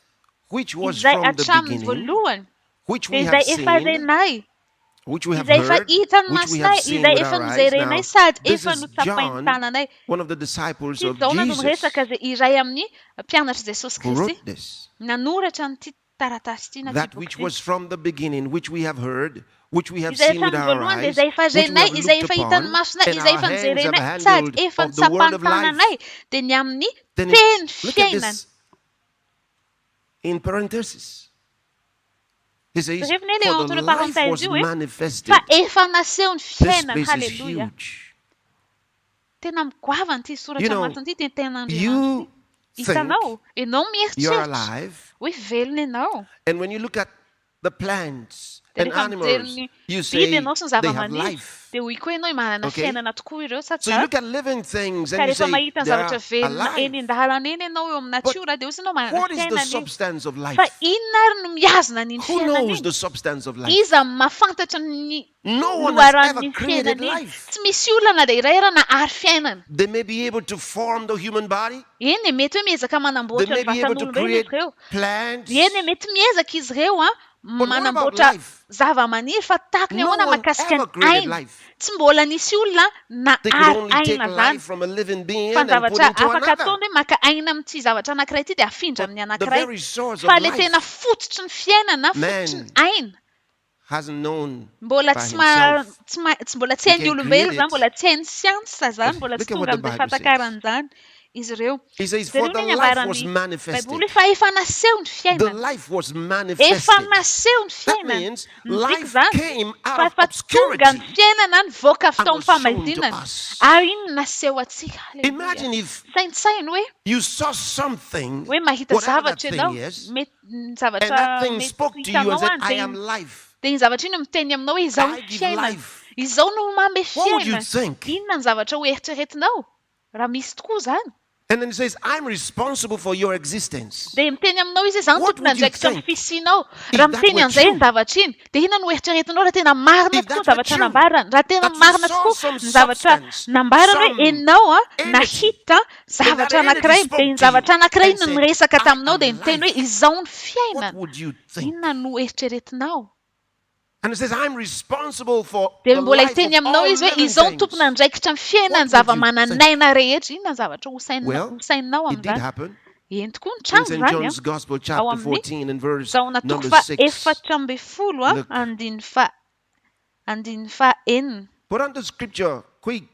which was izay from the hatramin'ny beginning, voalohany which we izay have efa seen, renay which we have izay efa heard, hitan'ny which we masonay have seen izay with efa our eyes. nijerenay Now, sady this efa is notsapainy John, tananay one of the disciples ty of Jaona no Jesus, miresaka zay iray amin'ny mpianatry Jesosy who Kristy wrote this. nanoratra n'ity taratasy ty na ty That boky which ty. was from the beginning, which we have heard, which we have Izay seen efa with our nivoalohany dia eyes, izay efa which we renay have izay looked efa hitan'ny upon, masonay and izay our efa hands nijerenay have sady handled efa of the word nitsapany of life. tananay dia ny amin'ny Then teny look at fiainana this in parenthesis. He says, revenez les for entre the les life parenthèses was du oui manifested. fa efa naseo ny This fiainana place is halleluja huge. tena migoavana ty You soratra know, matiny ty ten'Andriamanitra you ty think hitanao ianao you're mieritreritra alive, hoe velona ianao and when you look at the plants dia and rehefa mijery animals, ny you biby say ianao sy ny they have zava-maniry life. dia hoy koa ianao manana Okay? fiainana tokoa ireo So you satria look at living things ka and you rehefa say mahita ny they are zavatra velona eny alive. an-dalana eny ianao eo amin'ny natiora dia hoy ianao manana What is the fiainana io substance of life? fa inona ary no miazona n'iny Who fiainana knows iny the substance of life? iza mahafantatra ny No one has ever loharan'ny created fiainana iny life. tsy misy olana dia iray ara nahary fiainana They may be able to form the human body. eny e mety hoe miezaka They manamboatra may ny be able to vatan'olombelona create izy ireo plants. eny e mety miezaka izy ireo a what about manamboatra life? zava-maniry fa tahaka ny No ahoana one mahakasika ever ny created aina life. tsy mbola nisy olona They could nahary only take aina life zany from a living being fa and ny put zavatra into afaka another. ataony hoe maka aina amin'ity zavatra anankiray ity dia afindra amin'ny The anankiray very source fa of le tena life fototry ny fiainana fototry ny Man aina hasn't known mbola by tsy himself. tsy mbola tsy He hain'ny can olombelona create zany it. mbola tsy hain'ny siansa zany mbola Look tsy at what tonga the amin'izay Bible says. fatakaran'izany izy ireo He says, Jereo for the ny life was avaran'ny manifested. baiboly fa efa naseho ny The fiainana life was efa manifested. naseho ny That fiainana means midika life zany came fa out of efa tonga ny obscurity fiainana nivoaka avy and tao was amin'ny shown to famaidinana us. ary iny no naseho atsika Imagine if sainsainy hoe you saw something, hoe mahita whatever that zavatra thing ianao is, mety ny and zavatra that thing mety spoke to you and hitanao said, any I dia am life. dia iny zavatra iny miteny aminao hoe izao I ny give fiainana life. izao no mamy What would you fiainana think? inona ny zavatra ho eritreretinao raha misy tokoa zany And then he says, I'm responsible for your existence. dia miteny aminao izy hoe zany What tompony would you andraikitra ny think fisinao if raha that miteny were an'izay true? ny zavatra iny dia inona no eritreretinao raha tena marina If tokoa ny that were zavatra true, nambarana raha tena that you marina saw tokoa some ny zavatra substance, nambarana hoe some enao a energy, nahita zavatra and that anankiray energy spoke dia ny to you zavatra anankiray and no said, niresaka I taminao am dia niteny hoe life. izao ny What fiainana would you think? inona no eritreretinao And it says, I'm responsible for dia the mbola life hiteny of aminao all izy hoe living izao ny things. tompony andraikitra ny fiainana What ny would you zava-mananaina rehetra inona ny zavatra Well, hosaininao it did amin'izany happen. eny tokoa ny In trano St. zany John's Gospel, ao chapter amin'ny 14, and verse Jaona toko number fa 6. efatra ambin'ny folo a Look. andiny fa enina Put on the scripture quick.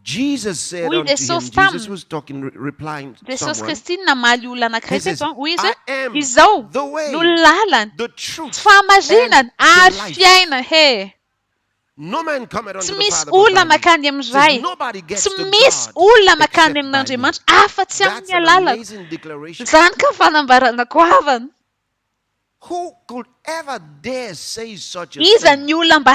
Jesus said Oui, unto him, Jesús Jesus tam. was talking, replying to Jesús someone. Kristy namaly olona anankiray He says, teto hoy izy I hoe am izao the way, no lalany the truth, tsy fahamazinana and the ary life. fiaina he No man cometh unto tsy the misy Father but olona by me. makany amin'ny Says, ray nobody gets tsy to misy God olona makany except by me. amin'Andriamanitra afa-tsy That's amin'ny an alalana amazing declaration. zany ka fanambarana goavana Who could ever dare say such a iza thing? ny olona mba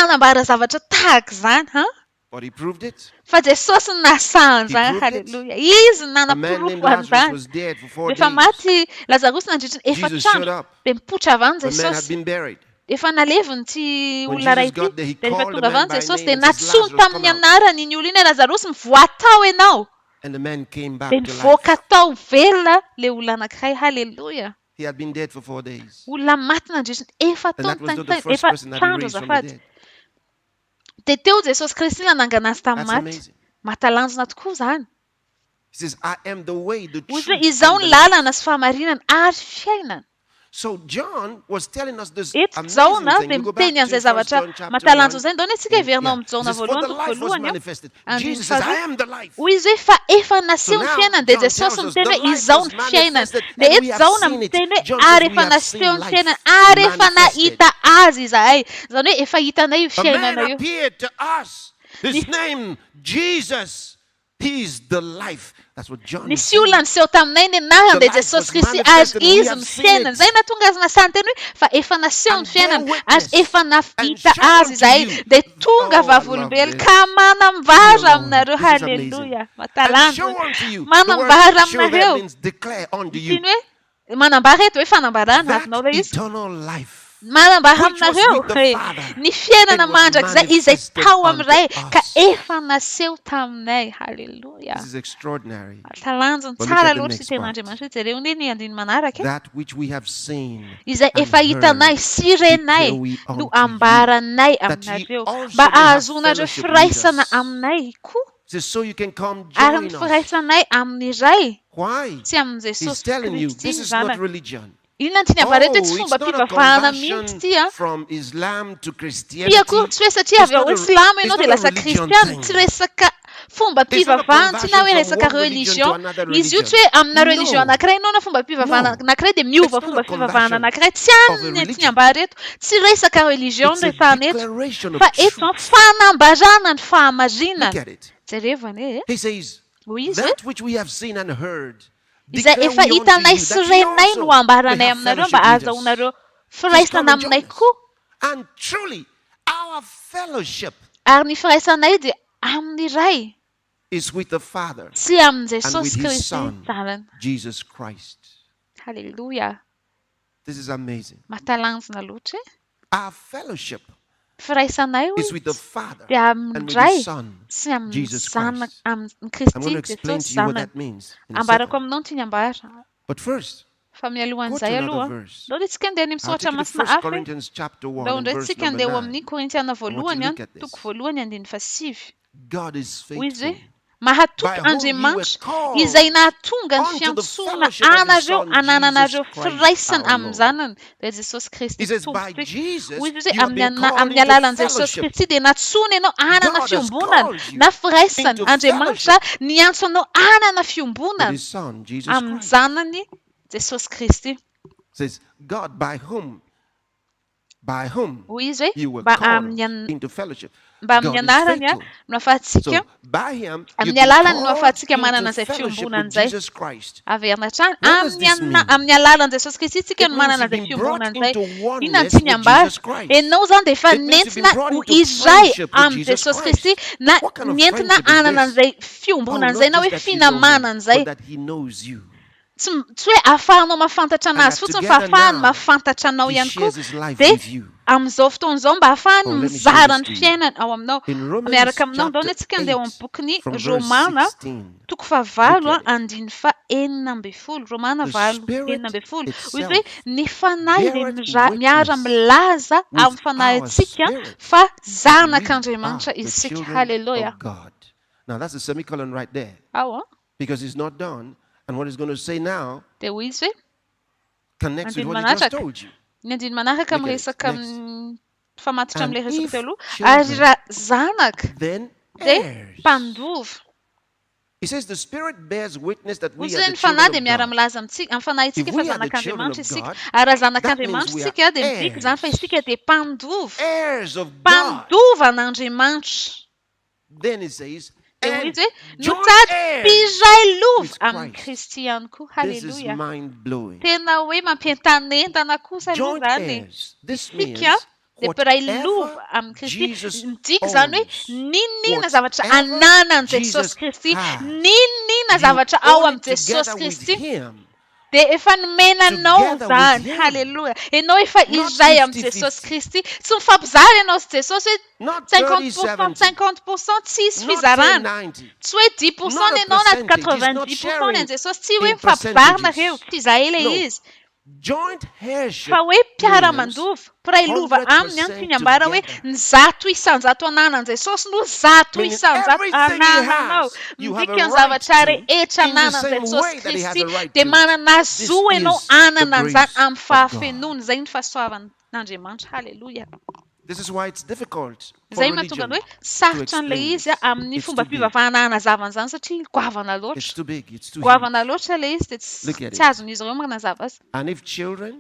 anambara zavatra tahaka zany ha But he proved it. fa Jesosy no nasahany He zany proved it. halleluja izy A man named nanapirofo Lazarus an'izany was dead for 4 rehefa days. maty lazarosy nandritra ny Jesus efatra showed andro up. dia mipotra avy any The man had Jesosy been buried. efa naleviny ty When olona ray Jesus ty got there, he dia rehefa called the tonga avy man any by Jesosy name dia and says, natsony Lazarus, come tamin'ny out. anarany iny olona iny hoe lazarosy mivoatao ianao And the man came back dia to nivoaka life. tao velona le olona anankiray halleluja He had been dead for 4 days. olona maty nandritra ny And that was not the efatra first person that he trandro raised from the azafady dead. dia teo Jesosy Kristy nanangana azy tamin'ny That's maty amazing. matalanjona tokoa zany He says, I am the way, the hoy truth, izy hoe izaho and ny the life. lalana sy fahamarinana ary fiainana So John was telling us this It's amazing zona thing. You go back demtenya to zay 1 zavatra John chapter matalanjo 1. zay ndao netsika verina It says, for the life was manifested. Jesus says, I am the life. hoy izy hoe fa efa naseho ny now fiainana dia John Jesosy tells us miteny the hoe life izao was ny fiainana manifested dia and we eto have zao na seen it. miteny hoe John says ary we efa have naseho seen ny life fiainana ary efa manifested. nahita azy izahay zany hoe efa hitanay io A man fiainana io appeared to us. His name, Jesus. He is the life. That's what John is nisy saying. olona niseho taminay ny anarany dia Jesosy Kristy azy izy ny fiainana zay natonga azy nasany teny hoe fa efa naseho ny fiainana azy efa nahita azy izahay dia tonga vavolombelo ka manambara aminareo halleluja matalanja manambara aminareo tiny hoe manambara eto hoe fanambarana azinao ilay izy manambara aminareo ny fiainana mandrakizay izay tao amin'iray ka efa naseho taminay halleluja talanjony tsara loatra sy tenin'Andriamanitra jereo ny andiny manaraka izay efa hitanay sy renay no ambaranay aminareo mba ahazonareo firaisana aminay koa ary ny firaisanay amin'iray tsy amin' Jesosy Kristy zany inona ty niambareto tsy fomba mpivavahana mihitsy ty ako tsy hoe satria avy ao islamo ianao dia lasa kristiana tsy resaka fomba mpivavahana tsy na hoe resaka religion izy io tsy hoe amina religion anankiray ianao na fomba mpivavahana anankiray dia miova fomba fivavahana anankiray tsy anny ty niambareto tsy resaka religion no resahana eto fa eto fanambarana ny fahamarinana jerevany hoy izy izay efa hitanay sy renay no ambaranay aminareo mba ahazahoanareo firaisana aminay koa ary ny firaisanay dia amin'iray sy amin' Jesosy Kristy zanany halleluja matalanjona loatra firaisanay dia amin'iray sy amin'ny zanaka amin'ny Kristy Jesosy zanany ambarako aminao ty nyambara fa mialohan'izay aloha ndao dia tsika andeha ny misoratra masina hafa ndao indray tsika andeha ho amin'ny Korintiana voalohany toko voalohany andiny fasivy hoy izy hoe mahatoky Andriamanitra izay nahatonga ny fiantsonana anareo anananareo firaisana amin'ny zanany dia Jesosy Kristy tompoko hoy izy hoe amin'ny alalan'i Jesosy Kristy dia natsona ianao anana fiombonana na firaisana Andriamanitra niantso anao anana fiombonana amin'ny zanany Jesosy Kristy hoy izy hoe mba amin'ny anarany no ahafahantsika amin'ny alalany no ahafahantsika manana an'izay fiombonana izay averina hatrany amin'ny alalan'i Jesosy Kristy tsika no manana an'izay fiombonana izay inona ny tsy niambara ianao zany dia efa nentina ho iray amin'ny Jesosy Kristy na nentina anana an'izay fiombonana izay na hoe finamanana izay tsy hoe ahafahanao mahafantatra anazy fotsiny fa ahafahany mahafantatra anao ihany koa dia amin'izao fotoana izao mba ahafahany mizara ny fiainany ao aminao miaraka aminao ndao ny antsika andeha ao amin'ny bokyny Romana toko fahavalo andiny fa enina amby folo Romana valo enina amby folo hoy izy hoe ny fanahy dia miara milaza amin'ny fanahintsika fa zanak'Andriamanitra isika halleluja because it's not done. And what he's going to say now connects with what he just told you. Andiny manaraka miresaka famatitra amin'ilay resaka teo aloha ary raha zanaka dia mpandova He says the Spirit bears witness that we are the children children dia miara milaza amintsika amin'ny fanahintsika fa zanak'Andriamanitra isika ary raha zanak'Andriamanitra isika dia midika zany fa isika dia mpandova an'Andriamanitra. Then he says izy hoe notady mpiray lova amin'ny Kristy ihany koa halleluja tena hoe mampientanentana kosa aloha zany isika dia mpiray lova amin'ny Kristy midika zany hoe ninona zavatra ananan'i Jesosy Kristy ninona zavatra ao amin'ny Jesosy Kristy dia efa nomenanao zany halleluja ianao efa iray amin'ny Jesosy Kristy tsy mifampizara ianao sy Jesosy hoe 50% tsisy fizarana tsy hoe 10% ianao na 90% ny Jesosy tsy hoe mifampizaranareo tsy izay ilay izy Joint heirship fa hoe mpiara-mandova pirailovana aminy any finyambara hoe ny zato isanjato ananan'i Jesosy no zato isanjato anananao midika ny zavatra rehetra ananan'i Jesosy Kristy dia manana zo ianao ananan'izany amin'ny fahafenony izay ny fahasoavan'Andriamanitra. Halleluja. This is why it's difficult for Zay mahatonga religion hoe sarotra an'ilay izy amin'ny fomba fivavahana anazavana izany satria goavana It's loatra. too big. It's too Goavana huge. loatra ilay izy dia Look at tsy azon'izy ireo manazava azy. And if children,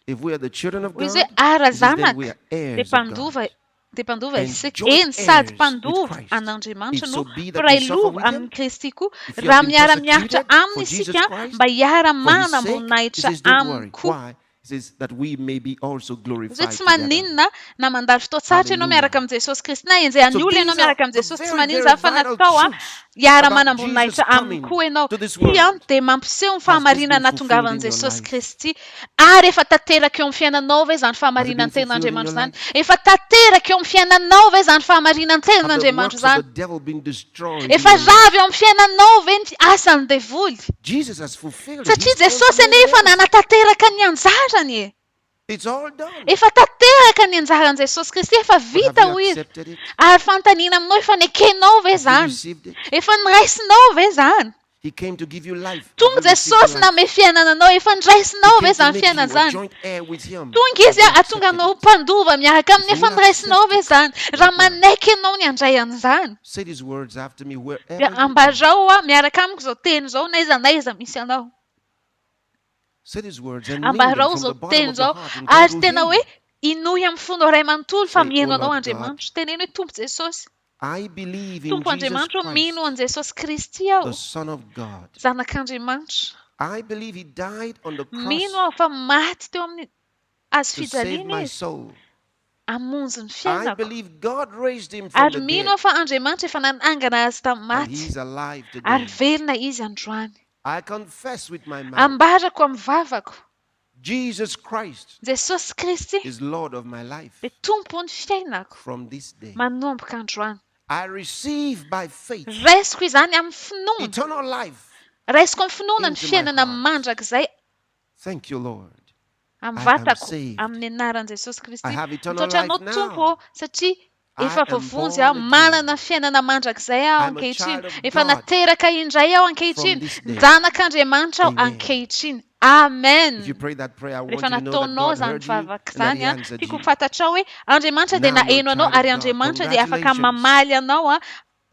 if we are the children of Hoy God, izy hoe ara it is then zanaka we are dia heirs of mpandova God. dia mpandova And isika joint eny sady heirs mpandova with Christ. an'Andriamanitra If no so be that we suffer pirailova with him, amin'ny Kristy koa if you raha have been miara-miaritra persecuted aminy for Jesus isika Christ, mba for his hiara-mana sake, he amboninahitra says, don't aminy worry. koa. Why? He says that we may be also Izy glorified tsy together. maninona na mandalo fotoatsaratra ianao miaraka Hallelujah. amin'ny Jesosy Kristy na enjey So any olona ianao these are miaraka amin'ny the Jesosy tsy very, maninona very izany fa vital natao truths hiara-mana about Jesus amboninahitra aminy coming koa ianao. to this Ity world. dia mampiseho ny Has this been fahamarinana fulfilled natongavan'i in your Jesosy life? Kristy ary efa tanteraka eo amin'ny fiainanao ve izany Has it fahamarinana been ny ten'Andriamanitra fulfilled in izany? your Efa tanteraka eo amin'ny fiainanao ve izany fahamarinana ny Have the ten'Andriamanitra works of the izany? devil been destroyed in Efa your life? zavy eo amin'ny fiainanao ve ny asan'ny devoly? Jesus has fulfilled it. Satria He's gone Jesosy to anefa heaven. nanatanteraka ny anjarany e. It's all done. Efa tanteraka ny anjaran'i Jesosy Kristy efa But vita have you hoy izy. accepted it? Ary fanontaniana aminao efa nekenao ve Have you izany? received it? Efa niraisinao ve izany? He came to give you life. Have Tonga you received Jesosy the life? name fiainana anao efa He niraisinao ve came to izany make fiainana you a izany? joint heir with him. Tonga izy Have you ahatonga accepted anao it? mpandova miaraka aminy If you efa will niraisinao ve accept it izany? Raha manaiky ianao ny handray an'izany. Say these words after me wherever Dia you are. ambarao miaraka amiko izao teny izao na iza misy anao. Say these words and mean them Ambarao from the izao bottom teny of the izao heart, and God ary will tena hear hoe you. inohy amin'ny fony iray manontolo fa Say, mihaino "Oh anao Lord God, Andriamanitra." Teneno hoe Tompo Jesosy. I believe in Tompo Jesus Andriamanitra mino Christ, an Jesosy Kristy aho. the Son of God. Zanak'Andriamanitra. I believe he died on the Mino cross aho fa maty teo amin'ny azo to save fijaliana my izy. soul. Hamonjy ny I fiainako. believe God raised him from Ary the mino dead, aho fa Andriamanitra efa nanangana azy tamin'ny and maty. he's alive Ary today. velona izy androany. I confess with my mouth, Ambarako amin'ny vavako. Jesus Christ Jesosy Kristy is Lord of my life. dia tompony fiainako. From this day, Manomboka androany. I receive by faith Raisiko izany amin'ny finoana. eternal life. Raisiko amin'ny finoana ny into my fiainana heart. mandrakizay Thank you, Lord. amin'ny I am vatako saved. amin'ny anaran'i Jesosy Kristy. I have eternal Mitoatra anao life now. tompo satria I efa am voavonjy born aho again. manana fiainana mandrakizay aho I'm a ankehitriny. child of Efa God nateraka indray aho from ankehitriny. this day. Zanak'Andriamanitra aho Amen. ankehitriny. Amen. If you pray that prayer, I want Rehefa you to know that nataonao God izany heard you vavaka and that izany he a answered tiako you. fantatrao hoe Andriamanitra dia Now you're a nahaino anao child of ary God. Andriamanitra dia afaka Congratulations. mamaly anao a.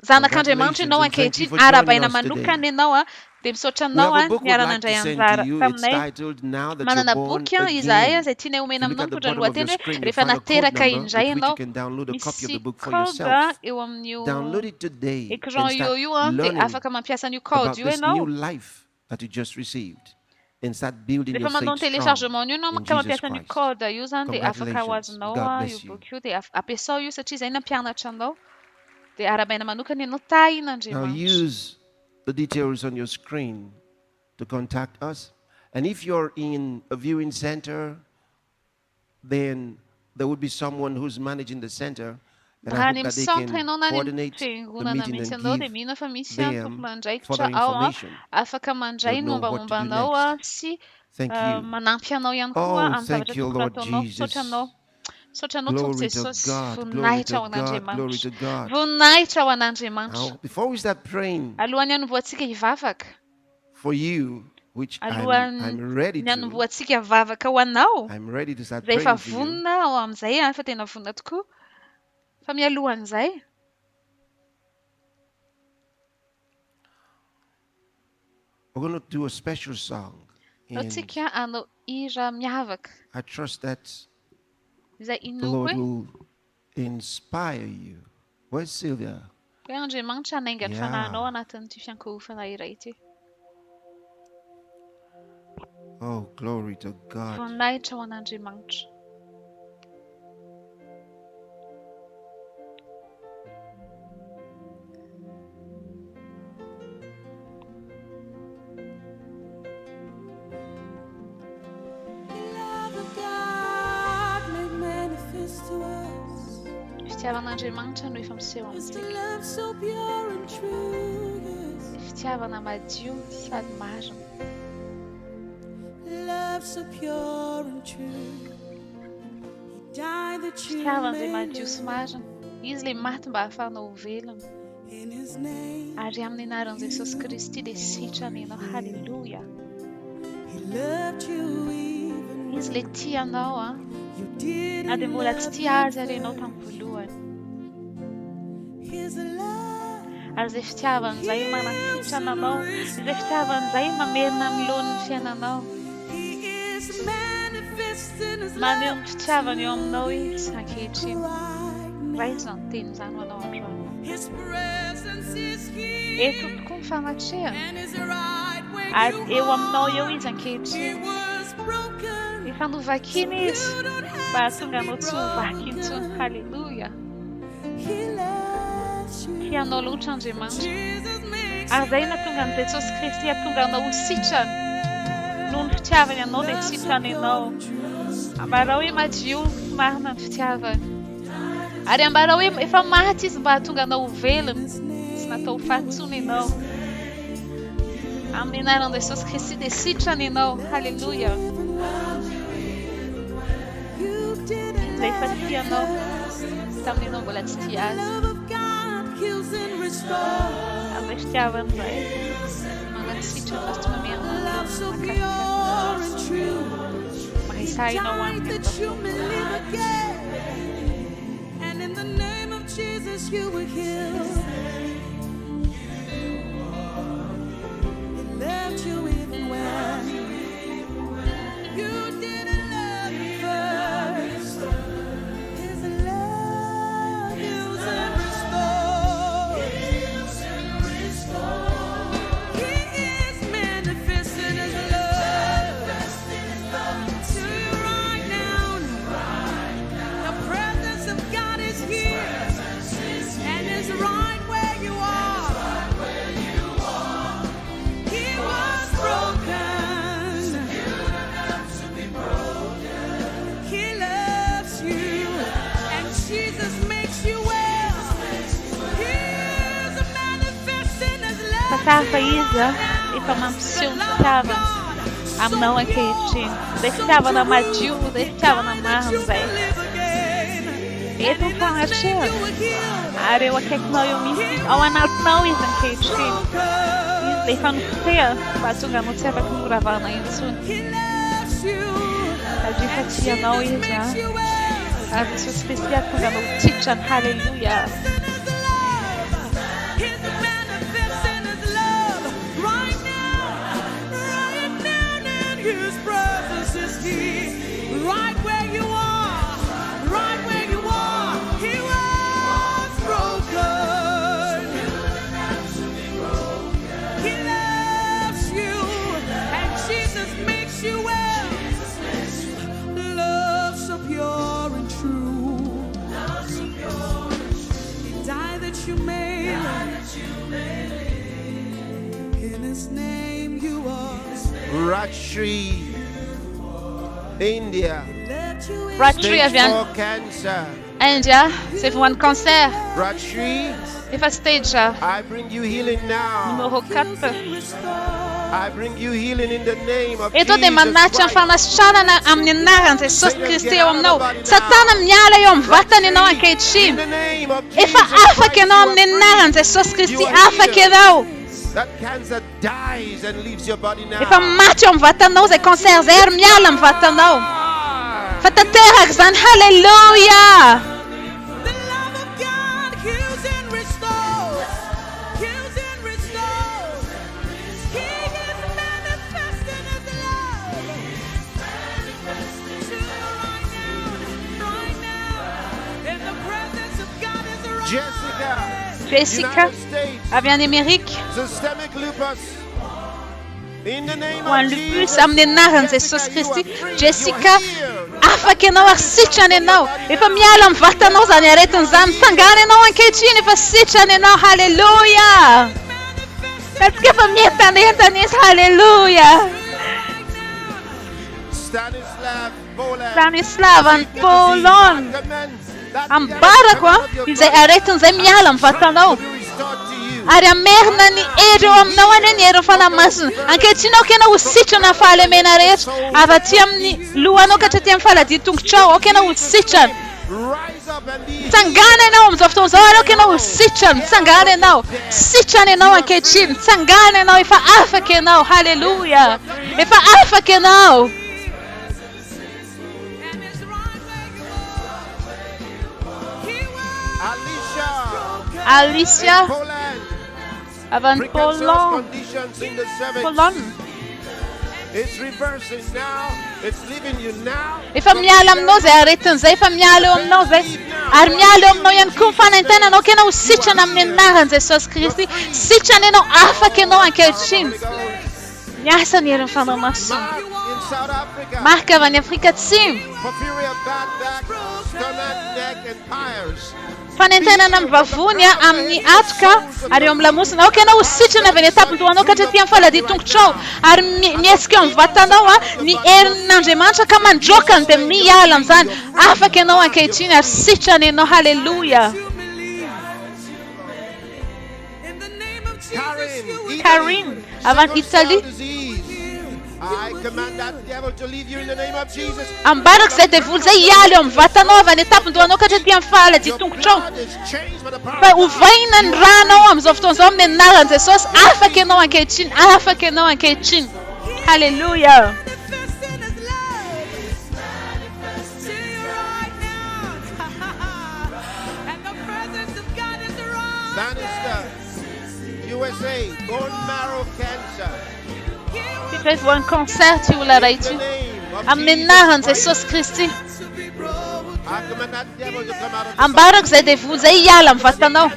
Zanak'Andriamanitra ianao Congratulations and thank you ankehitriny for ary joining abaina us today. manokana ianao a dia misaotra We anao have a a book we'd niara like to nandray send to anjara you. It's taminay. titled Now That Manana You're Born boky izahay Again. izay tiana omena If you look aminao at the mitondra bottom of your lohateny hoe screen, you rehefa find a code nateraka number indray with which ianao you can download a copy of the misy book for code yourself. eo amin'io Download it today écran and io start io a dia learning afaka mampiasa an'io code about io this new ianao. life that you just received and start building Rehefa your manao faith ny strong téléchargement io ianao in ka Jesus mampiasa an'io Christ. code io zany dia afaka ho Congratulations. azonao God io bless you. boky io dia ampiasao io satria izay nampianatra anao dia arabaina manokana ianao tahin'Andriamanitra. Now use the details on your screen to contact us. And if you're in a viewing center, then there would be someone who's managing the center. And I Raha hope ny that they micentre can ianao na ny coordinate the fiangonana meeting misy and anao dia give mino fa misy them tompona andraikitra further ao a information. afaka mandray They'll know what mombamomba to do anao a next. sy Thank you. manampy anao ihany koa Oh, amin'ny thank zavatra you, tokony Lord ataonao. Jesus. Misaotra anao. Misaotra anao Tompo Glory to Jesosy. God, glory Voninahitra to ho God, glory to an'Andriamanitra. God. Voninahitra ho an'Andriamanitra. Now, before we start praying Alohan'ny hanomboantsika hivavaka. for you, which I'm ready Alohan'ny to, hanomboantsika hivavaka ho anao. I'm ready to start Rehefa praying for you. vonona ao amin'izay fa tena vonona tokoa. Fa mialohan'izay. We're going to do a special song. And Antsika hanao hira miavaka. I trust that Izay the inoko Lord hoe will inspire you. Where's Sylvia? hoe Andriamanitra hanainga ny Yeah. fanahinao anatin'ity fiankahovana iray ity. Oh, glory to God. Voninahitra ho an'Andriamanitra. Fitiavan'Andriamanitra no efa miseho amintsika. Fitiavana madio sady marina. so pure and true. He died that you in his name. Halleluja. He loved you even you didn't Hade velat tiazere no tampuluan. His love. Ze chciałam zaima na ficzana no. Ze chciałam zaima mernam lon fiana no. Manum chciałam ją no i sakieci. Raison tin zanwa no. His presence is here. E tut kun famacia. At eu am no yo i sakieci. E quando vakinis batunga no tu vakintu. Halleluja. Kia no luchan de manj. Ardaina tungan Jesus Christi tungan no usichan. Nun chciałem no de sichan no. Ambarawi madziu marna chciałem. Ari ambarawi ifa martis batunga no velum. Sna to fatsuni no. Aminaram de Jesus Christi de sichan no. Halleluja. Lei fatia no. Tamni no bolet tiaz. Ale chciałem zejść. Mogę ćwiczyć was tu And in the name of Jesus you were healed. He left you even when you didn't love me first. His love heals and restores. He is manifesting his love to you right now. The presence of God is here and is right where you are. He was broken. He loves you and Jesus makes you well. He is manifesting his love. Pasava Isa e tomam seu estava. Am não acredite. Deixava na Madiu, deixava na Marmzai. E tu fala cheio. Are eu aqui não eu me. Ao anal não isn't acredite. They found clear, batunga no serva que gravar na isso. A diferença não é já. A pessoa especial que no teaching, hallelujah. His presence is here, right where you are, right where you are. He was broken. He loves you, and Jesus makes you well. Love so pure and true. He died that you may live. In his name you are. Rajshri, India. Rajshri vient. India, c'est pour un cancer. Rajshri, c'est pas stage. I bring you healing now. Numéro 4. I bring you healing in the name of Jesus. E tu demandaci a fare una strada a mninare Jesus Christi om no. Satana mnyala yom vatani no anche ci. E fa afa che no mninare Jesus Christi afa che no. That cancer dies and leaves your body now. If a matchom vatano ze cancer zer myalam vatano. Fatater zan hallelujah. The love of God heals and restores. Heals and restores. He is manifesting his love. To you right now. In the presence of God is a Jessica, elle vient d'Amérique. Un lupus amne naran Jesus Christi. Jessica, afa que não arsichane não. E fa mialam vata nos aneretan zam tangane não anquetine fa sichane não. Hallelujah. Let's give a meta neta nis hallelujah. Stanislav and Polon. Ambara quoi? Ils aretan ze mialam vata não. Aria merna ni ero amnao anenero fanamasina. Ankehitriny kena ho sitrana fahalemena rehetra. Avaty amin'ny lohanao ka hatraty amin'ny falady tongotrao, kena ho sitrana. Tsangana ianao amin'izao fotoana izao, aleo kena ho sitrana. Tsangana ianao. Sitrana ianao ankehitriny. Tsangana ianao, efa afaka ianao. Halleluja. Efa afaka ianao. Alicia avy any Pologne. Efa miala aminao zay aretin'izay, efa miala eo aminao zay. Ary miala eo aminao ihany koa fanantenanao, kena ho sitrana amin'ny anaran'i Jesosy Kristy. Sitrana ianao, afaka ianao ankehitriny. Miasa ny herin'ny fanamasina. Marika avy any Afrika Atsimo. Fanantenana amin'ny vavony amin'ny atoka ary eo amin'ny lamosina. Ao kena ho sitrana avy any an-tampon-dohanao ka hatraty amin'ny falady tongotrao. Ary miesika eo amin'ny vatanao ny herin'Andriamanitra ka mandrokany dia miala amin'izany. Afaka ianao ankehitriny ary sitrana ianao. Halleluja. Karin avy any Italie. Ambarako izay devoly izay hiala eo amin'ny vatanao avy any an-tampon-dohanao ka hatraty amin'ny falady tongotrao. Fa ovaina ny ranao amin'izao fotoana izao amin'ny anaran'i Jesosy. Afaka ianao ankehitriny. Afaka ianao ankehitriny. Halleluja. Faites un concert si vous l'avez tu. Amenahan Jesús Christi. Ambarako zay devoly zay hiala amin'ny vatanao.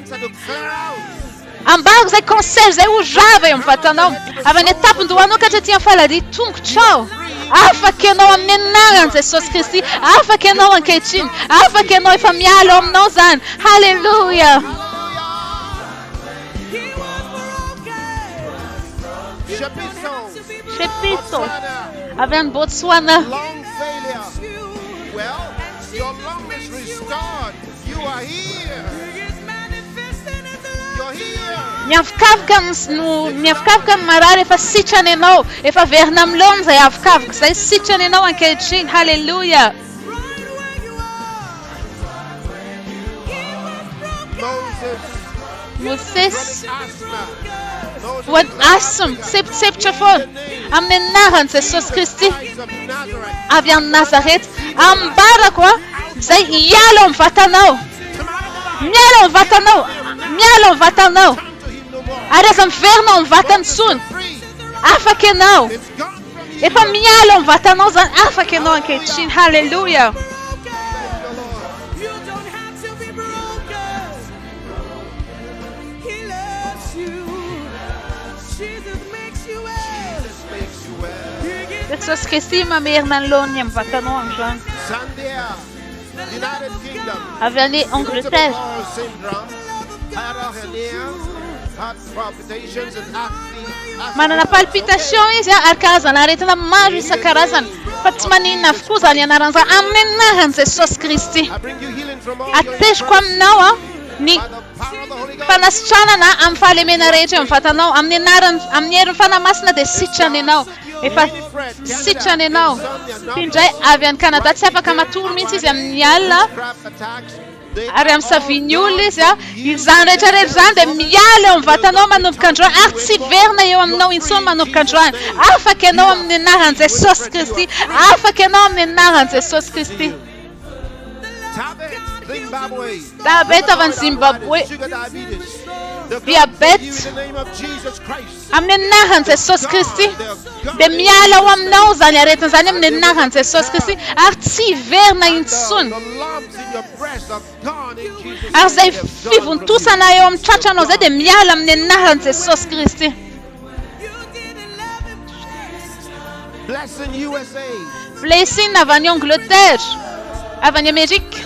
Ambarako zay concert zay hojava eo amin'ny vatanao. Avy any an-tampon-dohanao ka hatraty amin'ny falady tongotrao. Afaka ianao amin'ny anaran'i Jesosy Kristy. Afaka ianao ankehitriny. Afaka ianao, efa miala eo aminao zany. Halleluja. Shepiso avy any Botswana. Miavokavoka ny marary efa sitrana ianao. Efa verina amin'ny laona izay avokavoka izay sitrana ianao ankehitriny. Halleluja. Moses voany asthme, sepitra foana amin'ny anaran'i Jesosy Kristy avy any Nazareth. Ambarako izay hiala eo amin'ny vatanao. Miala eo amin'ny vatanao. Miala eo amin'ny vatanao. Ary aza miverina eo amin'ny vatany tsony. Afaka ianao. Efa miala eo amin'ny vatanao zany. Afaka ianao ankehitriny. Halleluja. Jesosy Kristy mamerina ny laony amin'ny vatanao androany. Avy any Angleterre. Manana palpitation izy ary karazana aretina maro isan-karazany. Fa tsy maninona avokoa zany anaran'izany amin'ny anaran'i Jesosy Kristy. Ateziko aminao ny fanasitranana amin'ny fahalemena rehetra amin'ny vatanao. Amin'ny herin'ny fanamasina dia sitrana ianao. Efa sitrana ianao. Indray avy any Canada tsy afaka matory mihitsy izy amin'ny alina. Ary amin'ny Savignol izy izany rehetrarehetra izany dia miala eo amin'ny vatanao manomboka androany. Ary tsy verina eo aminao intsony manomboka androany. Afaka ianao amin'ny anaran'i Jesosy Kristy. Afaka ianao amin'ny anaran'i Jesosy Kristy. Diabète avy any Zimbabwe. Diabète amin'ny anaran'i Jesosy Kristy dia miala ho aminao zany aretin'izany amin'ny anaran'i Jesosy Kristy ary tsy verina intsony. Ary izay fivontosana eo amin'ny tratranao zay dia miala amin'ny anaran'i Jesosy Kristy. Blessing avy any Angleterre, avy any Amerika.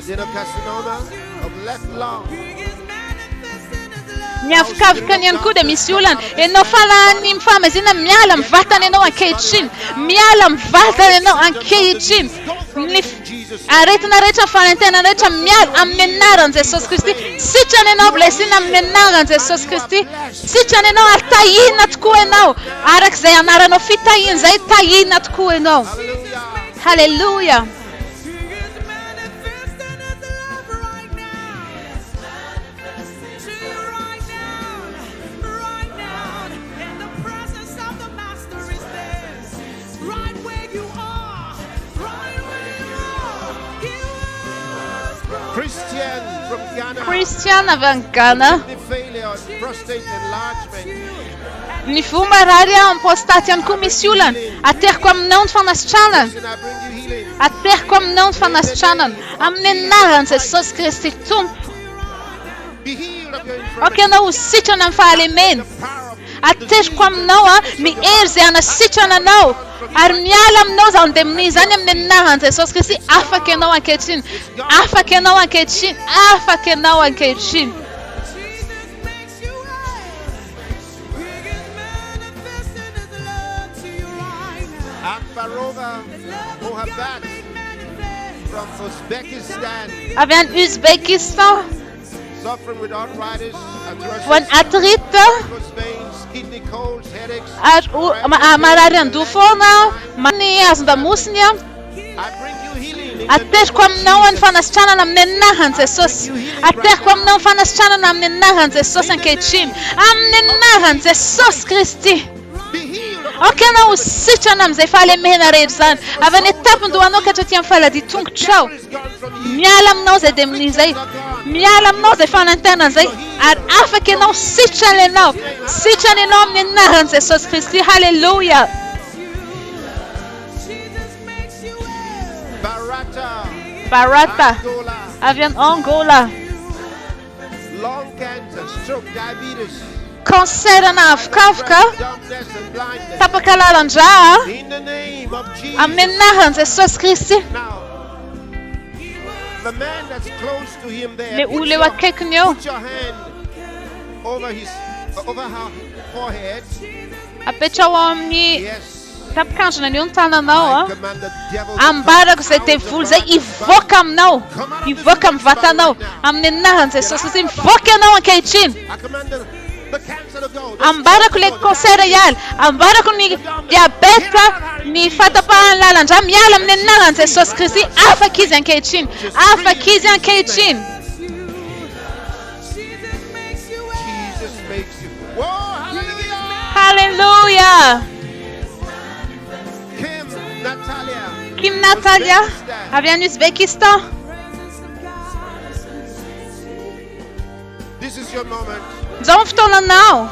Miavokavoka ihany koa dia misy olana. Ianao falahany mifamezina miala amin'ny vatana ianao ankehitriny. Miala amin'ny vatana ianao ankehitriny. Arrête na recha falente na recha mial amnenaran Jesus Christi. Sichane no blessing amnenaran Jesus Christi. Sichane no altayin at kueno. Arak ze anara no fitayin ze tayin at kueno. Hallelujah. Christian avem Ghana. Ni fumararia am postatian comisiulan. Ater quam non fanas chanan. Ater quam non fanas chanan. Amnenaran Jesus Christi tum. Ok, não sitio não fale men. Ater quam não mi erze ana sitio não. Armialam nos andemnizaniam nenaran Jesus Christi afa que não aketin. Afa que não aketin. Afa que não aketin. Avian Uzbekistan. Suffering with arthritis, arthrite, kidney colds, headaches. Malaria do forno, manias da musnia. Até quando não fanas chana na menahan Jesus. Até quando não fanas chana na menahan Jesus en kechim. Amnenahan Jesus Christi. Ok, não se chanam ze fale menaresan. Avane tapun do ano que tu tinha fala de tung chau. Mialam não ze demnizei. Mialam não ze fala antena ze. Ar afa que não se chale não. Se chale não menahan Jesus Christi. Hallelujah. Barata. Avian Angola. Lung cancer, stroke, diabetes. Cancer na Kafka. Tapakalalan ja. Amenahan Jesus Christi. The man that's close to him there. Le ule wa keknyo. Put your hand over her forehead. Apecha wa mni. Tap kanske na luntana não. Ambara que te fulze invocam não. Invocam vata não. Amenahan Jesus Christi. Invoca não akechin. Ambara kule konserayal, ambara kuni diabeta ni fata pa la lanja mialam ne naran Jesus Christi afa kizan kechin, afa kizan kechin. Hallelujah. Kim Natalia, avian Uzbekistan. This is your moment. Zaunftona não.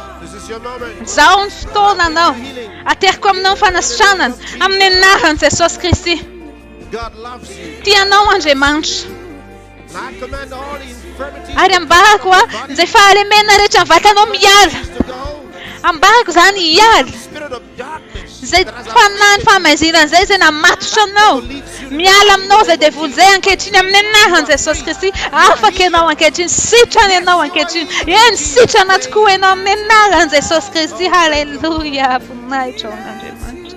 Zaunftona não. Até como não fanas chanan. Amnenahan Jesus Christi. Tia não anje manch. Ariam bagua. Ze fale menare chan vata no mial. Am bagu zan yal. Ze fanan famezina. Ze na matcha não. Mialam no ze devulze anche tinam nenahan Jesus Christi. Afa que não anche tin. Sichane não anche tin. Yen sichanat kue no nenahan Jesus Christi. Hallelujah. Punai chon anje manch.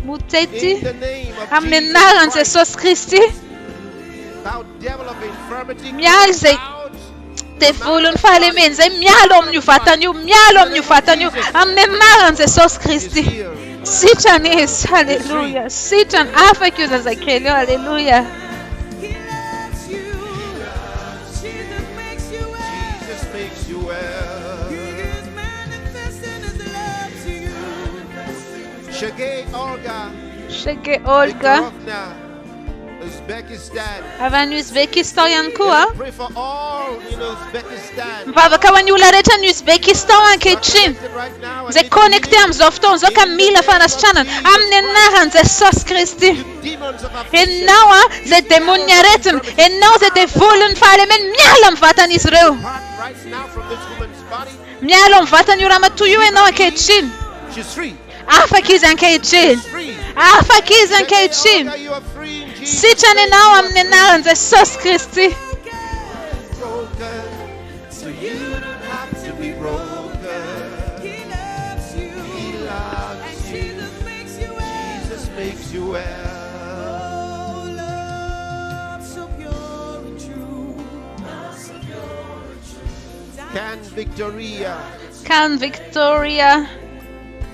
Muteti. Am nenahan Jesus Christi. Mial ze te fulun fale men ze mialom nu fatanyu am nenaran Jesus Christi. Sitan is hallelujah. Sitan afakuz as I kill you hallelujah. Jesus makes you well. Shege Olga. Avan Uzbekistan yankua. Vava kawanyula recha Uzbekistan ankechin. Ze connecte am zofton zoka mila fanas chanan. Am nenahan ze sos Christi. En nawa ze demonia retten. En nawa ze de volen fale men mialam vatan Israel. Mialam vatan yuramatuyu en nawa kechin. Afa kizan kechin. Afa kizan kechin. Sichane now am nenaran Jesus Christi. makes you well. Can Victoria? Can Victoria?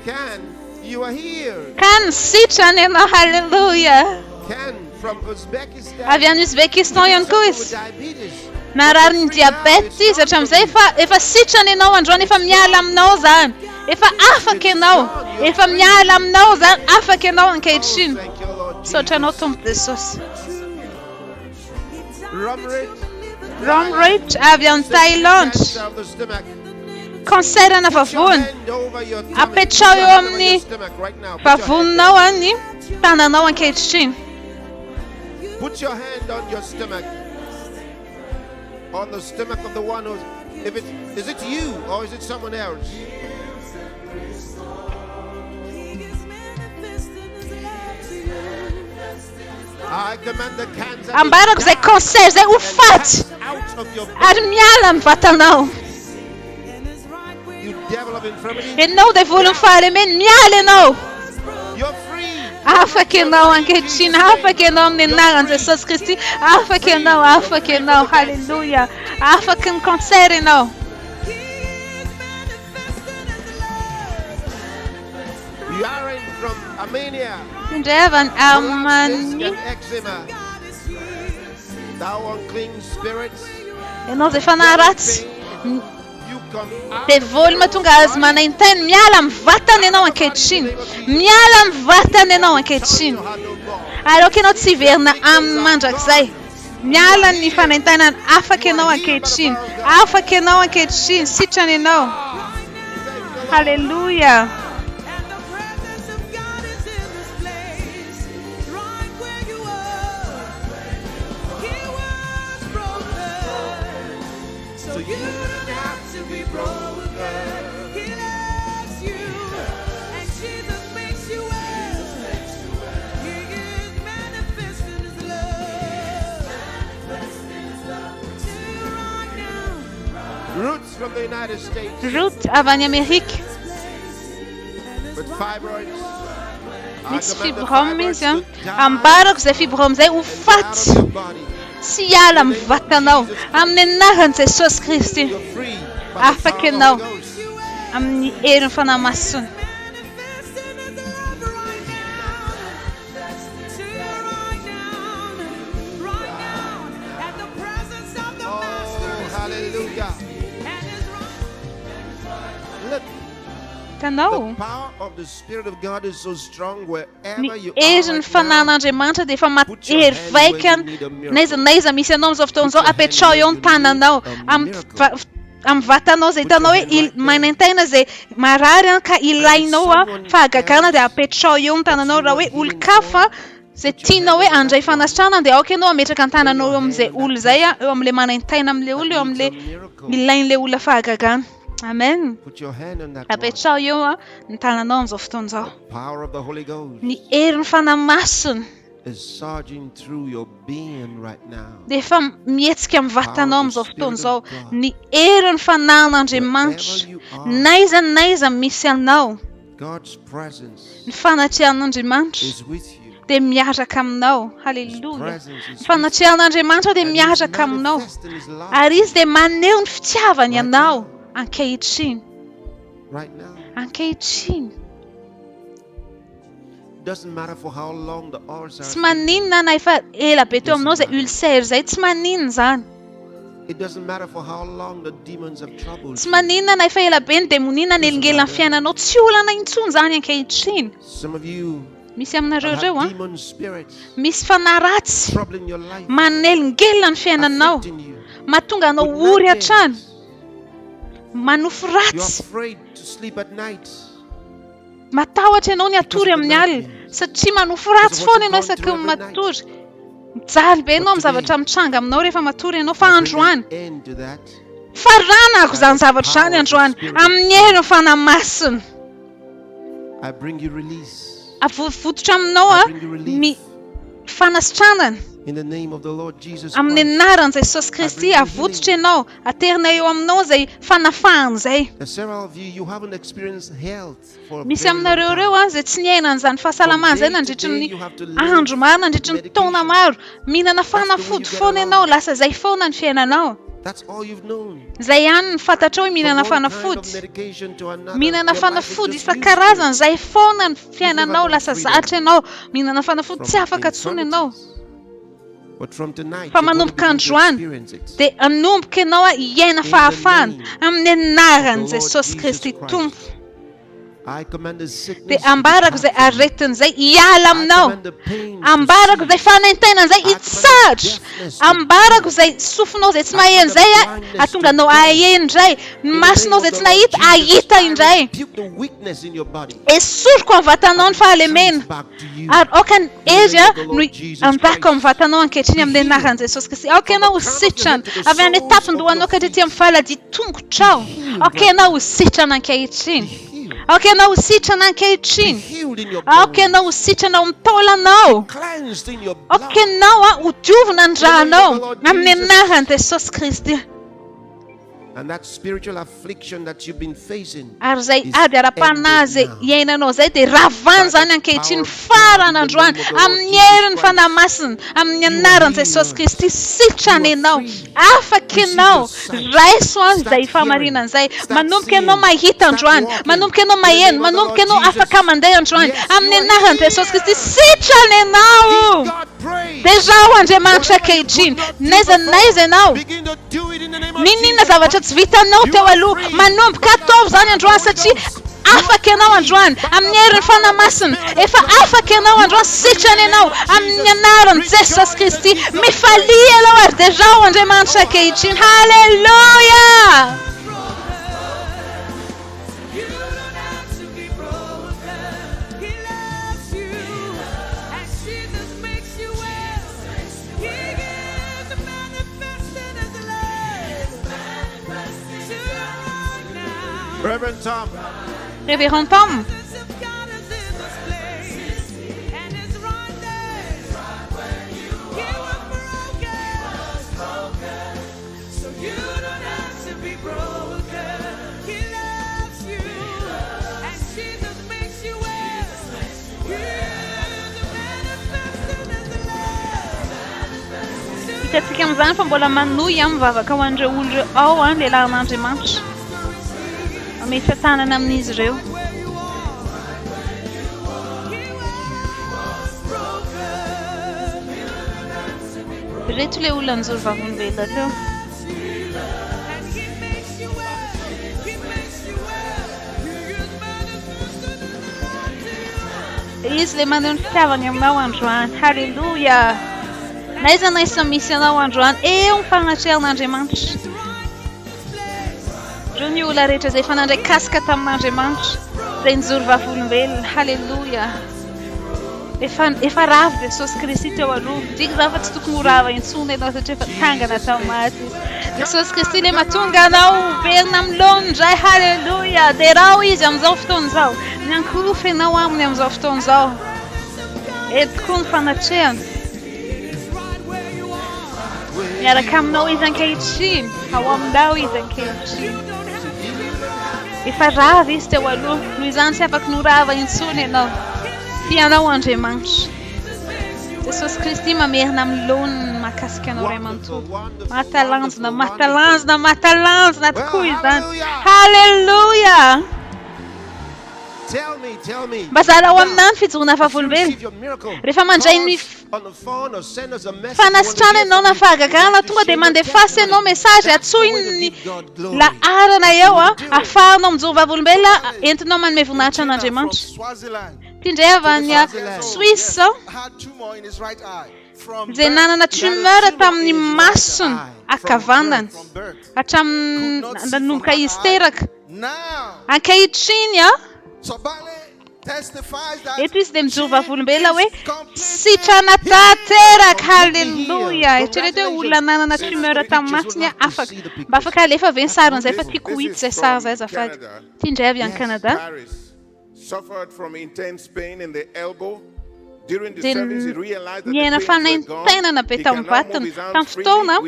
Can you are here? Can Sichanino, hallelujah. Can from Uzbekistan? Avian Uzbekistan yankuis. Narar diabetes, acham efa Sichanino andron efa mialam nozan. Efa afakeno. Efa mialam nozan afakeno ankechin. So chanotum pesos. Rum rate avian Thailand. Concern of a phone. A picture of me. Pavun no one. Tana no one chin. Put your hand on your stomach. On the stomach of the one who's. Is it you or is it someone else? I command the cancer. Ambarok ze cancer ze ufat. Admialam fatanau. You devil of infirmity. E não de volum fare men miale no. You're free. Afa que não anche chin, afa que não nenaran Jesus Christi, afa que não, hallelujah. Afa que cancer no. You are from Armenia. Devan Armani. Thou unclean spirit. E não se fanarats. Te volma tungas mana inten mialam vatan não akechin. Mialam vatan não akechin. Alo que não se ver na amandrak sai. Mialam ni fanentanan afa que não akechin. Afa que não akechin. Sichani não. Hallelujah. Roots from the United States. Root avani Amérique. With fibroids. Mit fibromes, ja. Ambarok ze fibromes u fat. Si alam vatanau. Am nenahan ze Jesus Christi. Afa que não. Am ni erin fana masun. The power of the Spirit of God is so strong wherever you are. Fanana de manta de fama veken. Neza misia noms of tonzo apechoyon tananau. Am vatanos etanoe il mainentena ze mararan ka ilainoa faga kana de apechoyon tananau rawe ulkafa. Se tinoe anjay fanastana de okeno ametra kantana no omze ulzaya omle mainentena amle ul omle ilain le ula faga gan. Amen. Put your hand on that the power of the Holy Ghost is surging through your being right now. De fam mietskam vatanoms of tonzo ni eren fananan de manch naiza misian now. God's presence is with you. De miaja kam now. Hallelujah. Fanatianan de manch de miaja kam now. Aris de maneun ftiavan now. Right now. Doesn't matter for how long the ulcers are. It doesn't matter for how long the demons have troubled. Some of you have demon spirits troubling your life, afflicting you. You're afraid to sleep at night. Matawa non ya turi amnyal sa chi manufrats fone no sa kum matur zal be nom zavatra mtranga aminao rehefa matory anao fa androany farana ko zany zavatra zany androany amin'ny herin'ny fanamasina avototra aminao a ny fanasitranana In the name of the Lord Jesus Amin'ny Christ. anaran'i Jesosy Kristy avototra ianao, aterina eo aminao izay fanafahana izay. Several of you, you haven't experienced health for a Misy very long aminareo time. ireo izay tsy niaina an'izany fahasalamana izay nandritra ny andro maro, nandritra ny taona maro. Mihinana fanafody foana ianao, lasa izay foana ny fiainanao. That's all you've known. Izay ihany ny fantatrao hoe mihinana fanafody. Mihinana fanafody isan-karazany, izay foana ny fiainanao, lasa zatra ianao. Mihinana fanafody tsy afaka intsony ianao. But from tonight, Fa manomboka androany dia hanomboka ianao hiaina fahafahana amin'ny anaran'i Jesosy Kristy Tompo. Dia ambarako izay aretina izay hiala aminao. Ambarako izay fanaintainana izay hitsahatra. Ambarako izay sofinao izay tsy maheno izay ahatonga anao aheno indray. Ny masonao izay tsy nahita ahita indray. Esoriko amin'ny vatanao ny fahalemena. Ary aokany ery no anjako amin'ny vatanao ankehitriny amin'ny anaran'i Jesosy Kristy. Aoka ianao ho sitrana avy any etapin-dohanao ka hatretỳ amin'ny fahaladia tongotrao. Aoka ianao ho sitrana ankehitriny. Aoka ianao ho sitrana ankehitriny. Aoka ianao ho sitrana ao amin'ny taolanao. Aoka ianao ho diovina ny ranao amin'ny anaran'i Jesosy Kristy. And that spiritual affliction that you've been facing. Ary zay ady ara-panahy izay iainanao izay dia ravana izany ankehitriny farany androany amin'ny herin'ny fanahy masina amin'ny anaran'i Jesosy Kristy sitrana ianao. Afaka ianao raiso izay famarinana izay. Manomboka ianao mahita androany, manomboka ianao maheno, manomboka ianao afaka mandeha androany amin'ny anaran'i Jesosy Kristy sitrana ianao. Deja ho Andriamanitra ankehitriny. N'aiza n'aiza ianao. Ninona zavatra tsy vitanao teo aloha, manomboka ataovy izany androany satria afaka ianao androany amin'ny herin'ny fanahy masina. Efa afaka ianao androany sitrana ianao amin'ny anaran'i Jesosy Kristy. Mifalia ianao ary deja ho Andriamanitra ankehitriny. Halleluja! Reverend Tom. Révérend Tom. Hitantsika amin'izany fa mbola manohy mivavaka ho an'ireo olona ao lehilahin'Andriamanitra. Mety tanana amin'izy ireo. Reto ilay olona nijoro vavolombelona teo. Izy ilay maneho ny fitiavany aminao androany. Halleluja! N'aiza n'aiza misy ianao androany, eo ny fagnatrehan'Andriamanitra. Ireo ny olona rehetra izay efa nandray kasika tamin'Andriamanitra, izay nijoro vavolombelona. Halleluja! Efa rava Jesosy Kristy teo aloha. Dika zany fa tsy tokony ho rava intsony ianao satria efa tangana tao maty izy. Jesosy Kristy ilay mahatonga anao verina amin'ny lohany indray. Halleluja! Dia raha izy amin'izao fotoana izao, miankorofo ianao aminy amin'izao fotoana izao. Eto tokoa ny fanatrehana. Miaraka aminao izy ankehitriny, ao aminao izy ankehitriny. Efa rava izy teo aloha, noho izany tsy afaka norava intsony ianao. Fianao Andriamanitra. Jesosy Kristy mamerina amin'ny lohany mahakasika anao Ray Aman-tolo. Mahatalanjona, mahatalanjona, mahatalanjona tokoa izany. Halleluja! Mba ao aminany fijoroana vavolombelona. Rehefa mandray ny fanasitrana ianao na fahagagana tonga dia mandefasy ianao mesazy, atsoiny ny laharana eo ahafahanao mijoro vavolombelona entinao manome voninahitra an'Andriamanitra. Tindray avy any Suisse izay nanana tumeur tamin'ny masony ankavanana hatramin'ny nanomboka izy teraka. Ankehitriny eto izy dia mijoro vavolombelona hoe sitrana tanteraka. Halleluja! Eritrereto hoe olona nanana tumeur tamin'ny masony afaka mba afaka alefa ve ny sariny izay fa tiako ho hita izay sary izay azafady. Tindray avy any Canada. Suffered from intense pain in the elbow, Niena fanentena na betam vatn tam fotoana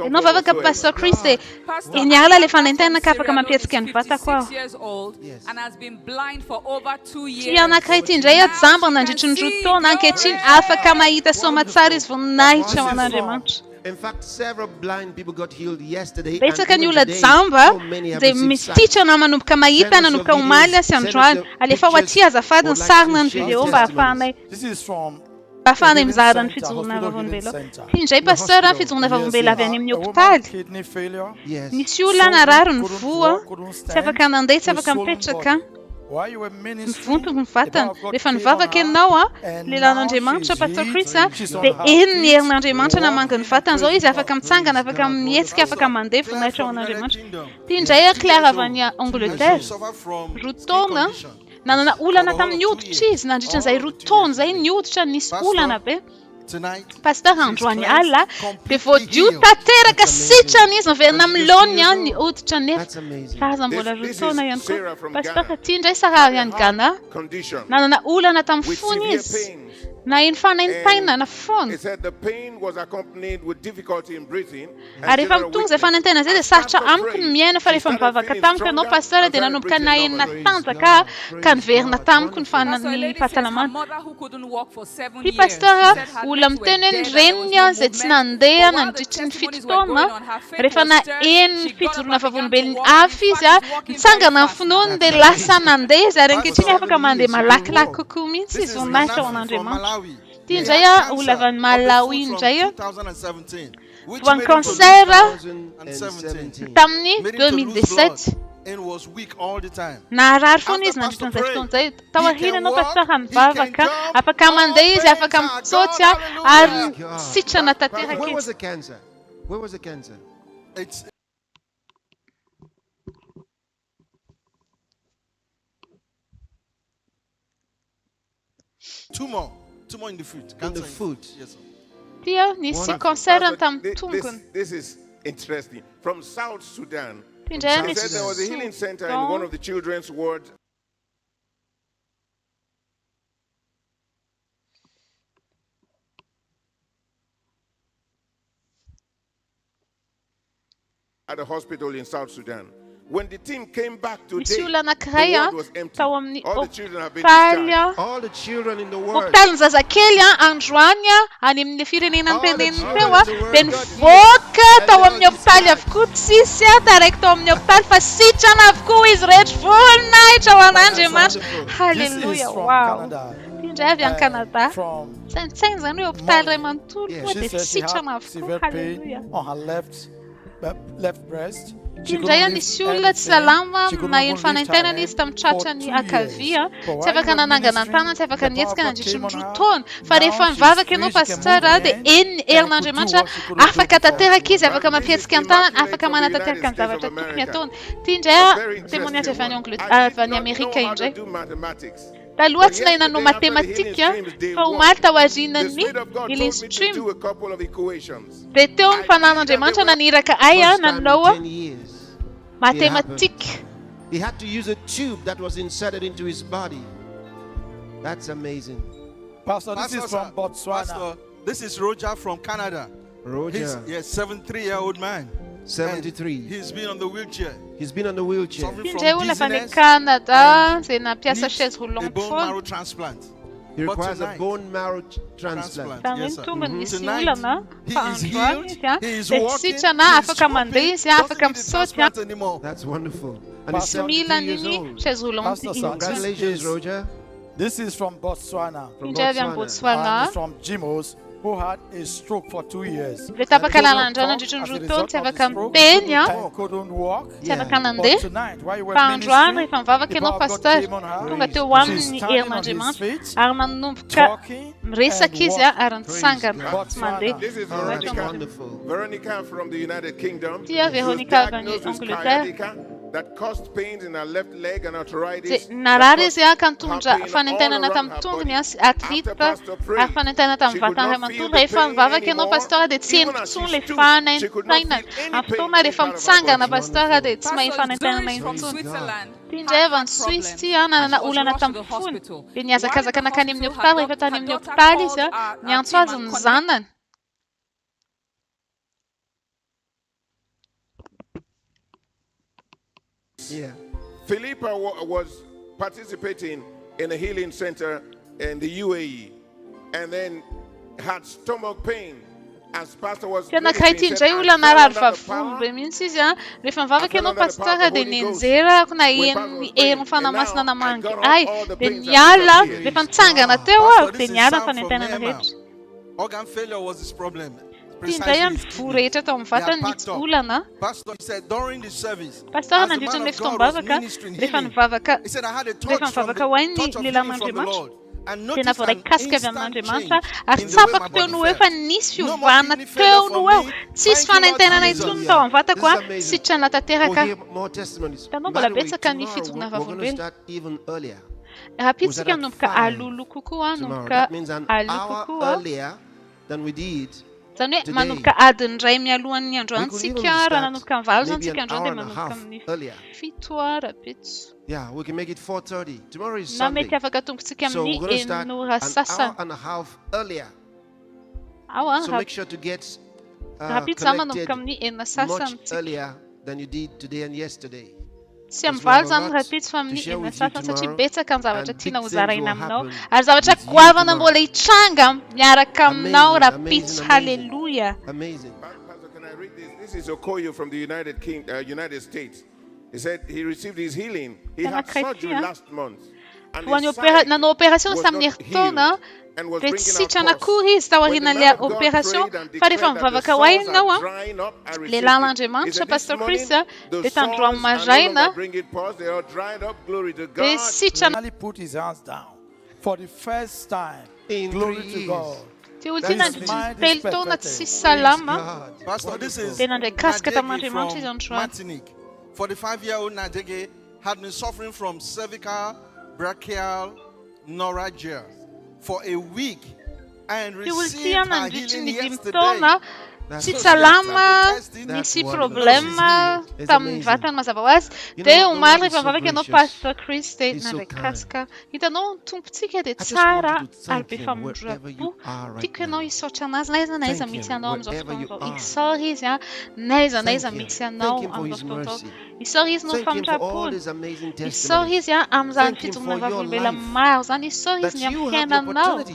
inaovava ka pastor Chris dia iniala le fanentena ka afaka mampietsika ny vatako aho. Ty anankiray ity indray ajamba nandritry ny roa taona ankehitriny afaka mahita soamatsara izy voninahitra ho an'Andriamanitra. In fact, several blind people got healed yesterday. Betsaka ny olona jamba dia mititrana manomboka mahita nanomboka omaly sy androany. Alefa ho aty azafady ny sarina ny video mba ahafahanay mizara ny fijoroana vavolombelona. Ty indray pasteur fijoroana vavolombelona avy any amin'ny hôpitaly. Misy olona narary ny voa, tsy afaka nandeha, tsy afaka mipetraka. Mivontona ny vatana. Rehefa nivavaka ianao lelan'Andriamanitra pastor Chris dia eny ny herin'Andriamanitra namangy ny vatana zao izy afaka mitsangana, afaka mihetsika, afaka mandeha voninahitra ho an'Andriamanitra. Ty indray Claire avy any Angleterre. Roa taona nanana olana tamin'ny hoditra izy, nandritran'izay roa taona izay ny hoditra nisy olana be. Pasteur androany alina dia voadio tanteraka sitrana izy naverina milona ny hoditra nefa fahaza mbola roa taona ihany koa. Pasteur ty indray sarary any Ghana nanana olana tamin'ny fony izy na eny fanentaina na fony. Ary rehefa mitonga izay fanentaina izay dia sarotra amiko ny miaina fa rehefa mivavaka tamiko ianao pasteur dia nanomboka na eny natanjaka ka niverina tamiko ny fahasalamana. Ty pasteur olona miteny hoe ny reniny izay tsy nandeha nandritry ny 7 taona rehefa na eny fijoroana vavolombelony hafa izy nitsangana ny finoany dia lasa nandeha izy ary ankehitriny afaka mandeha malakilaky kokoa mihitsy izy voninahitra ho an'Andriamanitra. Ty indray olona avy any Malawi indray voan'ny cancer tamin'ny 2017. Naharary foana izy nandritra an'izay fotoana izay. Tao aoriana ianao pasteur mivavaka, afaka mandeha izy, afaka mitsotsy ary sitrana tanteraka izy. Where was the cancer? Tumor in the foot. In the foot. Yes, sir. Tia nisy cancer tamin'ny tongony. This is interesting. From South Sudan. He said there was a healing center in one of the children's wards. At a hospital in South Sudan. When the team came back today, the ward was empty. All the children have been discharged. All the children in the world. Hôpitaly zazakely androany any amin'ny firenena teneniny teo dia nivoaka tao amin'ny hôpitaly avokoa tsisy taraiky tao amin'ny hôpitaly fa sitrana avokoa izy rehetra voninahitra ho an'Andriamanitra. Halleluja. Wow. Ty indray avy any Canada. Saintsainy zany hoe hôpitaly iray manontolo dia sitrana avokoa. Halleluja. On her left breast. Ty indray nisy olona tsy salama na eny fanaintainana izy tamin'ny tratrany ankavia, tsy afaka nanangana ny tanany, tsy afaka nietsika nandritry ny roa taona. Fa rehefa mivavaka ianao pasteur dia eny ny herin'Andriamanitra afaka tanteraka izy, afaka mampietsika ny tanany, afaka manatanteraka ny zavatra tokony ataony. Ty indray témoignage avy any Amerika indray. Taloha tsy nahay nanao matematika fa omaly tao aorianany Healing Stream. Dia teo ny fanan'Andriamanitra naniraka ay nanao matematika. He had to use a tube that was inserted into his body. That's amazing. Pastor, this is from Botswana. Pastor, this is Roger from Canada. Roger. He's a 73-year-old man. 73. He's been on the wheelchair. He's been on the wheelchair. Indray olona avy any Canada izay nampiasa chaise roulante a bone marrow transplant. He requires a bone marrow transplant. Yes, sir. That's wonderful. And he's 70 years old. Congratulations, Roger. This is from Botswana. From Botswana. From Jimos, who had a stroke for 2 years. And couldn't walk. But tonight, while you were ministering, the power of God came on her. She's standing on his feet, talking and walking. This is Veronica. Veronica from the United Kingdom. Veronica from Angleterre. that caused pains in her left leg and arthritis. Nararisia kantunja fanentena na tamtungnia atrita a fanentena tam vatan remantur e fan vava que no pastora de tien tun le fanentena a ftona de fam tsanga na pastora de tsmai fanentena na tun tinjevan suistiana na ulana tampfun binyaza kaza kana kanim ni optali vetanim ni optali ja nyantswazan zanan. Yeah. Philippa was participating in a healing center in the UAE and then had stomach pain as pastor was preaching. Said, I felt the power. Le fanvava che non pastora de nenzera kuna ien fana masna na mangi. Ai, denyala le fantsanga na tewa denyala fanentena na het. Organ failure was his problem. Tintayan fureta tom fatan mitulana. Pastor said during the service. Pastor na diton lefton bavaka. Lefan vavaka. Lefan vavaka wani lila manjima. Tena fora casca vem manjima. A sapa que teu no eu fanisfio vana teu no eu. Sis fanentena na itun tom vata qua si chana ta terra ka. Tano bala betsa kanifitu na vavulvel. Rapid que nunca alulu kukua nunca alukukua. Than we did. Zane manuka adn jaimia luan ni andron sikiara nanuka valzan sikiara de manuka ni fituara pits. Yeah, we can make it 4:30. Tomorrow is Na Sunday. meka vakatum sikam So ni we're going to start enu an hasasa. hour and a half earlier. Awa So make sure to get rapid sama connected nukam ni en sasa. much earlier than you did today and yesterday. Siam valzan rapid fam ni en sasa sa ci beta kan zawacha tina uzara inam no. Ar zawacha kwava na mole changa nyara kam na rapid hallelujah. Amazing. Pastor, can I read this? This is Okoyo from the United States. He said he received his healing. He had surgery last month. And his side na operação was sam not nirtona. healed and was bringing Si out chana pus. kuhi stava When the man hinalia of God operação prayed and fare declared fam that the vava sores kawai are nawa. drying up, I Le received lalangeman it. He cha said, pastor this morning, Christa the de sores tandrom are no majaina. longer bringing pus. They are dried up. Glory to God. Si chana He put his hands down for the first time. In Glory 3 to years. God. ti ultina His mind is telto na perfected. tsi salama. Pastor, this is Tena de casca ta manje Nadege manchi from don chwa. Martinique. 45-year-old Nadege had been suffering from cervical, brachial neuralgia for a week and Ti received ultia her na healing ditini yesterday. dimtona. Si salama, nisi problema, tam vatan mazavawas. Te umari vavava que no pastor Christe na de casca. Ita no tum ptike de tsara alpe fam drapu. Ti que no iso chanas neza neza mitya no am zoftondo. Isoris ya neza mitya no am zoftondo. Isoris no fam drapu. Isoris ya am zan fitu na vavulbela mars. An isoris ni am hena no.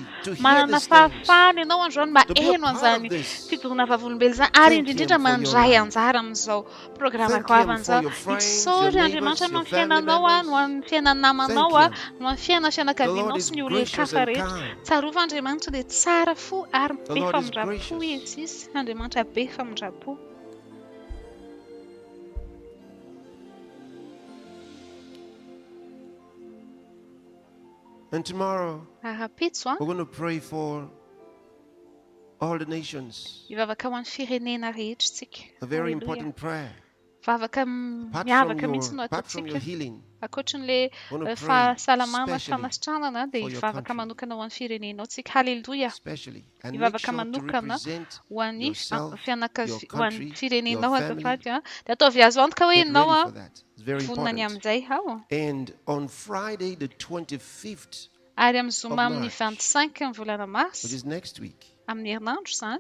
Mana na fa ni no anjon ma eno anzani. Fitu na vavulbela ari ndinda manjai anzara mzo programa kwa avanza. Isoris ande mancha no hena no wan hena nama no wan hena shena kavinos ni ule kafaret. Tsaruva ande mancha de tsara fu ar be fam drapu yesis ande mancha be fam drapu. And tomorrow, Rapitswa. we're going to pray for all the nations. Iva kawan firenena reitsik. A very important prayer. Vava kam Apart miava from kam your, insno apart from your atsik. healing, Akotun le wanna fa pray salamama specially famastrana na de for your vava country. kamanuka na wan firenena otsik. Hallelujah. especially, and Iva make sure to kamanuka na represent wani yourself, fiana ka your wan country, firenena your no ha family. kafatia. Dato viazwant kawe Get ready no for that. It's very funa important. nyamzai hawo. And on Friday, the 25th, Ariam zumam ni March, 25 volana mars. which is next week, Am nirnanj san.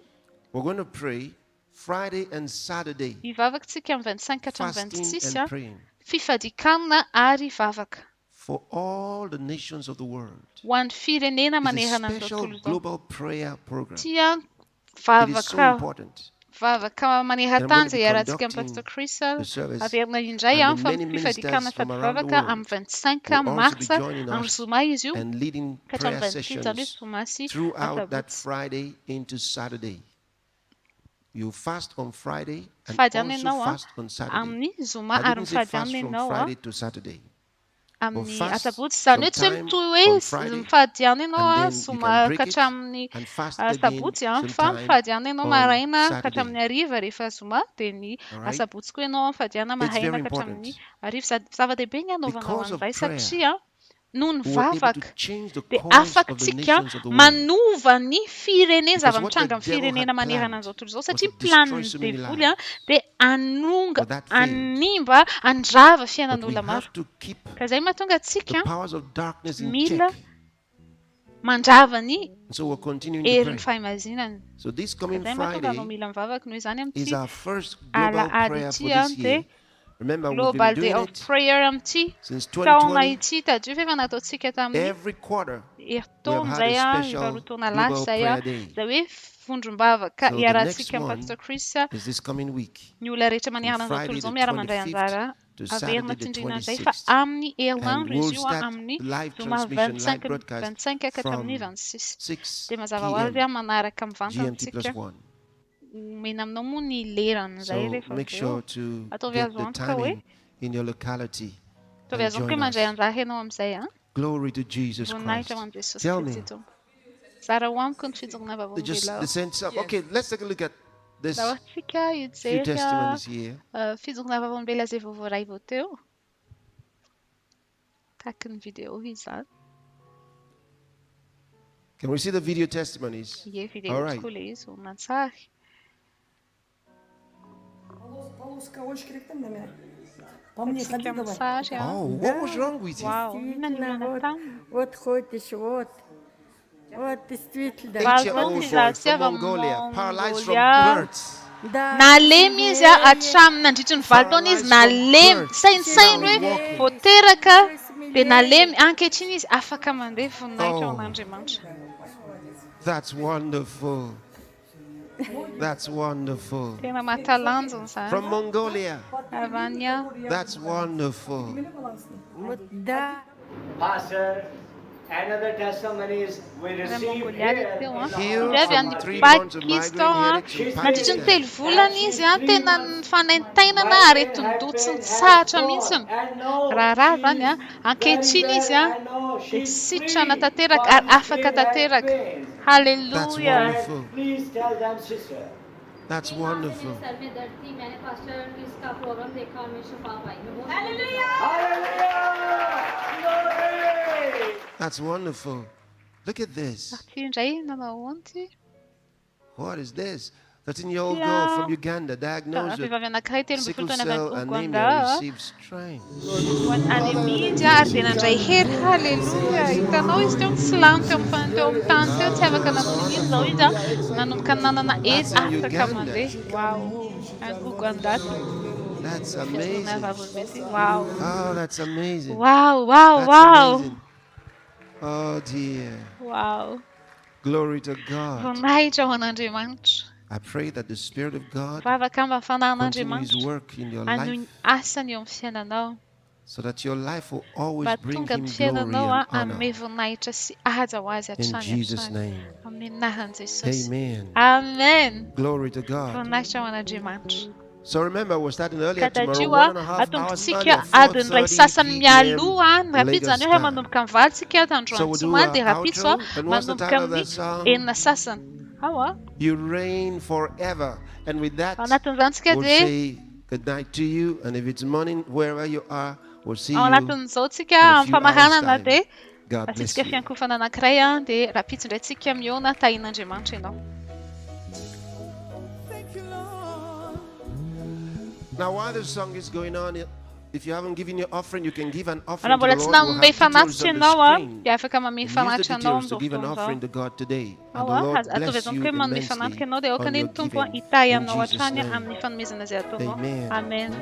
we're going to pray Friday and Saturday, Ivava tsik am 25 at fasting 26 and praying FIFA di kanna ari vavak. for all the nations of the world. Wan firenena It's a maneira na special ndotulzo. global prayer program. Tia It is so vavaka important. vavaka maneira And I'm going to tanza be yara tsika conducting pastor Crystal. the service. Averna injay And am the fam many FIFA di kanna ministers fat from around the vavaka am world 25 will also be mars joining am us zuma izu. and leading Katan prayer 28 alis sessions sumasi throughout that atabut. Friday into Saturday. You fast on Friday and Fadiane also nawa fast on Saturday. amni zuma I arum didn't say fast fadiane from nawa. Friday to Saturday. amin'ny asabotsy zany hoe tsy mitohy hoe mifady ihany ianao soma katramin'ny asabotsy fa mifady ihany ianao maraina katramin'ny hariva rehefa zoma dia ny asabotsy koa ianao mifady ihany maraina katramin'ny hariva zava-dehibe ny anaovanao an'izay satria noho ny vavaka dia afakantsika manova ny firenena zava-mitranga amin'ny firenena manerana an'izao tontolo izao satria planiny devoly dia animba andrava fiainan'olona maro ka izay mahatonga antsika mila mandrava ny herin'ny fahaimazinana izay mahatonga anao mila mivavaka noho izany amin'ity alahady ity dia Global Day of Prayer amin'ity taona ity tadrio efa nataontsika tamin'ny herintaona izay ivarotaona lasa izay hoe vondrom-bavaka iarahantsika amin'ny Pastor Chris ny olona rehetra manerana an'izao tontolo izao miara-mandray anjara averina tindrina izay fa amin'ny herinandro izy io amin'ny zoma 25 ka hatramin'ny 26 dia mazava ho azy manaraka mivantana antsika mena aminao moa ny lerana izay rehefa ataovy azo antoka hoe ataovy azo antoka mandray anjara ianao amin'izay voninahitra ho amin'i Jesosy Kristy tompo zara ho amiko ny fijorona vavolombelao Okay, let's take a look at this few testimonies here. Fijorona vavolombela izay voavoray vao teo tahaky ny video izany. Can we see the video testimonies? Ie, video tokoa ilay izy matsary. Oh, what was wrong with you? Wow, What 8-year-old boy from Mongolia, paralyzed from birth. Nalemy izy hatramin'ny nandritry ny valo taona izy nalemy sainosaino hoe voateraka dia nalemy ankehitriny izy afaka mandeha voninahitra ao an'Andriamanitra. That's wonderful. That's wonderful. Tena mahatalanjona izany. From Mongolia. Avy That's wonderful. Pastor, another testimony is we received here. Avy any Pakistan nandritry ny telo volana izy tena nifanaintainana aretin-doha tsy sahatra mihitsy raharaha zany ankehitriny izy dia sitrana tanteraka ary afaka tanteraka. Hallelujah. Please tell them, sister. That's wonderful. That's wonderful. Look at this. What is this? 13-year-old girl from Uganda diagnosed with sickle cell anemia receives strength. Anemia dia nandray hery. Hallelujah. Hitanao izy teo tsy lany teo amin'ny tany teo tsy afaka namonina izao izy nanomboka nanana hery afaka mandeha. Wow. Uganda. That's amazing. Wow. Oh, that's amazing. Wow, wow, that's wow. Amazing. Oh dear. Wow. Glory to God. Voninahitra ho an'Andriamanitra. I pray that the Spirit of God continues His work in your life so that your life will always bring Him glory and honor. In Jesus' name. Amen. Amen. Glory to God. So remember, we're starting earlier tomorrow, 1.5 hours earlier, 4:30 sasany mialoha rapid zany hoe manomboka amin'ny valitsika tandroantsoma dia rapid so manomboka amin'ny enina sasany. You reign forever, and with that we'll say good night to you, and if it's morning wherever you are, we'll see you in a few hours time. God bless you. Now while the song is going on, if you haven't given your offering, you can give an offering to the Lord. We'll have details on the screen. Use the details to give an offering to God today. And the Lord bless you immensely on your giving. Amen. Amen.